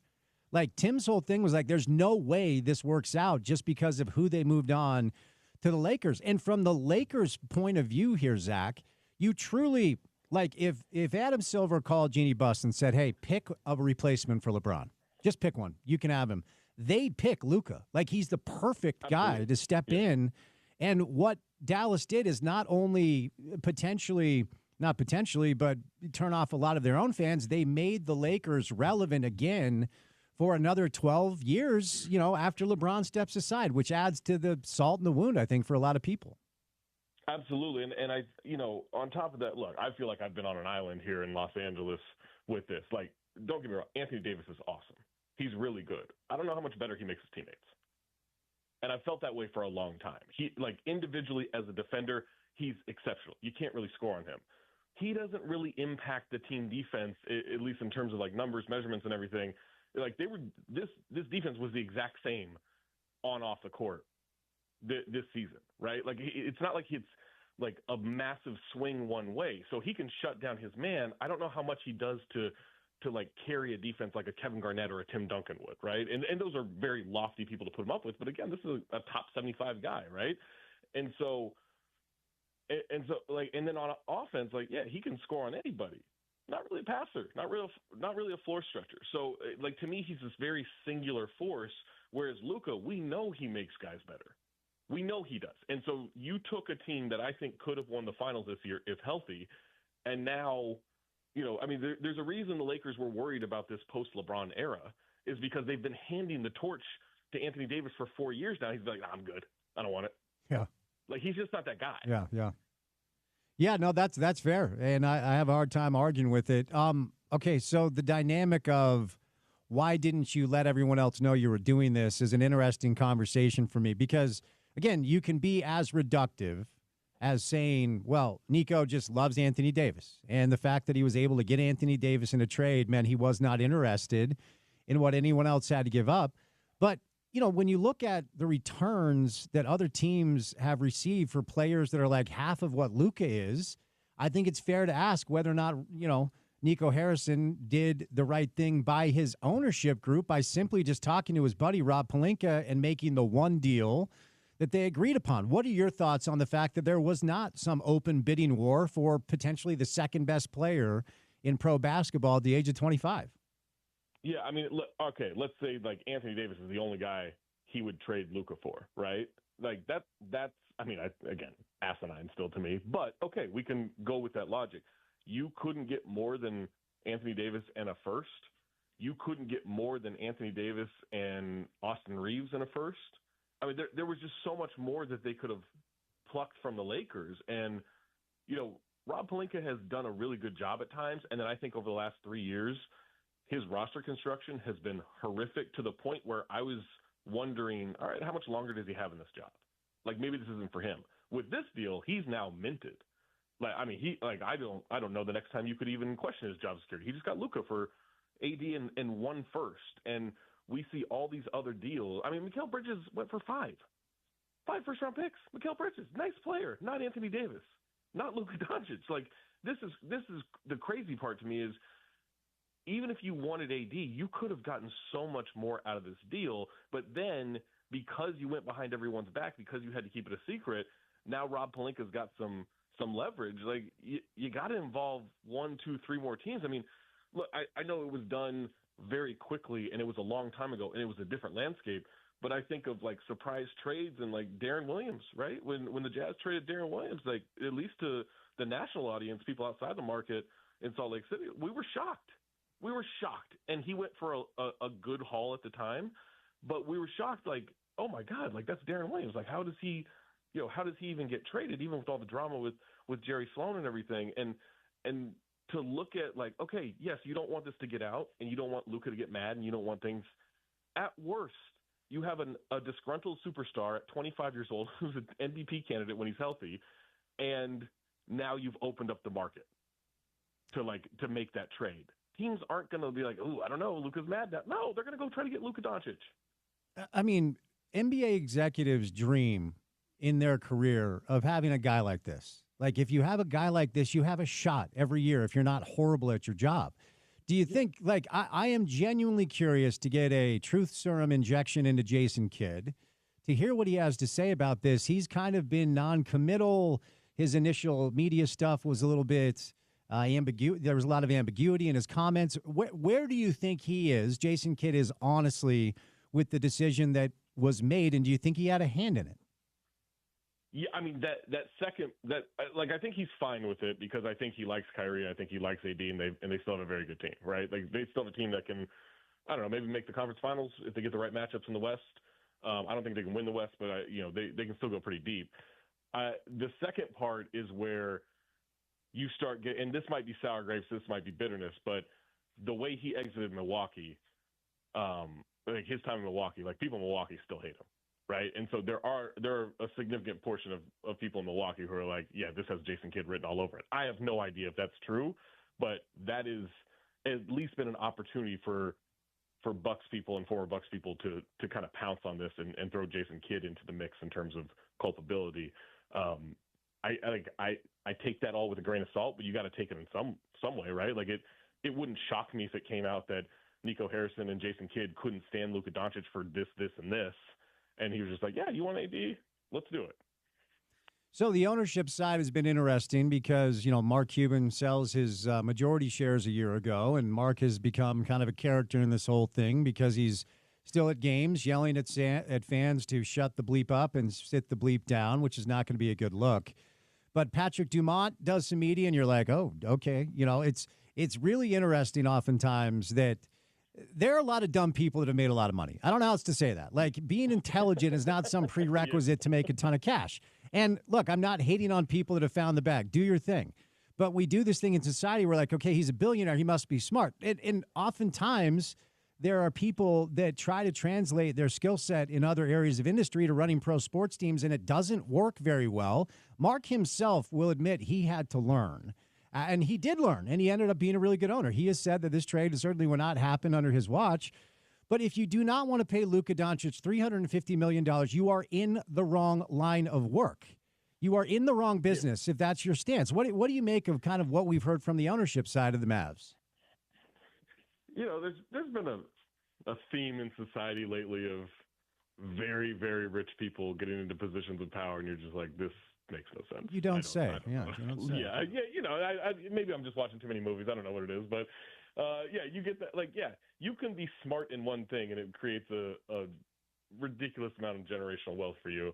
Like, Tim's whole thing was like, there's no way this works out just because of who they moved on to the Lakers. And from the Lakers' point of view here, Zach, you truly, like, if Adam Silver called Jeannie Buss and said, hey, pick a replacement for LeBron, just pick one, you can have him, they'd pick Luka. Like, he's the perfect guy to step in. And what Dallas did is not only but turn off a lot of their own fans, they made the Lakers relevant again for another 12 years, after LeBron steps aside, which adds to the salt in the wound, I think, for a lot of people. Absolutely. And I, on top of that, look, I feel like I've been on an island here in Los Angeles with this. Like, don't get me wrong, Anthony Davis is awesome. He's really good. I don't know how much better he makes his teammates. And I've felt that way for a long time. He, like, individually as a defender, he's exceptional. You can't really score on him. He doesn't really impact the team defense, at least in terms of, like, numbers, measurements, and everything. Like, this defense was the exact same off the court this season, right? Like, it's not like it's like a massive swing one way. So he can shut down his man. I don't know how much he does to like carry a defense like a Kevin Garnett or a Tim Duncan would, right? And those are very lofty people to put him up with. But again, this is a top 75 guy, right? And then on offense, like, yeah, he can score on anybody. Not really a passer, not really a floor stretcher. So, like, to me, he's this very singular force, whereas Luka, we know he makes guys better. We know he does. And so you took a team that I think could have won the finals this year if healthy, and now, there's a reason the Lakers were worried about this post-LeBron era, is because they've been handing the torch to Anthony Davis for 4 years now. He's like, I'm good. I don't want it. Yeah. Like, he's just not that guy. Yeah. Yeah, no, that's fair, and I have a hard time arguing with it. Okay, so the dynamic of why didn't you let everyone else know you were doing this is an interesting conversation for me because, again, you can be as reductive as saying, well, Nico just loves Anthony Davis, and the fact that he was able to get Anthony Davis in a trade meant he was not interested in what anyone else had to give up. But, when you look at the returns that other teams have received for players that are like half of what Luka is, I think it's fair to ask whether or not, Nico Harrison did the right thing by his ownership group by simply just talking to his buddy Rob Pelinka and making the one deal that they agreed upon. What are your thoughts on the fact that there was not some open bidding war for potentially the second best player in pro basketball at the age of 25? Yeah, I mean, okay, let's say like Anthony Davis is the only guy he would trade Luka for, right? Like that's I mean, again, asinine still to me, but okay, we can go with that logic. You couldn't get more than Anthony Davis and a first. You couldn't get more than Anthony Davis and Austin Reeves in a first. I mean, there was just so much more that they could have plucked from the Lakers. And, Rob Pelinka has done a really good job at times. And then I think over the last 3 years, his roster construction has been horrific to the point where I was wondering, all right, how much longer does he have in this job? Like, maybe this isn't for him. With this deal, he's now minted. Like, I mean, I don't know the next time you could even question his job security. He just got Luka for AD and one first. And we see all these other deals. I mean, Mikal Bridges went for 5 first-round picks. Mikal Bridges, nice player, not Anthony Davis, not Luka Doncic. Like, this is the crazy part to me is even if you wanted AD, you could have gotten so much more out of this deal. But then because you went behind everyone's back, because you had to keep it a secret, now Rob Pelinka's got some leverage. Like, you got to involve 1, 2, 3 more teams. I mean, look, I know it was done very quickly and it was a long time ago and it was a different landscape, but I think of like surprise trades and like Darren Williams, right? When the Jazz traded Darren Williams, like at least to the national audience, people outside the market in Salt Lake City, we were shocked. And he went for a good haul at the time, but we were shocked, like, oh my God, like that's Darren Williams. Like, how does he even get traded, even with all the drama with Jerry Sloan and everything? And to look at like, okay, yes, you don't want this to get out and you don't want Luka to get mad and you don't want things. At worst, you have a disgruntled superstar at 25 years old who's an MVP candidate when he's healthy, and now you've opened up the market to make that trade. Teams aren't going to be like, oh, I don't know, Luka's mad now. No, they're going to go try to get Luka Doncic. I mean, NBA executives dream in their career of having a guy like this. Like, if you have a guy like this, you have a shot every year if you're not horrible at your job. Do you think, like, I am genuinely curious to get a truth serum injection into Jason Kidd to hear what he has to say about this. He's kind of been non-committal. His initial media stuff was a little bit ambiguous. There was a lot of ambiguity in his comments. Where do you think he is, Jason Kidd is, honestly, with the decision that was made, and do you think he had a hand in it? Yeah, I mean I think he's fine with it because I think he likes Kyrie. I think he likes AD, and they still have a very good team, right? Like they still have a team that can, I don't know, maybe make the conference finals if they get the right matchups in the West. I don't think they can win the West, but they can still go pretty deep. The second part is where you start getting, and this might be sour grapes, this might be bitterness, but the way he exited Milwaukee, like his time in Milwaukee, like people in Milwaukee still hate him. Right. And so there are a significant portion of people in Milwaukee who are like, yeah, this has Jason Kidd written all over it. I have no idea if that's true, but that is at least been an opportunity for Bucks people and former Bucks people to kind of pounce on this and throw Jason Kidd into the mix in terms of culpability. I take that all with a grain of salt, but you got to take it in some way, right? Like it wouldn't shock me if it came out that Nico Harrison and Jason Kidd couldn't stand Luka Doncic for this, and this. And he was just like, yeah, you want AD? Let's do it. So the ownership side has been interesting because, Mark Cuban sells his majority shares a year ago, and Mark has become kind of a character in this whole thing because he's still at games yelling at fans to shut the bleep up and sit the bleep down, which is not going to be a good look. But Patrick Dumont does some media, and you're like, oh, okay. It's really interesting oftentimes that there are a lot of dumb people that have made a lot of money. I don't know how else to say that. Like, being intelligent is not some prerequisite to make a ton of cash. And look, I'm not hating on people that have found the bag. Do your thing. But we do this thing in society where, like, okay, he's a billionaire, he must be smart. And oftentimes there are people that try to translate their skill set in other areas of industry to running pro sports teams, and it doesn't work very well. Mark himself will admit he had to learn. And he did learn, and he ended up being a really good owner. He has said that this trade certainly will not happen under his watch. But if you do not want to pay Luka Doncic $350 million, you are in the wrong line of work. You are in the wrong business if that's your stance. What do you make of kind of what we've heard from the ownership side of the Mavs? There's been a theme in society lately of very, very rich people getting into positions of power, and you're just like, this makes no sense. You don't say. Yeah, you don't say. Yeah. Maybe I'm just watching too many movies. I don't know what it is, but you get that. Like, yeah, you can be smart in one thing, and it creates a ridiculous amount of generational wealth for you,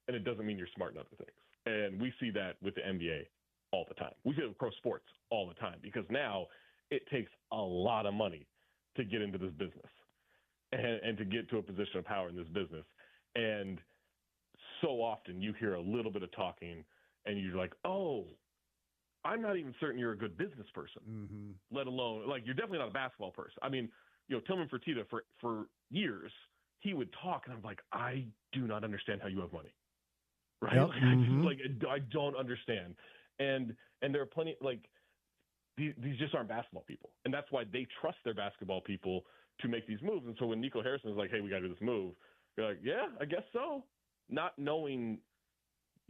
and it doesn't mean you're smart in other things. And we see that with the NBA all the time. We see it with pro sports all the time because now it takes a lot of money to get into this business and to get to a position of power in this business. And so often you hear a little bit of talking and you're like, oh, I'm not even certain you're a good business person, let alone, like, you're definitely not a basketball person. I mean, Tillman Fertitta for years, he would talk and I'm like, I do not understand how you have money. Right? Yep. I don't understand. And there are plenty, like, these just aren't basketball people. And that's why they trust their basketball people to make these moves. And so when Nico Harrison is like, hey, we got to do this move, you're like, yeah, I guess so. Not knowing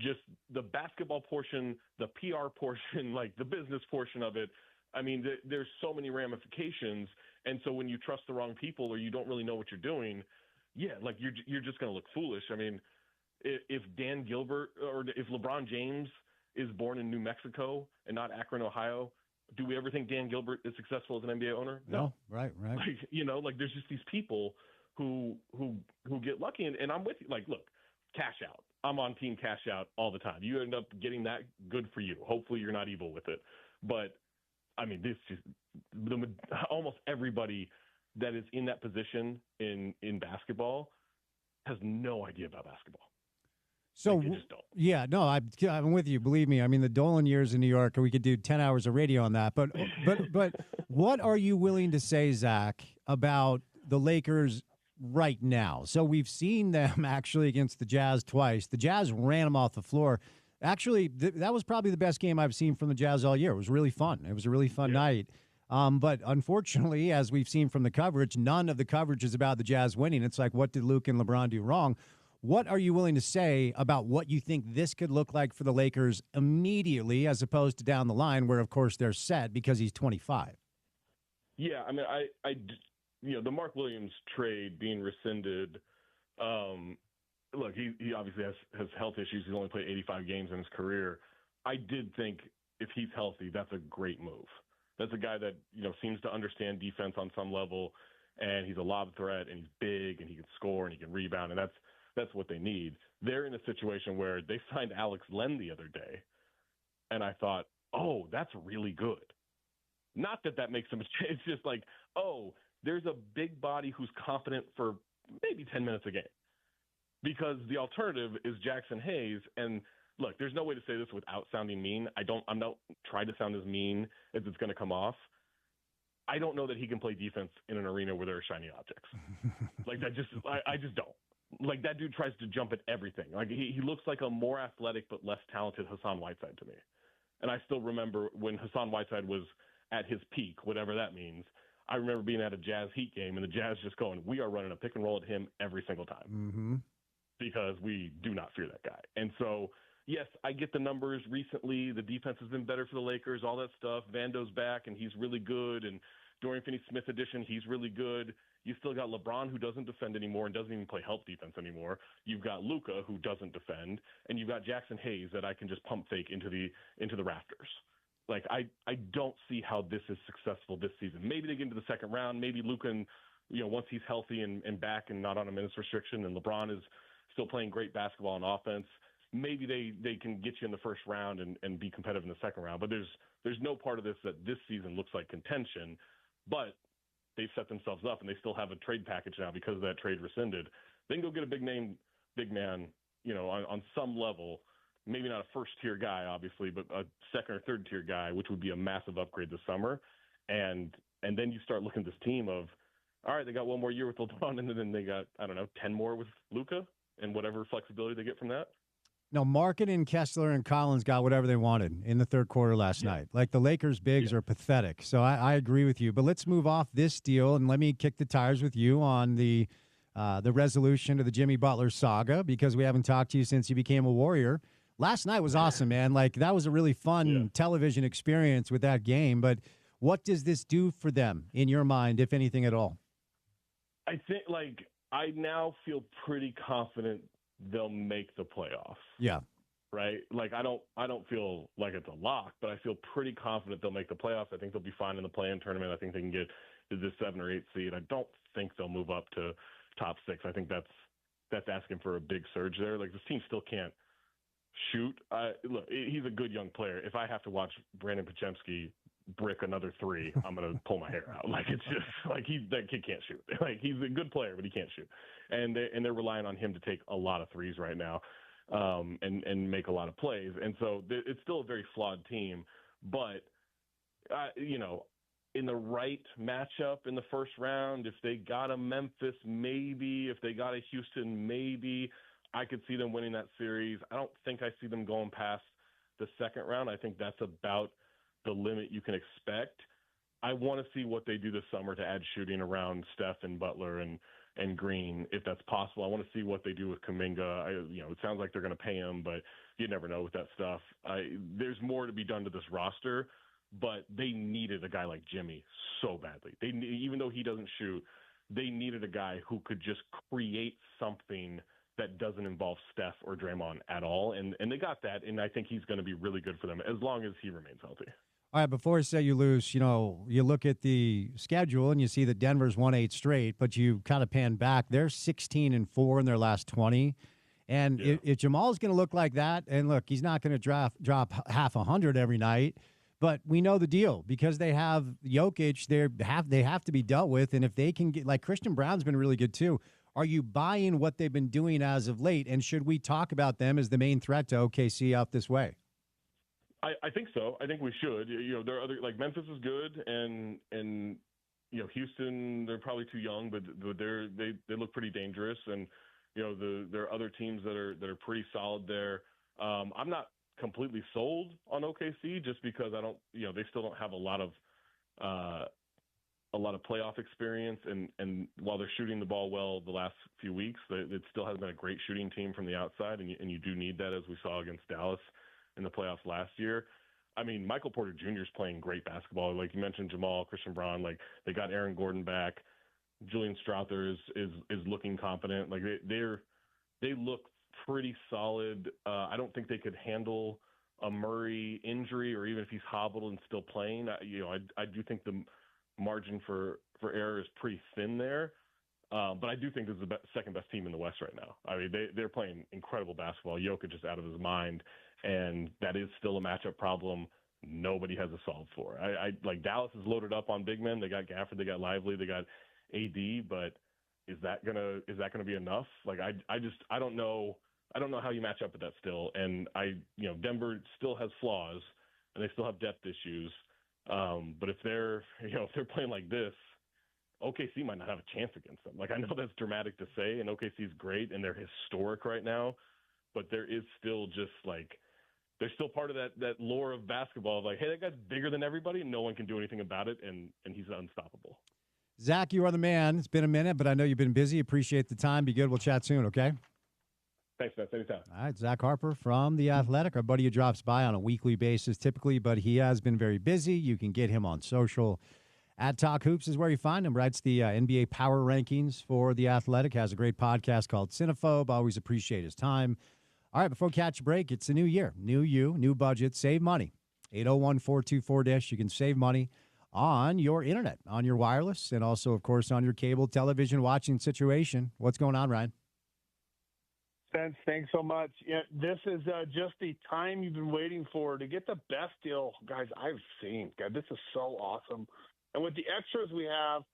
just the basketball portion, the PR portion, like the business portion of it. I mean, there's so many ramifications. And so when you trust the wrong people or you don't really know what you're doing, yeah, like you're just going to look foolish. I mean, if Dan Gilbert or if LeBron James is born in New Mexico and not Akron, Ohio, do we ever think Dan Gilbert is successful as an NBA owner? No. Right. Like, there's just these people who get lucky, and I'm with you. Like, look, cash out. I'm on team cash out all the time. You end up getting that, good for you. Hopefully you're not evil with it. But I mean, this just almost everybody that is in that position in basketball has no idea about basketball. So, like, they just don't. Yeah, no, I'm with you. Believe me. I mean, the Dolan years in New York, we could do 10 hours of radio on that. But what are you willing to say, Zach, about the Lakers right now? So we've seen them actually against the Jazz twice. The Jazz ran them off the floor. Actually, that was probably the best game I've seen from the Jazz all year. It was really fun. It was a really fun night. But unfortunately, as we've seen from the coverage, none of the coverage is about the Jazz winning. It's like, what did Luke and LeBron do wrong? What are you willing to say about what you think this could look like for the Lakers immediately as opposed to down the line where, of course, they're set because he's 25? Yeah, I mean, the Mark Williams trade being rescinded, look, he obviously has health issues. He's only played 85 games in his career. I did think if he's healthy, that's a great move. That's a guy that, seems to understand defense on some level, and he's a lob threat, and he's big, and he can score, and he can rebound, and that's what they need. They're in a situation where they signed Alex Len the other day, and I thought, oh, that's really good. Not that makes him – it's just like, oh, there's a big body who's competent for maybe 10 minutes a game. Because the alternative is Jackson Hayes, and look, there's no way to say this without sounding mean. I'm not trying to sound as mean as it's going to come off. I don't know that he can play defense in an arena where there are shiny objects. Like, that just – I just don't. Like, that dude tries to jump at everything. Like, he looks like a more athletic but less talented Hassan Whiteside to me. And I still remember when Hassan Whiteside was at his peak, whatever that means. I remember being at a Jazz Heat game and the Jazz just going, we are running a pick and roll at him every single time because we do not fear that guy. And so, yes, I get the numbers recently. The defense has been better for the Lakers, all that stuff. Vando's back and he's really good. And Dorian Finney-Smith edition, he's really good. You still got LeBron, who doesn't defend anymore and doesn't even play help defense anymore. You've got Luka, who doesn't defend, and you've got Jackson Hayes that I can just pump fake into the rafters. Like, I don't see how this is successful this season. Maybe they get into the second round. Maybe Luka, once he's healthy and back and not on a minutes restriction, and LeBron is still playing great basketball on offense, maybe they can get you in the first round and be competitive in the second round. But there's no part of this that this season looks like contention. But they've set themselves up, and they still have a trade package now because of that trade rescinded. They can go get a big man, on some level, maybe not a first-tier guy, obviously, but a second or third-tier guy, which would be a massive upgrade this summer. And then you start looking at this team of, all right, they got one more year with LeBron, and then they got, 10 more with Luka and whatever flexibility they get from that. No, Markkanen, Kessler, and Collins got whatever they wanted in the third quarter last night. Like the Lakers' bigs are pathetic. So I agree with you. But let's move off this deal and let me kick the tires with you on the resolution of the Jimmy Butler saga, because we haven't talked to you since he became a Warrior. Last night was awesome, man. Like that was a really fun television experience with that game. But what does this do for them in your mind, if anything at all? I think I now feel pretty confident they'll make the playoffs. Yeah. Right? Like I don't feel like it's a lock, but I feel pretty confident they'll make the playoffs. I think they'll be fine in the play-in tournament. I think they can get to the 7 or 8 seed. I don't think they'll move up to top 6. I think that's asking for a big surge there. Like this team still can't shoot. Look, he's a good young player. If I have to watch Brandon Podziemski brick another 3, I'm gonna pull my hair out. Like it's just like that kid can't shoot. Like he's a good player, but he can't shoot. And they're relying on him to take a lot of threes right now, and make a lot of plays. And so it's still a very flawed team. But in the right matchup in the first round, if they got a Memphis, maybe. If they got a Houston, maybe. I could see them winning that series. I don't think I see them going past the second round. I think that's about the limit you can expect. I want to see what they do this summer to add shooting around Steph and Butler and Green, if that's possible. I want to see what they do with Kuminga. It sounds like they're going to pay him, but you never know with that stuff. There's more to be done to this roster, but they needed a guy like Jimmy so badly. Even though he doesn't shoot, they needed a guy who could just create something that doesn't involve Steph or Draymond at all. And they got that, and I think he's going to be really good for them as long as he remains healthy. All right, before I say you lose, you look at the schedule and you see that Denver's won 8 straight, but you kind of pan back. They're 16-4 in their last 20. And if Jamal's going to look like that, and look, he's not going to drop half 100 every night, but we know the deal because they have Jokic. They have to be dealt with, and if they can get, like Christian Brown's been really good too. Are you buying what they've been doing as of late, and should we talk about them as the main threat to OKC out this way? I think so. I think we should. There are other, like Memphis is good, and Houston, they're probably too young, but they look pretty dangerous, and there are other teams that are pretty solid there. I'm not completely sold on OKC just because I don't, they still don't have a lot of playoff experience, and while they're shooting the ball well the last few weeks, it still has been a great shooting team from the outside, and you do need that, as we saw against Dallas in the playoffs last year. I mean, Michael Porter Jr. is playing great basketball. Like you mentioned, Jamal, Christian Braun, like they got Aaron Gordon back. Julian Strawther is looking competent. Like they look pretty solid. I don't think they could handle a Murray injury, or even if he's hobbled and still playing. I do think the margin for error is pretty thin there. But I do think this is the second best team in the West right now. I mean, they're playing incredible basketball. Jokic is out of his mind, and that is still a matchup problem nobody has a solve for. I like Dallas is loaded up on big men. They got Gafford, they got Lively, they got AD, but is that gonna be enough? Like I don't know how you match up with that still. And Denver still has flaws and they still have depth issues. But if they're playing like this, OKC might not have a chance against them. Like I know that's dramatic to say, and OKC is great and they're historic right now, but there is still just like they're still part of that lore of basketball of like, hey, that guy's bigger than everybody and no one can do anything about it, and he's unstoppable. Zach, you are the man. It's been a minute, but I know you've been busy. Appreciate the time. Be good. We'll chat soon, okay? Thanks, man. Anytime. All right, Zach Harper from The Athletic, our buddy who drops by on a weekly basis typically, but he has been very busy. You can get him on social. At Talk Hoops is where you find him. Writes the NBA Power Rankings for The Athletic. Has a great podcast called Cinephobe. Always appreciate his time. All right, before we catch a break, it's a new year. New you, new budget. Save money. 801-424-DISH. You can save money on your internet, on your wireless, and also, of course, on your cable television watching situation. What's going on, Ryan? Spence, thanks so much. Yeah, this is just the time you've been waiting for to get the best deal, guys, I've seen. God, this is so awesome. And with the extras we have,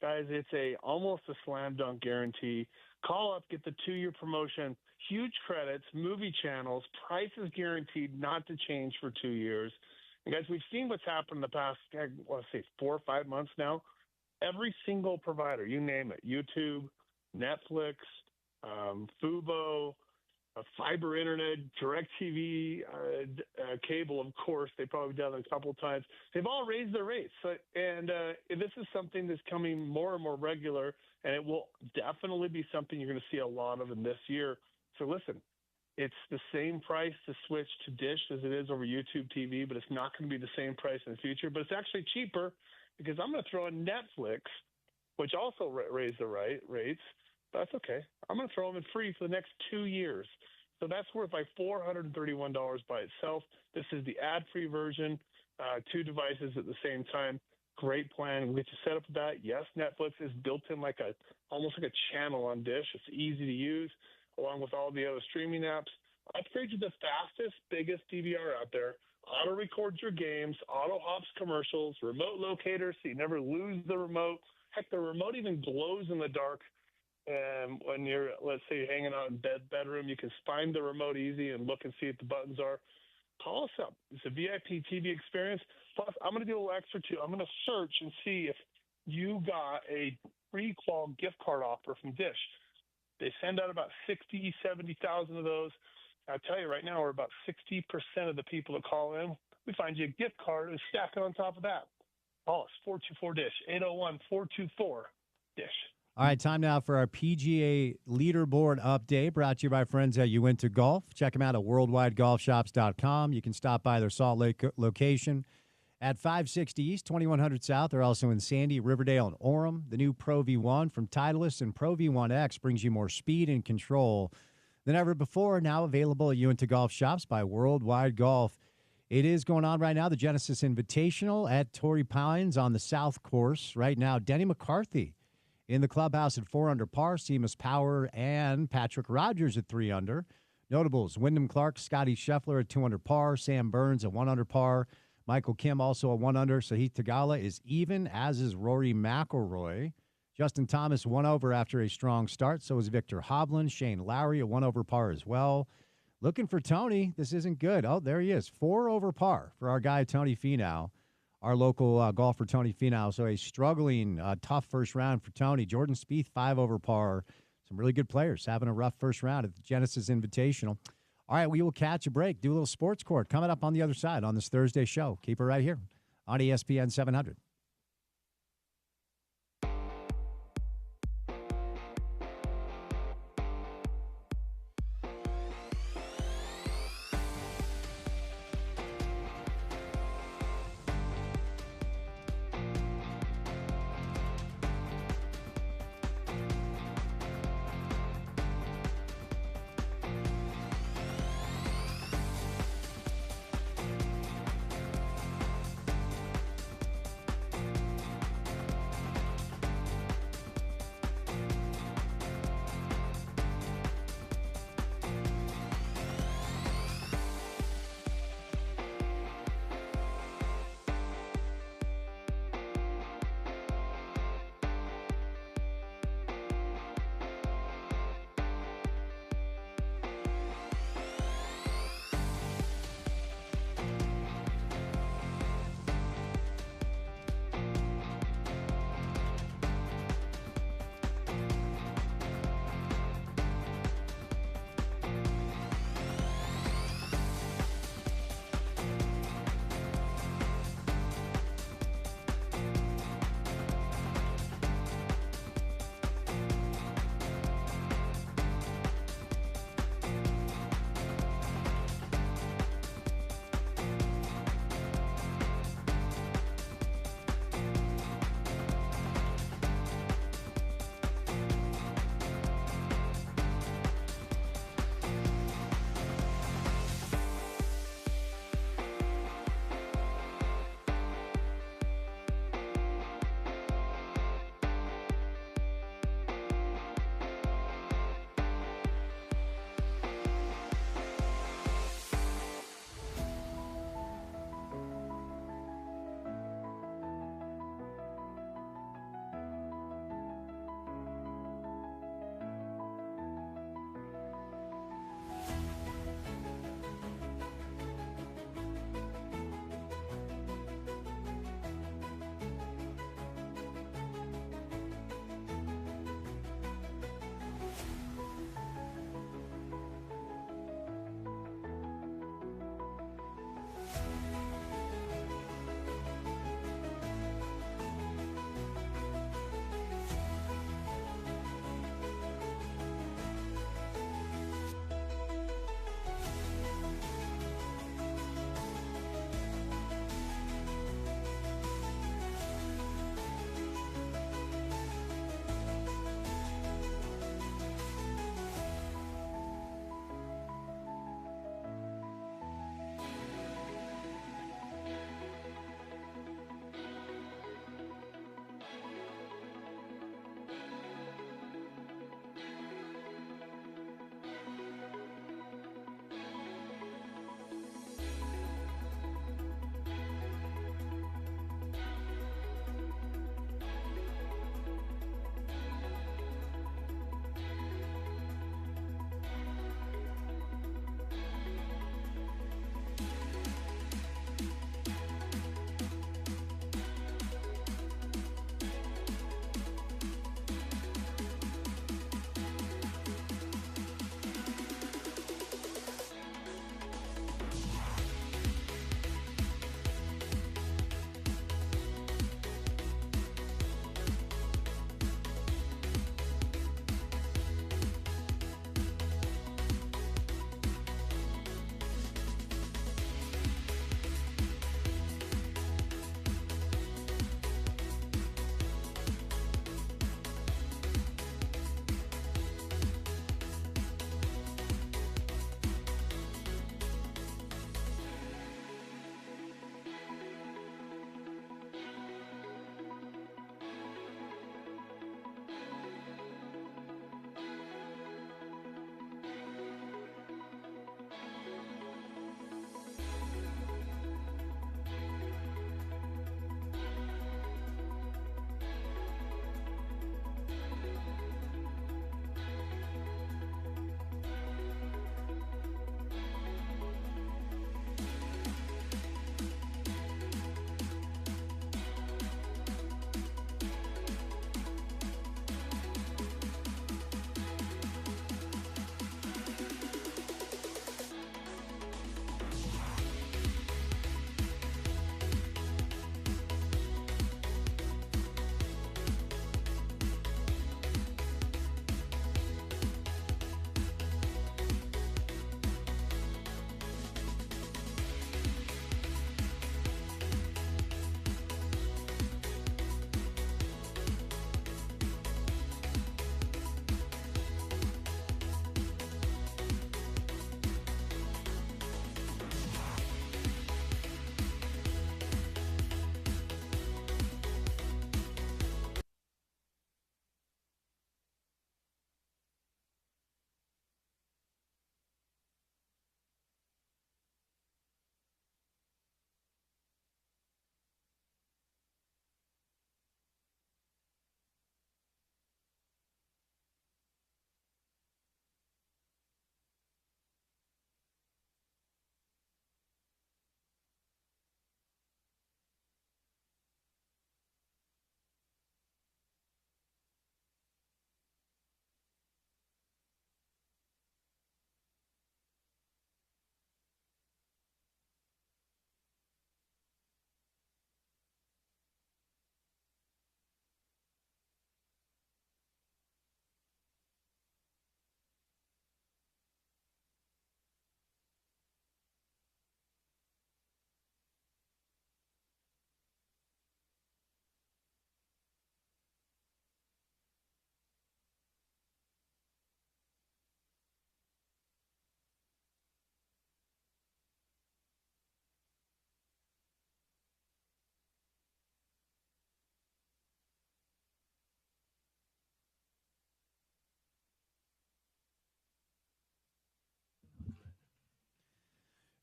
guys, it's almost a slam dunk guarantee. Call up, get the 2-year promotion, huge credits, movie channels, prices guaranteed not to change for 2 years. And guys, we've seen what's happened in the past, let's say 4 or 5 months now. Every single provider, you name it, YouTube, Netflix, Fubo, fiber internet, direct TV, cable, of course. They've probably done it a couple of times. They've all raised their rates. And this is something that's coming more and more regular, and it will definitely be something you're going to see a lot of in this year. So listen, it's the same price to switch to Dish as it is over YouTube TV, but it's not going to be the same price in the future. But it's actually cheaper because I'm going to throw in Netflix, which also raised the rates. That's okay. I'm going to throw them in free for the next 2 years. So that's worth like $431 by itself. This is the ad-free version, 2 devices at the same time. Great plan. We get you set up with that. Yes, Netflix is built in almost like a channel on Dish. It's easy to use, along with all the other streaming apps. Upgrade to the fastest, biggest DVR out there. Auto records your games, auto hops commercials, remote locator so you never lose the remote. Heck, the remote even glows in the dark. And when you're, let's say, you're hanging out in bedroom, you can find the remote easy and look and see what the buttons are. Call us up. It's a VIP TV experience. Plus, I'm going to do a little extra too. I'm going to search and see if you got a pre-qual gift card offer from Dish. They send out about 60, 70,000 of those. I'll tell you right now, we're about 60% of the people that call in. We find you a gift card and stack it on top of that. Call us, 424-DISH, 801-424-DISH. All right, time now for our PGA leaderboard update, brought to you by friends at Uinta Golf. Check them out at worldwidegolfshops.com. You can stop by their Salt Lake location at 560 East, 2100 South. They're also in Sandy, Riverdale, and Orem. The new Pro V1 from Titleist and Pro V1X brings you more speed and control than ever before, now available at Uinta Golf Shops by Worldwide Golf. It is going on right now, the Genesis Invitational at Torrey Pines on the South Course. Right now, Denny McCarthy in the clubhouse at 4 under par, Seamus Power and Patrick Rogers at 3 under. Notables, Wyndham Clark, Scotty Scheffler at 2 under par, Sam Burns at 1 under par, Michael Kim also at 1 under. Sahith Theegala is even, as is Rory McIlroy. Justin Thomas 1 over after a strong start. So is Victor Hovland. Shane Lowry at 1 over par as well. Looking for Tony. This isn't good. Oh, there he is. 4 over par for our guy, Tony Finau, our local golfer, Tony Finau. So a struggling, tough first round for Tony. Jordan Spieth, 5 over par. Some really good players having a rough first round at the Genesis Invitational. All right, we will catch a break, do a little sports court coming up on the other side on this Thursday show. Keep it right here on ESPN 700.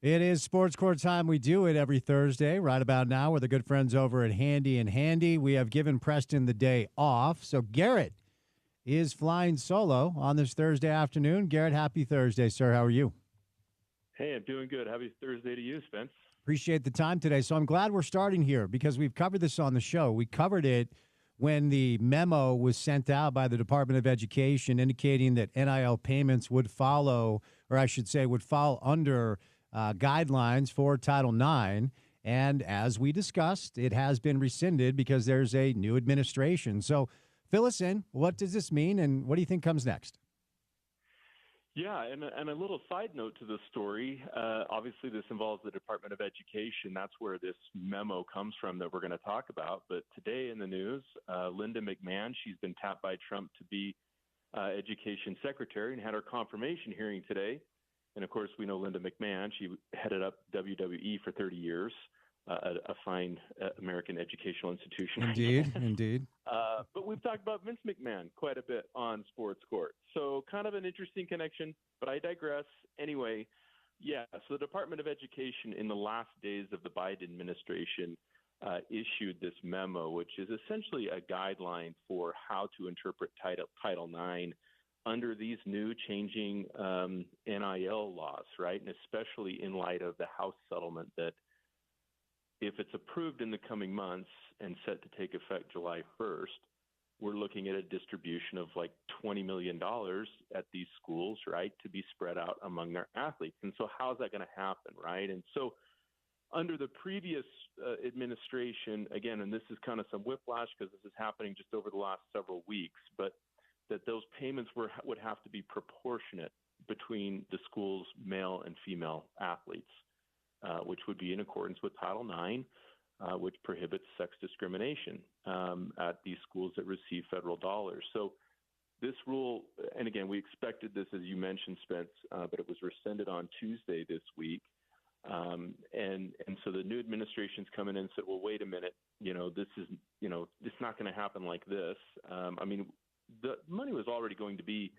It is Sports Court time. We do it every Thursday, right about now, with the good friends over at Handy and Handy. We have given Preston the day off, so Garrett is flying solo on this Thursday afternoon. Garrett, happy Thursday, sir. How are you? Hey, I'm doing good. Happy Thursday to you, Spence. Appreciate the time today. So I'm glad we're starting here because we've covered this on the show. We covered it when the memo was sent out by the Department of Education indicating that NIL payments would follow, or I should say would fall under guidelines for Title IX. And as we discussed, it has been rescinded because there's a new administration. So fill us in. What does this mean, and what do you think comes next? Yeah, and a little side note to this story. Obviously, this involves the Department of Education. That's where this memo comes from that we're going to talk about. But today in the news, Linda McMahon, she's been tapped by Trump to be Education Secretary and had her confirmation hearing today. And, of course, we know Linda McMahon. She headed up WWE for 30 years, a fine American educational institution. Indeed. But we've talked about Vince McMahon quite a bit on Sports Court. So kind of an interesting connection, but I digress. Anyway, yeah, so the Department of Education in the last days of the Biden administration issued this memo, which is essentially a guideline for how to interpret Title IX under these new changing NIL laws, right? And especially in light of the House settlement that, if it's approved in the coming months and set to take effect July 1st, we're looking at a distribution of like $20 million at these schools, right, to be spread out among their athletes. And so how's that going to happen, right? And so under the previous administration, again, and this is kind of some whiplash because this is happening just over the last several weeks, but that those payments would have to be proportionate between the school's male and female athletes, which would be in accordance with Title IX, which prohibits sex discrimination at these schools that receive federal dollars. So this rule, and again, we expected this, as you mentioned, Spence, but it was rescinded on Tuesday this week. And so the new administration's come in and said, well, wait a minute, this is, it's not going to happen like this. I mean, the money was already going to be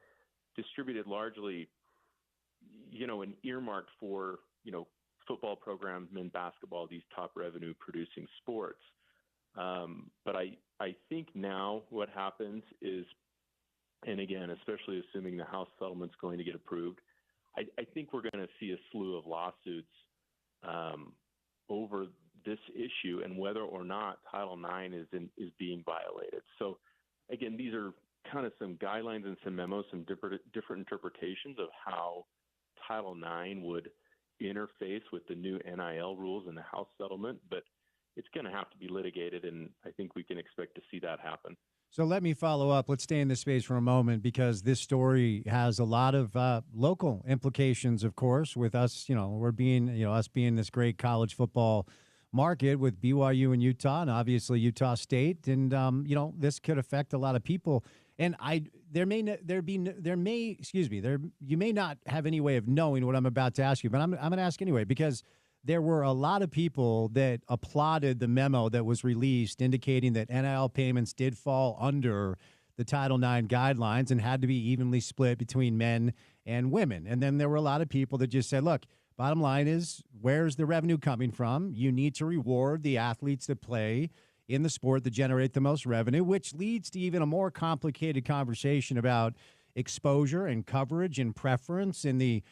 distributed largely, and earmarked for, football programs, men's basketball, these top revenue producing sports. But I think now what happens is, and again, especially assuming the House settlement's going to get approved, I think we're going to see a slew of lawsuits over this issue and whether or not Title IX is being violated. So again, these are kind of some guidelines and some memos, some different interpretations of how Title IX would interface with the new NIL rules in the House settlement, but it's going to have to be litigated, and I think we can expect to see that happen. So let me follow up. Let's stay in this space for a moment because this story has a lot of local implications, of course, with us, we're being, us being this great college football market with BYU and Utah and obviously Utah State. And, this could affect a lot of people. And you may not have any way of knowing what I'm about to ask you, but I'm going to ask anyway, because there were a lot of people that applauded the memo that was released indicating that NIL payments did fall under the Title IX guidelines and had to be evenly split between men and women. And then there were a lot of people that just said, look, bottom line is, where's the revenue coming from? You need to reward the athletes that play in the sport that generate the most revenue, which leads to even a more complicated conversation about exposure and coverage and preference and the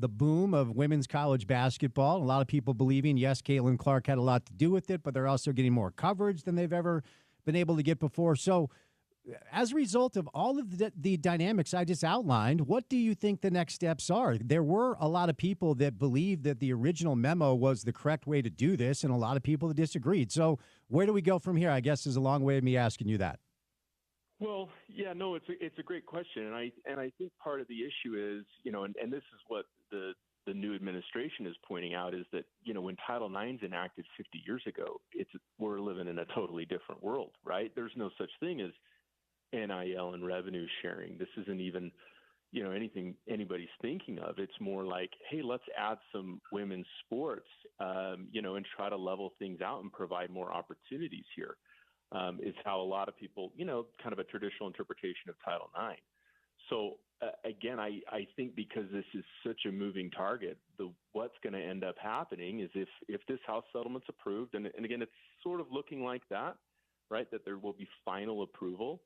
boom of women's college basketball. A lot of people believing, yes, Caitlin Clark had a lot to do with it, but they're also getting more coverage than they've ever been able to get before. So as a result of all of the dynamics I just outlined, what do you think the next steps are? There were a lot of people that believed that the original memo was the correct way to do this, and a lot of people that disagreed. So where do we go from here, I guess, is a long way of me asking you that. Well, yeah, no, it's a great question, and I think part of the issue is, and this is what the new administration is pointing out, is that when Title IX enacted 50 years ago, we're living in a totally different world, right? There's no such thing as NIL and revenue sharing. This isn't even anything anybody's thinking of. It's more like, hey, let's add some women's sports, and try to level things out and provide more opportunities here. Is how a lot of people, kind of a traditional interpretation of Title IX. So again, I think because this is such a moving target, what's going to end up happening is if this House settlement's approved, and again, it's sort of looking like that, right, that there will be final approval.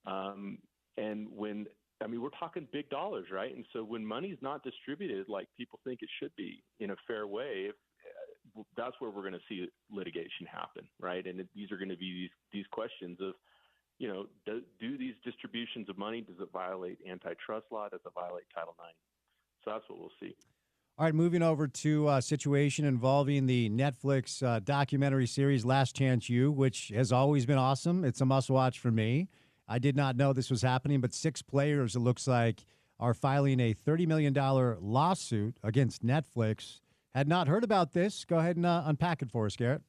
And we're talking big dollars, right? And so when money's not distributed like people think it should be in a fair way, that's where we're going to see litigation happen, right? And these are going to be these questions of, do these distributions of money, does it violate antitrust law? Does it violate Title IX? So that's what we'll see. All right, moving over to a situation involving the Netflix documentary series Last Chance U, which has always been awesome. It's a must-watch for me. I did not know this was happening, but 6 players, it looks like, are filing a $30 million lawsuit against Netflix. Had not heard about this. Go ahead and unpack it for us, Garrett.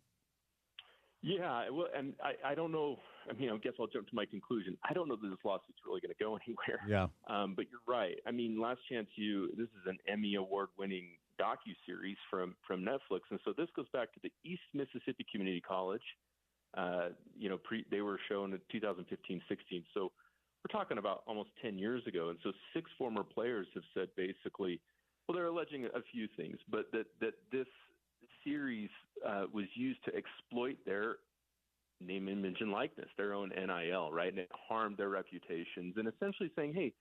Yeah, well, and I don't know. I mean, I guess I'll jump to my conclusion. I don't know that this lawsuit's really going to go anywhere. Yeah. But you're right. I mean, Last Chance U, this is an Emmy Award-winning docuseries from Netflix. And so this goes back to the East Mississippi Community College. They were shown in 2015-16. So we're talking about almost 10 years ago. And so 6 former players have said basically, well, they're alleging a few things, but that this series was used to exploit their name, image, and likeness, their own NIL, right? And it harmed their reputations, and essentially saying, hey,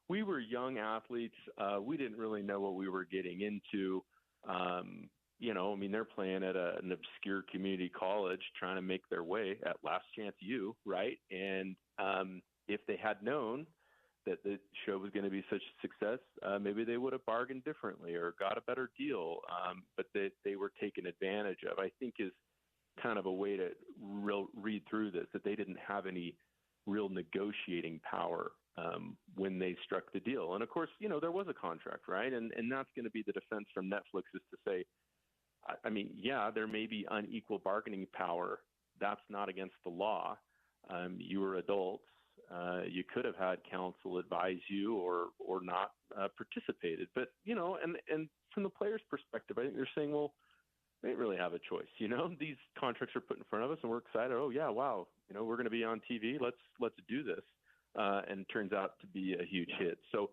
we were young athletes. We didn't really know what we were getting into. They're playing at an obscure community college trying to make their way at Last Chance U, right? And if they had known that the show was going to be such a success, maybe they would have bargained differently or got a better deal. But they were taken advantage of, I think, is kind of a way to read through this, that they didn't have any real negotiating power when they struck the deal. And of course, there was a contract, right? And that's going to be the defense from Netflix, is to say, there may be unequal bargaining power. That's not against the law. You were adults. You could have had counsel advise you or not participated. But, and from the player's perspective, I think they're saying, well, they didn't really have a choice. These contracts are put in front of us and we're excited. Oh, yeah, wow. We're going to be on TV. Let's do this. And it turns out to be a huge hit. So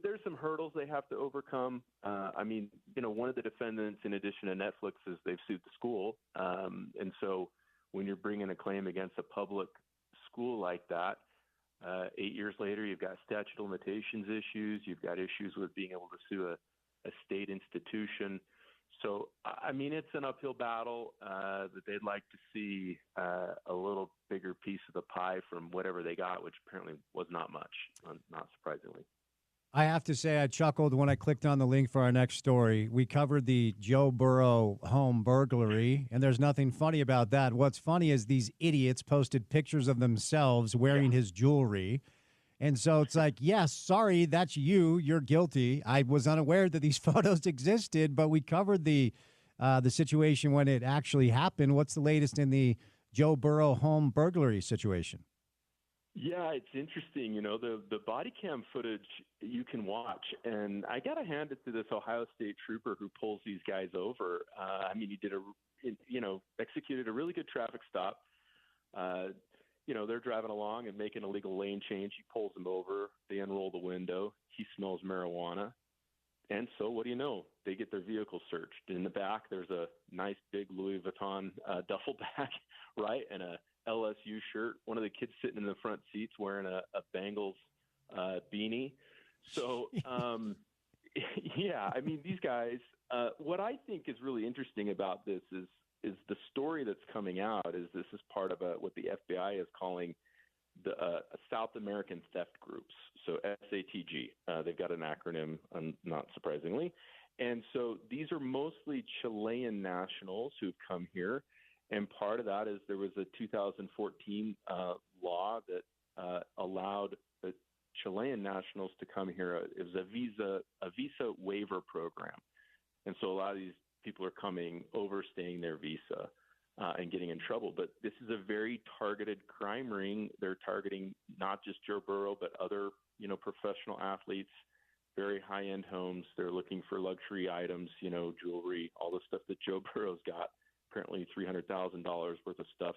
there's some hurdles they have to overcome. One of the defendants, in addition to Netflix, is they've sued the school. And so when you're bringing a claim against a public school like that, 8 years later, you've got statute of limitations issues. You've got issues with being able to sue a state institution. So, it's an uphill battle that they'd like to see a little bigger piece of the pie from whatever they got, which apparently was not much, not surprisingly. I have to say I chuckled when I clicked on the link for our next story. We covered the Joe Burrow home burglary, and there's nothing funny about that. What's funny is these idiots posted pictures of themselves wearing his jewelry. And so it's like, yes, sorry, that's you. You're guilty. I was unaware that these photos existed, but we covered the situation when it actually happened. What's the latest in the Joe Burrow home burglary situation? Yeah, it's interesting. The body cam footage you can watch, and I got to hand it to this Ohio State trooper who pulls these guys over. He executed a really good traffic stop. They're driving along and making a legal lane change. He pulls them over. They unroll the window. He smells marijuana. And so what do you know? They get their vehicle searched. In the back, there's a nice big Louis Vuitton duffel bag, right, and a LSU shirt. One of the kids sitting in the front seat's wearing a Bengals beanie. So, these guys, what I think is really interesting about this is the story that's coming out is this is part of what the FBI is calling the South American theft groups. So SATG, they've got an acronym, not surprisingly. And so these are mostly Chilean nationals who've come here. And part of that is there was a 2014 law that allowed the Chilean nationals to come here. It was a visa waiver program. And so a lot of these people are coming, overstaying their visa and getting in trouble. But this is a very targeted crime ring. They're targeting not just Joe Burrow, but other, professional athletes, very high-end homes. They're looking for luxury items, jewelry, all the stuff that Joe Burrow's got, apparently $300,000 worth of stuff.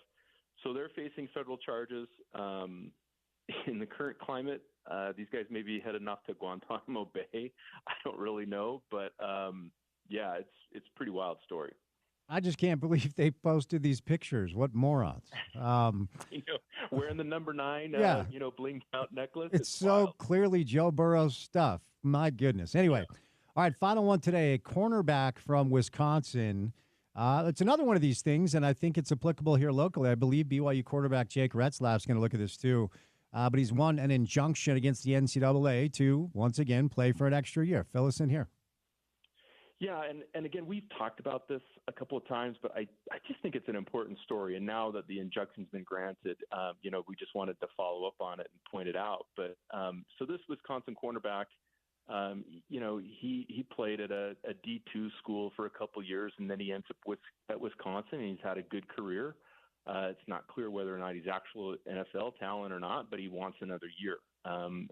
So they're facing federal charges. In the current climate, These guys may be headed off to Guantanamo Bay. I don't really know, but yeah, it's a pretty wild story. I just can't believe they posted these pictures. What morons. Wearing the number 9, yeah. blinged out necklace. It's so wild. clearly Joe Burrow's stuff. My goodness. Anyway, all right, final one today. A cornerback from Wisconsin. It's another one of these things, and I think it's applicable here locally. I believe BYU quarterback Jake Retzlaff's going to look at this too. But he's won an injunction against the NCAA to, once again, play for an extra year. Fill us in here. Yeah, and again, we've talked about this a couple of times, but I just think it's an important story. And now that the injunction's been granted, we just wanted to follow up on it and point it out. But so this Wisconsin cornerback, he played at a D2 school for a couple of years, and then he ends up at Wisconsin, and he's had a good career. It's not clear whether or not he's actual NFL talent or not, but he wants another year. And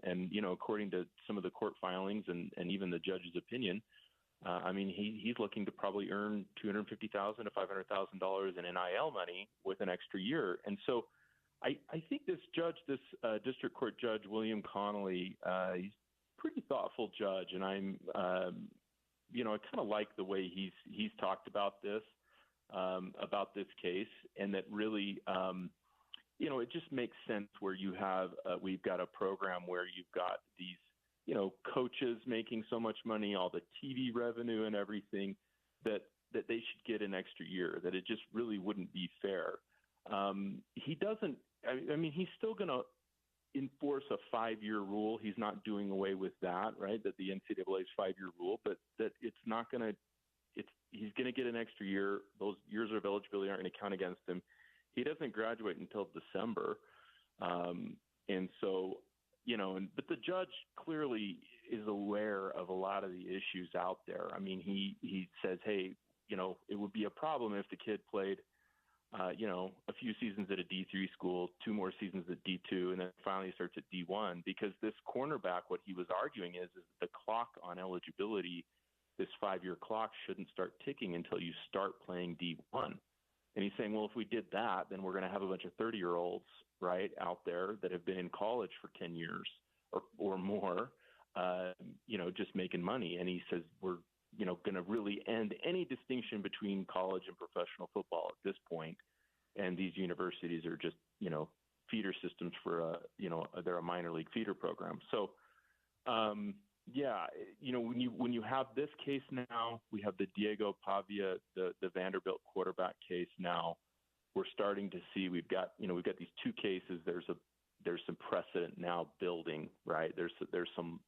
according to some of the court filings and even the judge's opinion, he's looking to probably earn $250,000 to $500,000 in NIL money with an extra year. And so I think this district court judge, William Connolly, he's a pretty thoughtful judge. And I'm, I kind of like the way he's talked about this case, and that really, it just makes sense where we've got a program where you've got these, coaches making so much money, all the TV revenue and everything, that they should get an extra year, that it just really wouldn't be fair. He doesn't, he's still going to enforce a 5-year rule. He's not doing away with that, right? That the NCAA's 5-year rule, but that it's not going to, he's going to get an extra year. Those years of eligibility aren't going to count against him. He doesn't graduate until December. And so, but the judge clearly is aware of a lot of the issues out there. He says, hey, it would be a problem if the kid played, a few seasons at a D3 school, 2 more seasons at D2, and then finally starts at D1, because this cornerback, what he was arguing is the clock on eligibility, this 5-year clock shouldn't start ticking until you start playing D1. And he's saying, well, if we did that, then we're going to have a bunch of 30-year-olds, right, out there that have been in college for 10 years or more, just making money. And he says we're, going to really end any distinction between college and professional football at this point. And these universities are just, feeder systems for, they're a minor league feeder program. So, when you have this case now, we have the Diego Pavia, the Vanderbilt quarterback case now. We're starting to see we've got these 2 cases. There's some precedent now building, right? There's some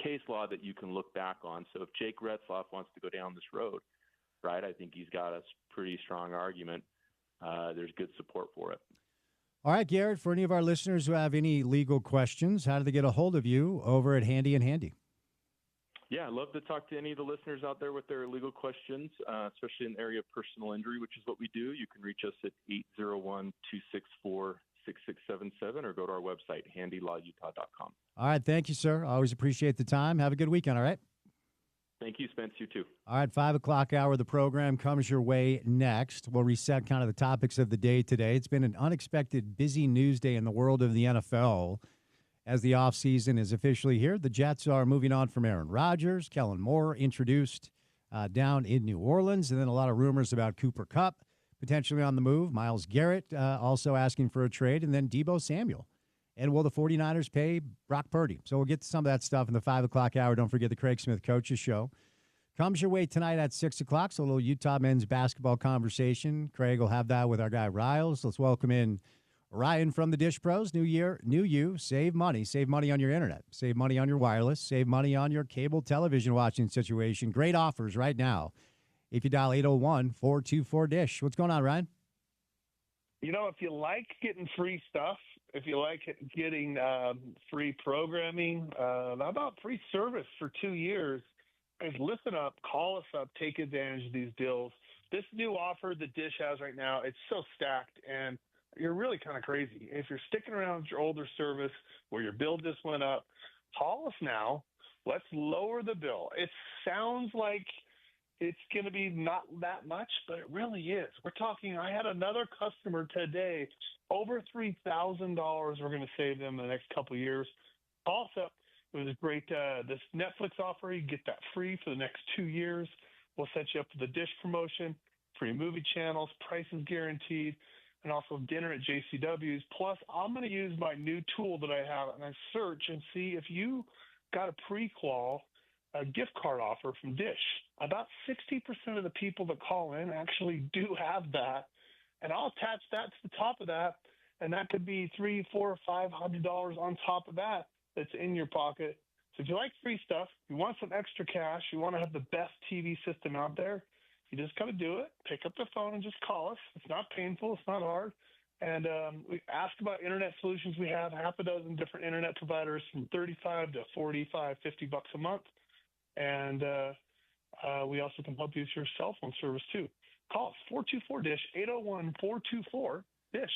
case law that you can look back on. So if Jake Retzlaff wants to go down this road, right, I think he's got a pretty strong argument. There's good support for it. All right, Garrett, for any of our listeners who have any legal questions, how do they get a hold of you over at Handy and Handy? Yeah, I'd love to talk to any of the listeners out there with their legal questions, especially in the area of personal injury, which is what we do. You can reach us at 801-264-6677 or go to our website, handylawutah.com. All right, thank you, sir. Always appreciate the time. Have a good weekend, all right? Thank you, Spence. You too. All right, 5 o'clock hour of the program comes your way next. We'll reset kind of the topics of the day today. It's been an unexpected busy news day in the world of the NFL as the offseason is officially here. The Jets are moving on from Aaron Rodgers. Kellen Moore introduced down in New Orleans, and then a lot of rumors about Cooper Kupp potentially on the move. Myles Garrett also asking for a trade, and then Deebo Samuel. And will the 49ers pay Brock Purdy? So we'll get to some of that stuff in the 5 o'clock hour. Don't forget the Craig Smith Coaches Show. Comes your way tonight at 6 o'clock, so a little Utah men's basketball conversation. Craig will have that with our guy Riles. Let's welcome in Ryan from the Dish Pros. New year, new you. Save money. Save money on your internet. Save money on your wireless. Save money on your cable television watching situation. Great offers right now if you dial 801-424-DISH. What's going on, Ryan? If you like getting free stuff, if you like getting free programming, how about free service for 2 years? Guys, listen up, call us up, take advantage of these deals. This new offer that Dish has right now, it's so stacked, and you're really kind of crazy. If you're sticking around with your older service where your bill just went up, call us now. Let's lower the bill. It sounds like it's going to be not that much, but it really is. We're talking, I had another customer today, over $3,000 we're going to save them in the next couple of years. Also, it was a great, this Netflix offer, you get that free for the next 2 years. We'll set you up with a Dish promotion, free movie channels, prices guaranteed, and also dinner at JCW's. Plus, I'm going to use my new tool that I have, and I search and see if you got a pre-qual, a gift card offer from Dish. About 60% of the people that call in actually do have that, and I'll attach that to the top of that, and that could be $300, $400, $500 on top of that that's in your pocket. So if you like free stuff, you want some extra cash, you want to have the best TV system out there, you just got to do it. Pick up the phone and just call us. It's not painful. It's not hard. And we ask about internet solutions. We have half a dozen different internet providers from $35 to $45, $50 a month. And we also can help you with your cell phone service too. Call us, 424-DISH, 801-424-DISH.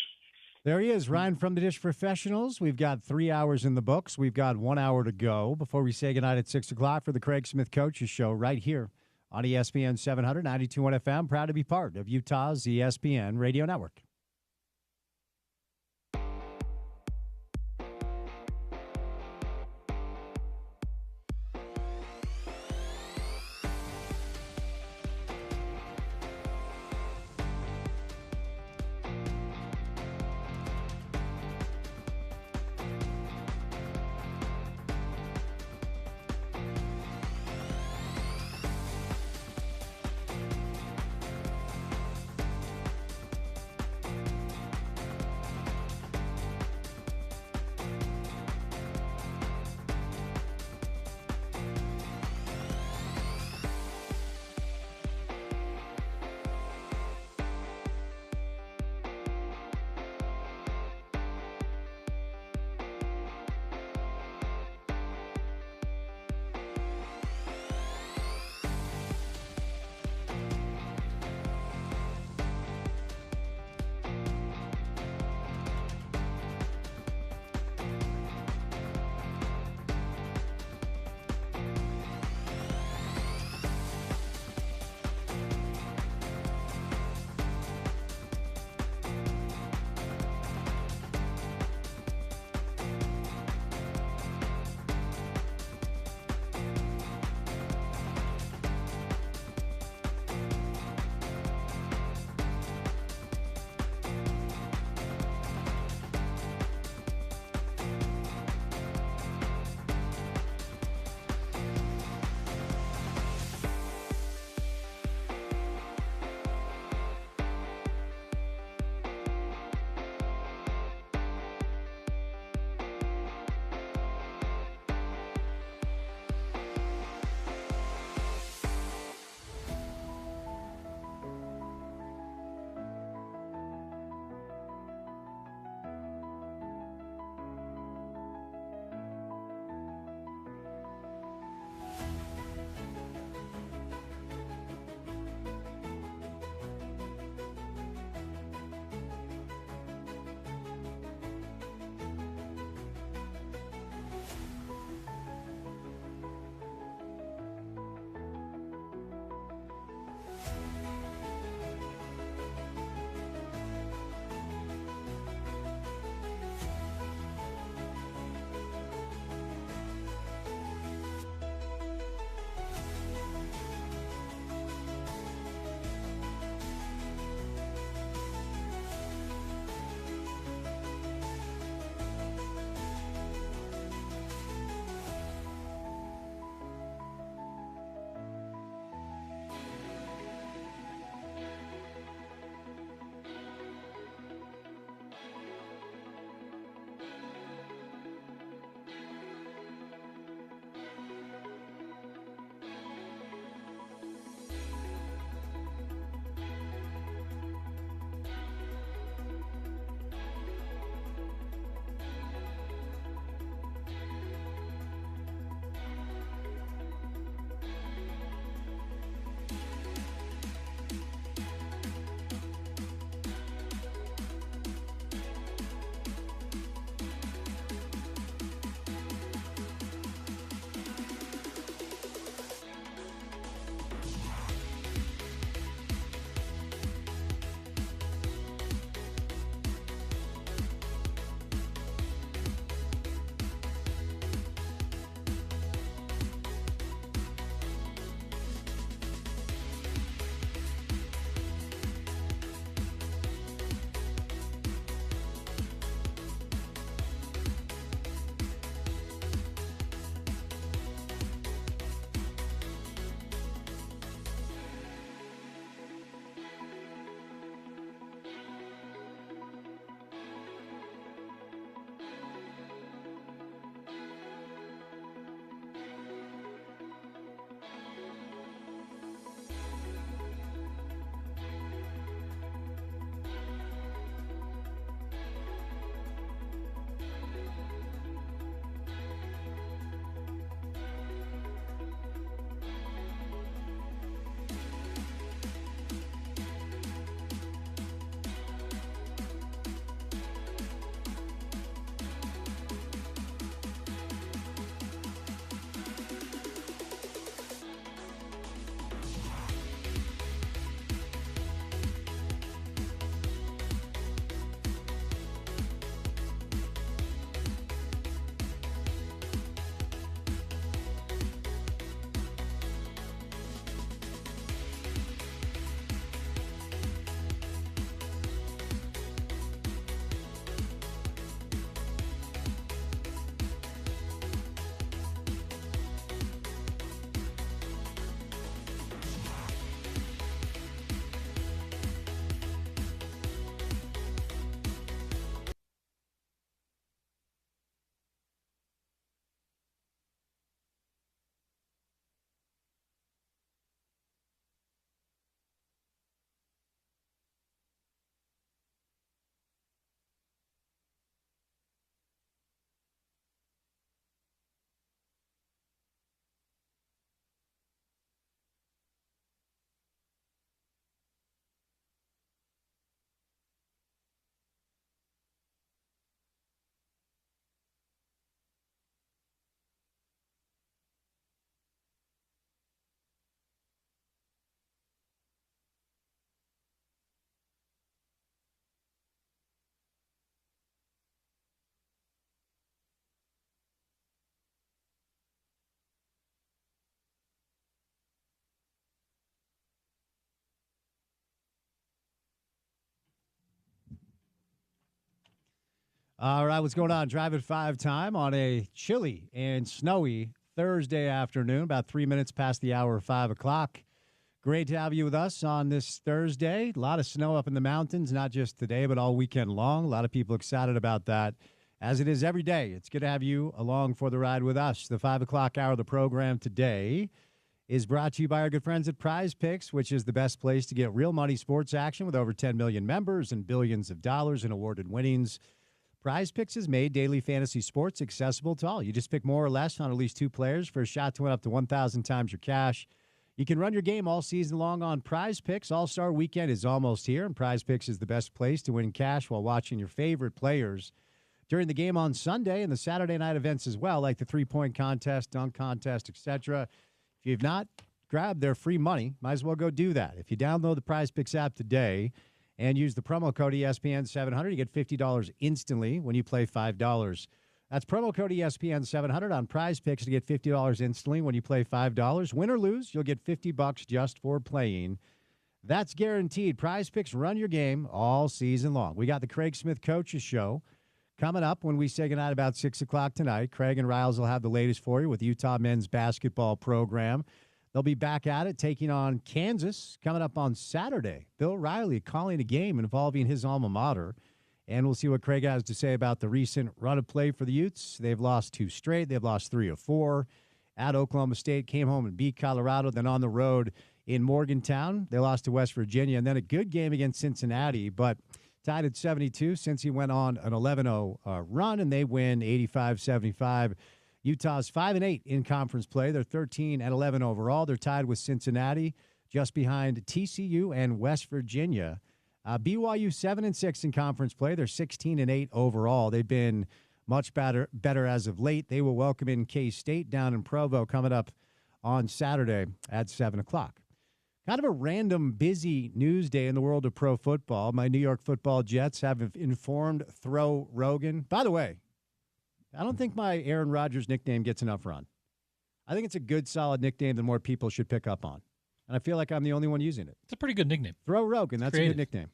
There he is, Ryan from the Dish Professionals. We've got 3 hours in the books. We've got 1 hour to go before we say goodnight at 6 o'clock for the Craig Smith Coaches Show right here on ESPN 700, 92.1 FM. Proud to be part of Utah's ESPN Radio Network. All right, what's going on? Drive at 5 time on a chilly and snowy Thursday afternoon, about 3 minutes past the hour of 5 o'clock. Great to have you with us on this Thursday. A lot of snow up in the mountains, not just today, but all weekend long. A lot of people excited about that, as it is every day. It's good to have you along for the ride with us. The 5 o'clock hour of the program today is brought to you by our good friends at Prize Picks, which is the best place to get real money sports action with over 10 million members and billions of dollars in awarded winnings. Prize Picks has made daily fantasy sports accessible to all. You just pick more or less on at least 2 players for a shot to win up to 1,000 times your cash. You can run your game all season long on Prize Picks. All-Star Weekend is almost here, and Prize Picks is the best place to win cash while watching your favorite players during the game on Sunday and the Saturday night events as well, like the three-point contest, dunk contest, etc. If you've not grabbed their free money, might as well go do that. If you download the Prize Picks app today and use the promo code ESPN700, you get $50 instantly when you play $5. That's promo code ESPN700 on Prize Picks to get $50 instantly when you play $5. Win or lose, you'll get $50 just for playing. That's guaranteed. Prize Picks run your game all season long. We got the Craig Smith Coaches Show coming up when we say goodnight about 6 o'clock tonight. Craig and Riles will have the latest for you with the Utah men's basketball program. They'll be back at it, taking on Kansas coming up on Saturday. Bill Riley calling a game involving his alma mater. And we'll see what Craig has to say about the recent run of play for the Utes. They've lost 2 straight. They've lost 3 of 4. At Oklahoma State, came home and beat Colorado. Then on the road in Morgantown, they lost to West Virginia. And then a good game against Cincinnati, but tied at 72 since he went on an 11-0 run, and they win 85-75. Utah's 5-8 in conference play. They're 13-11 overall. They're tied with Cincinnati, just behind TCU and West Virginia. BYU 7-6 in conference play. They're 16-8 overall. They've been much better as of late. They will welcome in K-State down in Provo coming up on Saturday at 7 o'clock. Kind of a random busy news day in the world of pro football. My New York Football Jets have informed Throw Rogan. By the way, I don't think my Aaron Rodgers nickname gets enough run. I think it's a good, solid nickname that more people should pick up on. And I feel like I'm the only one using it. It's a pretty good nickname. Throw Rogan. That's Creative. a good nickname.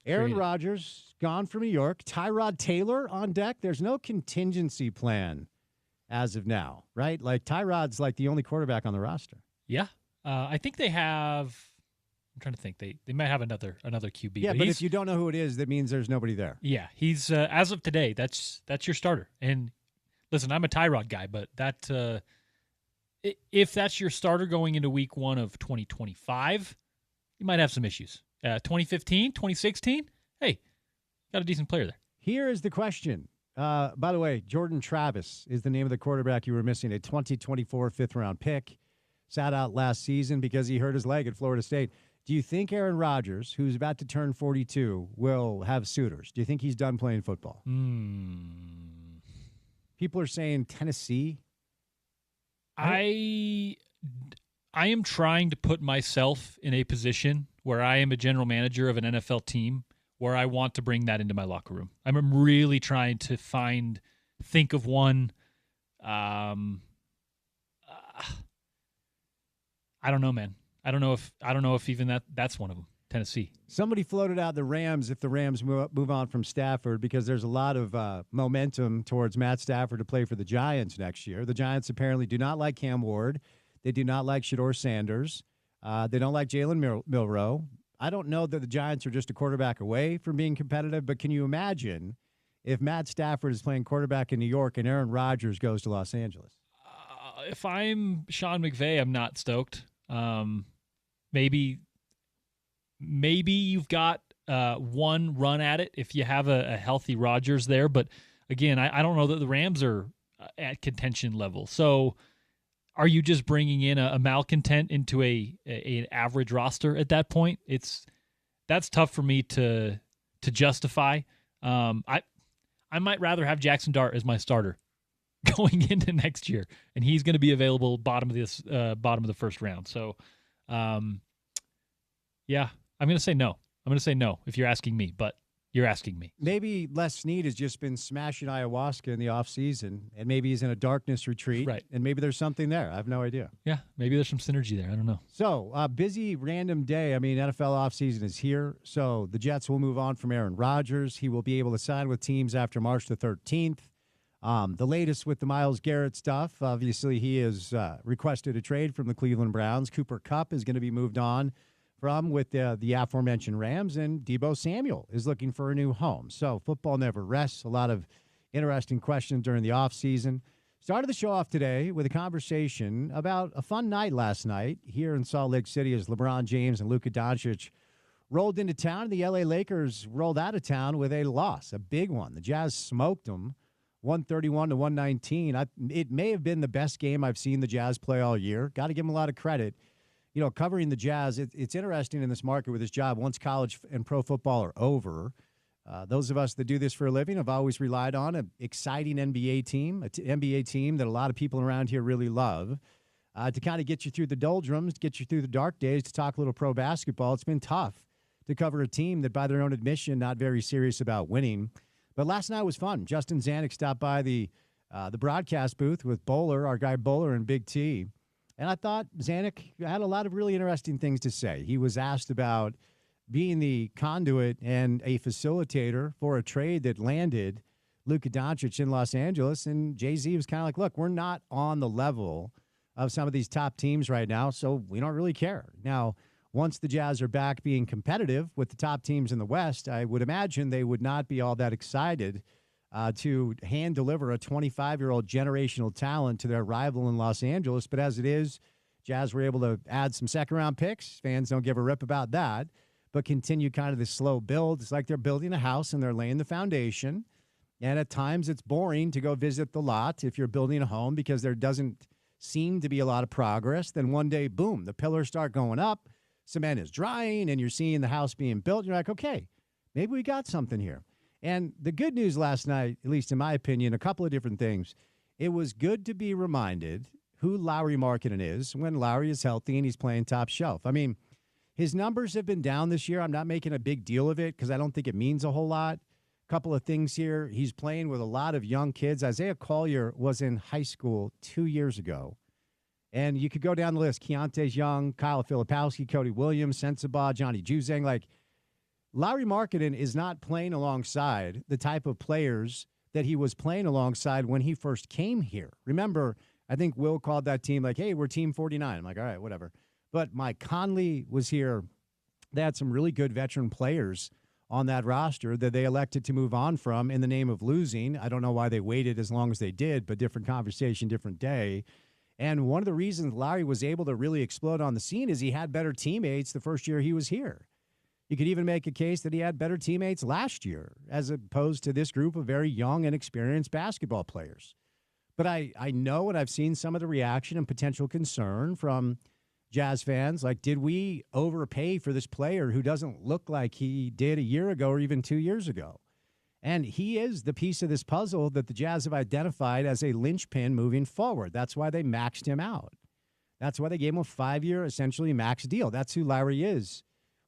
Aaron Rodgers gone from New York. Tyrod Taylor on deck. There's no contingency plan as of now, right? Like Tyrod's like the only quarterback on the roster. Yeah. I think they have. I'm trying to think. They might have another QB. Yeah, but if you don't know who it is, that means there's nobody there. Yeah, he's as of today. That's your starter. And listen, I'm a Tyrod guy, but that if that's your starter going into Week 1 of 2025, you might have some issues. 2015, 2016, hey, got a decent player there. Here is the question. By the way, Jordan Travis is the name of the quarterback you were missing, a 2024 fifth-round pick. Sat out last season because he hurt his leg at Florida State. Do you think Aaron Rodgers, who's about to turn 42, will have suitors? Do you think he's done playing football? People are saying Tennessee. I am trying to put myself in a position where I am a general manager of an NFL team where I want to bring that into my locker room. I'm really trying to think of one. I don't know, man. I don't know if even that's one of them. Tennessee. Somebody floated out the Rams if the Rams move on from Stafford because there's a lot of momentum towards Matt Stafford to play for the Giants next year. The Giants apparently do not like Cam Ward. They do not like Shedeur Sanders. They don't like Jalen Milroe. I don't know that the Giants are just a quarterback away from being competitive, but can you imagine if Matt Stafford is playing quarterback in New York and Aaron Rodgers goes to Los Angeles? If I'm Sean McVay, I'm not stoked. Maybe you've got one run at it if you have a healthy Rodgers there. But again, I don't know that the Rams are at contention level. So are you just bringing in a malcontent into an average roster at that point? That's tough for me to justify. I might rather have Jackson Dart as my starter going into next year, and he's going to be available bottom of the first round. So, yeah, I'm going to say no. If you're asking me, but You're asking me. Maybe Les Snead has just been smashing ayahuasca in the offseason, and maybe he's in a darkness retreat, Right. and maybe there's something there. I have no idea. Yeah, maybe there's some synergy there. I don't know. So, busy random day. I mean, NFL offseason is here, so the Jets will move on from Aaron Rodgers. He will be able to sign with teams after March the 13th. The latest with the Myles Garrett stuff, obviously he has requested a trade from the Cleveland Browns. Cooper Kupp is going to be moved on from with the aforementioned Rams, and Deebo Samuel is looking for a new home. So football never rests. A lot of interesting questions during the offseason. Started the show off today with a conversation about a fun night last night here in Salt Lake City as LeBron James and Luka Doncic rolled into town. The LA Lakers rolled out of town with a loss, a big one. The Jazz smoked them 131-119. It may have been the best game I've seen the Jazz play all year. Got to give them a lot of credit. You know, covering the Jazz, it's interesting in this market with this job. Once college and pro football are over, those of us that do this for a living have always relied on an exciting NBA team, NBA team that a lot of people around here really love, to kind of get you through the doldrums, get you through the dark days, to talk a little pro basketball. It's been tough to cover a team that, by their own admission, not very serious about winning. But last night was fun. Justin Zanuck stopped by the broadcast booth with Bowler, our guy Bowler and Big T. And I thought Zanuck had a lot of really interesting things to say. He was asked about being the conduit and a facilitator for a trade that landed Luka Doncic in Los Angeles. And Jay-Z was kind of like, look, we're not on the level of some of these top teams right now, so we don't really care. Now, once the Jazz are back being competitive with the top teams in the West, I would imagine they would not be all that excited to hand deliver a 25-year-old generational talent to their rival in Los Angeles. But as it is, Jazz were able to add some second-round picks. Fans don't give a rip about that, but continue kind of this slow build. It's like they're building a house and they're laying the foundation. And at times it's boring to go visit the lot if you're building a home because there doesn't seem to be a lot of progress. Then one day, boom, the pillars start going up, cement is drying, and you're seeing the house being built. You're like, okay, maybe we got something here. And the good news last night, at least in my opinion, a couple of different things. It was good to be reminded who Lauri Markkanen is when Lauri is healthy and he's playing top shelf. I mean, his numbers have been down this year. I'm not making a big deal of it because I don't think it means a whole lot. A couple of things here. He's playing with a lot of young kids. Isaiah Collier was in high school 2 years ago. And you could go down the list. Keontae's young, Kyle Filipowski, Cody Williams, Sensabaugh, Johnny Juzang. Like, Lauri Markkanen is not playing alongside the type of players that he was playing alongside when he first came here. Remember, I think Will called that team like, hey, we're Team 49. I'm like, all right, whatever. But Mike Conley was here. They had some really good veteran players on that roster that they elected to move on from in the name of losing. I don't know why they waited as long as they did, but different conversation, different day. And one of the reasons Lauri was able to really explode on the scene is he had better teammates the first year he was here. You could even make a case that he had better teammates last year as opposed to this group of very young and experienced basketball players. But I know and I've seen some of the reaction and potential concern from Jazz fans. Like, did we overpay for this player who doesn't look like he did a year ago or even 2 years ago? And he is the piece of this puzzle that the Jazz have identified as a linchpin moving forward. That's why they maxed him out. That's why they gave him a 5-year, essentially max deal. That's who Lauri is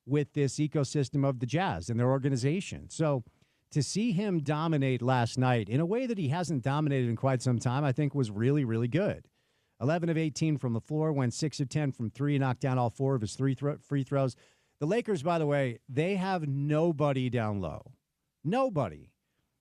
with this ecosystem of the Jazz and their organization. So to see him dominate last night in a way that he hasn't dominated in quite some time, I think was really, really good. 11 of 18 from the floor, went 6 of 10 from three, knocked down all 4 of his free throws. The Lakers, by the way, they have nobody down low. Nobody.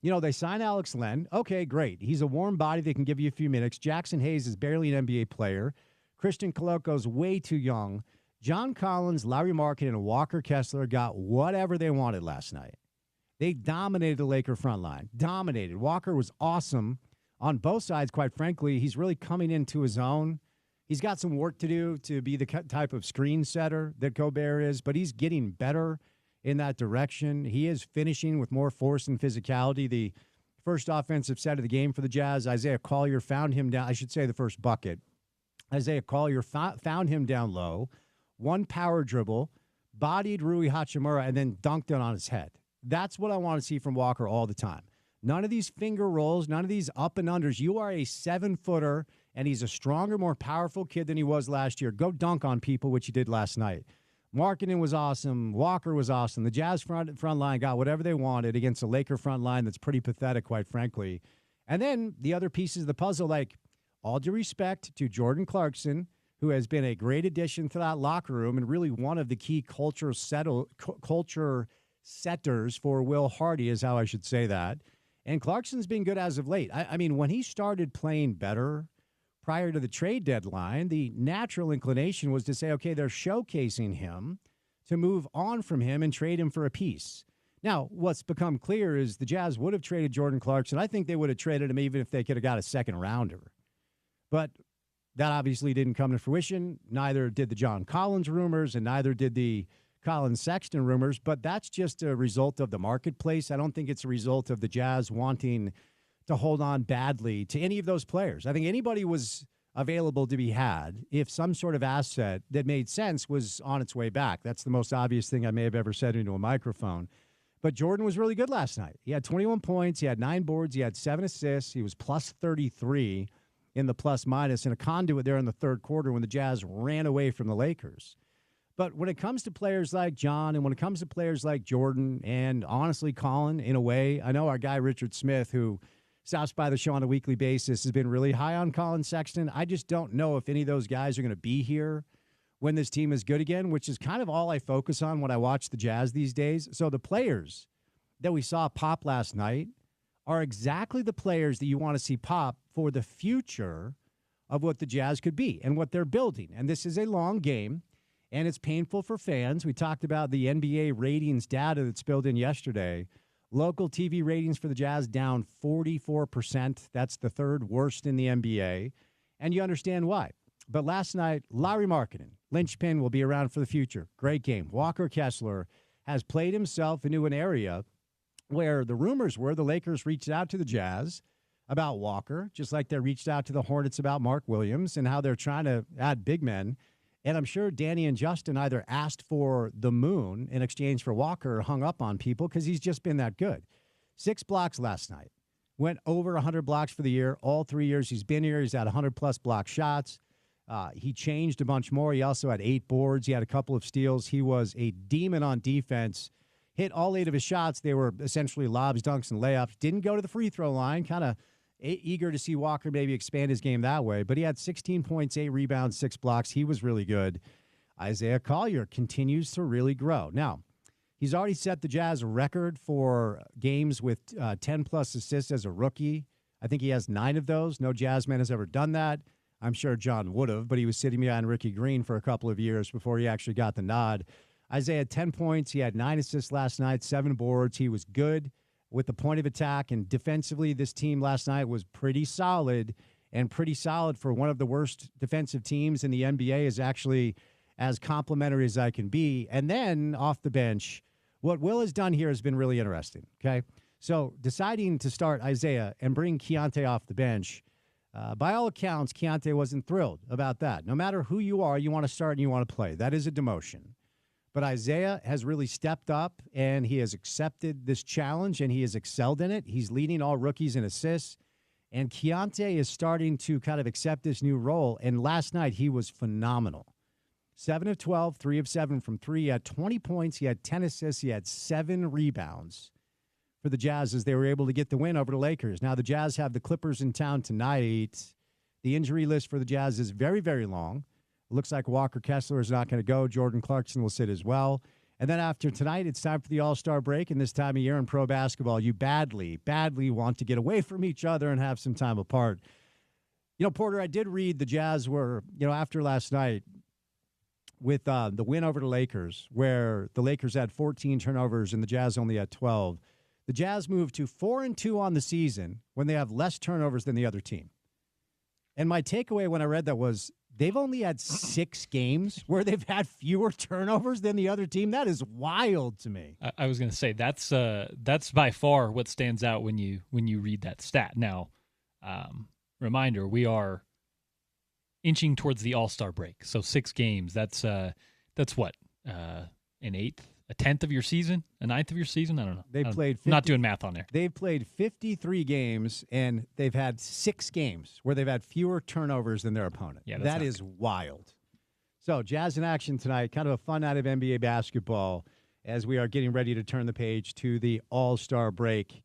You know, they sign Alex Len. Okay, great. He's a warm body that can give you a few minutes. Jackson Hayes is barely an NBA player. Christian Coloco's way too young. John Collins, Lauri Markkanen, and Walker Kessler got whatever they wanted last night. They dominated the Laker front line. Dominated. Walker was awesome on both sides, quite frankly. He's really coming into his own. He's got some work to do to be the type of screen setter that Gobert is, but he's getting better in that direction. He is finishing with more force and physicality. The first offensive set of the game for the Jazz, Isaiah Collier found him down. I should say the first bucket. Isaiah Collier found him down low. One power dribble, bodied Rui Hachimura, and then dunked it on his head. That's what I want to see from Walker all the time. None of these finger rolls, none of these up and unders. You are a 7-footer, and he's a stronger, more powerful kid than he was last year. Go dunk on people, which he did last night. Markkanen was awesome. Walker was awesome. The Jazz front line got whatever they wanted against a Laker front line that's pretty pathetic, quite frankly. And then the other pieces of the puzzle, like all due respect to Jordan Clarkson, who has been a great addition to that locker room and really one of the key culture setters for Will Hardy is how I should say that. And Clarkson's been good as of late. I mean, when he started playing better prior to the trade deadline, the natural inclination was to say, okay, they're showcasing him to move on from him and trade him for a piece. Now, what's become clear is the Jazz would have traded Jordan Clarkson. I think they would have traded him even if they could have got a second rounder. But that obviously didn't come to fruition. Neither did the John Collins rumors, and neither did the Colin Sexton rumors. But that's just a result of the marketplace. I don't think it's a result of the Jazz wanting to hold on badly to any of those players. I think anybody was available to be had if some sort of asset that made sense was on its way back. That's the most obvious thing I may have ever said into a microphone. But Jordan was really good last night. He had 21 points. He had 9 boards. He had 7 assists. He was plus 33 in the plus-minus, and a conduit there in the third quarter when the Jazz ran away from the Lakers. But when it comes to players like John and when it comes to players like Jordan and, honestly, Colin, in a way, I know our guy Richard Smith, who stops by the show on a weekly basis, has been really high on Colin Sexton. I just don't know if any of those guys are going to be here when this team is good again, which is kind of all I focus on when I watch the Jazz these days. So the players that we saw pop last night are exactly the players that you want to see pop for the future of what the Jazz could be and what they're building. And this is a long game, and it's painful for fans. We talked about the NBA ratings data that spilled in yesterday. Local TV ratings for the Jazz down 44%. That's the third worst in the NBA. And you understand why. But last night, Lauri Markkanen, linchpin, will be around for the future. Great game. Walker Kessler has played himself into an area where the rumors were the Lakers reached out to the Jazz about Walker, just like they reached out to the Hornets about Mark Williams and how they're trying to add big men. And I'm sure Danny and Justin either asked for the moon in exchange for Walker or hung up on people because he's just been that good. 6 blocks last night. Went over 100 blocks for the year. All 3 years he's been here, he's had 100-plus block shots. He changed a bunch more. He also had 8 boards. He had a couple of steals. He was a demon on defense. Hit all 8 of his shots. They were essentially lobs, dunks, and layups. Didn't go to the free throw line. Kind of eager to see Walker maybe expand his game that way. But he had 16 points, 8 rebounds, 6 blocks. He was really good. Isaiah Collier continues to really grow. Now, he's already set the Jazz record for games with 10-plus assists as a rookie. I think he has 9 of those. No Jazzman has ever done that. I'm sure John would have, but he was sitting behind Ricky Green for a couple of years before he actually got the nod. Isaiah had 10 points. He had 9 assists last night, 7 boards. He was good with the point of attack, and defensively, this team last night was pretty solid, and pretty solid for one of the worst defensive teams in the NBA is actually as complimentary as I can be. And then off the bench, what Will has done here has been really interesting, okay? So deciding to start Isaiah and bring Keontae off the bench, by all accounts, Keontae wasn't thrilled about that. No matter who you are, you want to start and you want to play. That is a demotion. But Isaiah has really stepped up, and he has accepted this challenge, and he has excelled in it. He's leading all rookies in assists, and Keontae is starting to kind of accept this new role. And last night, he was phenomenal. 7 of 12, 3 of 7 from 3. He had 20 points. He had 10 assists. He had 7 rebounds for the Jazz as they were able to get the win over the Lakers. Now, the Jazz have the Clippers in town tonight. The injury list for the Jazz is very, very long. Looks like Walker Kessler is not going to go. Jordan Clarkson will sit as well. And then after tonight, it's time for the All-Star break. And this time of year in pro basketball, you badly, badly want to get away from each other and have some time apart. You know, Porter, I did read the Jazz were, after last night with the win over the Lakers, where the Lakers had 14 turnovers and the Jazz only had 12. The Jazz moved to 4-2 on the season when they have less turnovers than the other team. And my takeaway when I read that was, they've only had 6 games where they've had fewer turnovers than the other team. That is wild to me. I was going to say that's by far what stands out when you read that stat. Now, reminder, we are inching towards the All-Star break. So 6 games. That's what, an eighth, a tenth of your season, a ninth of your season. I don't know. They played. I'm not doing math on there. They've played 53 games, and they've had 6 games where they've had fewer turnovers than their opponent. Yeah, that is wild. So, Jazz in action tonight, kind of a fun night of NBA basketball as we are getting ready to turn the page to the All-Star break.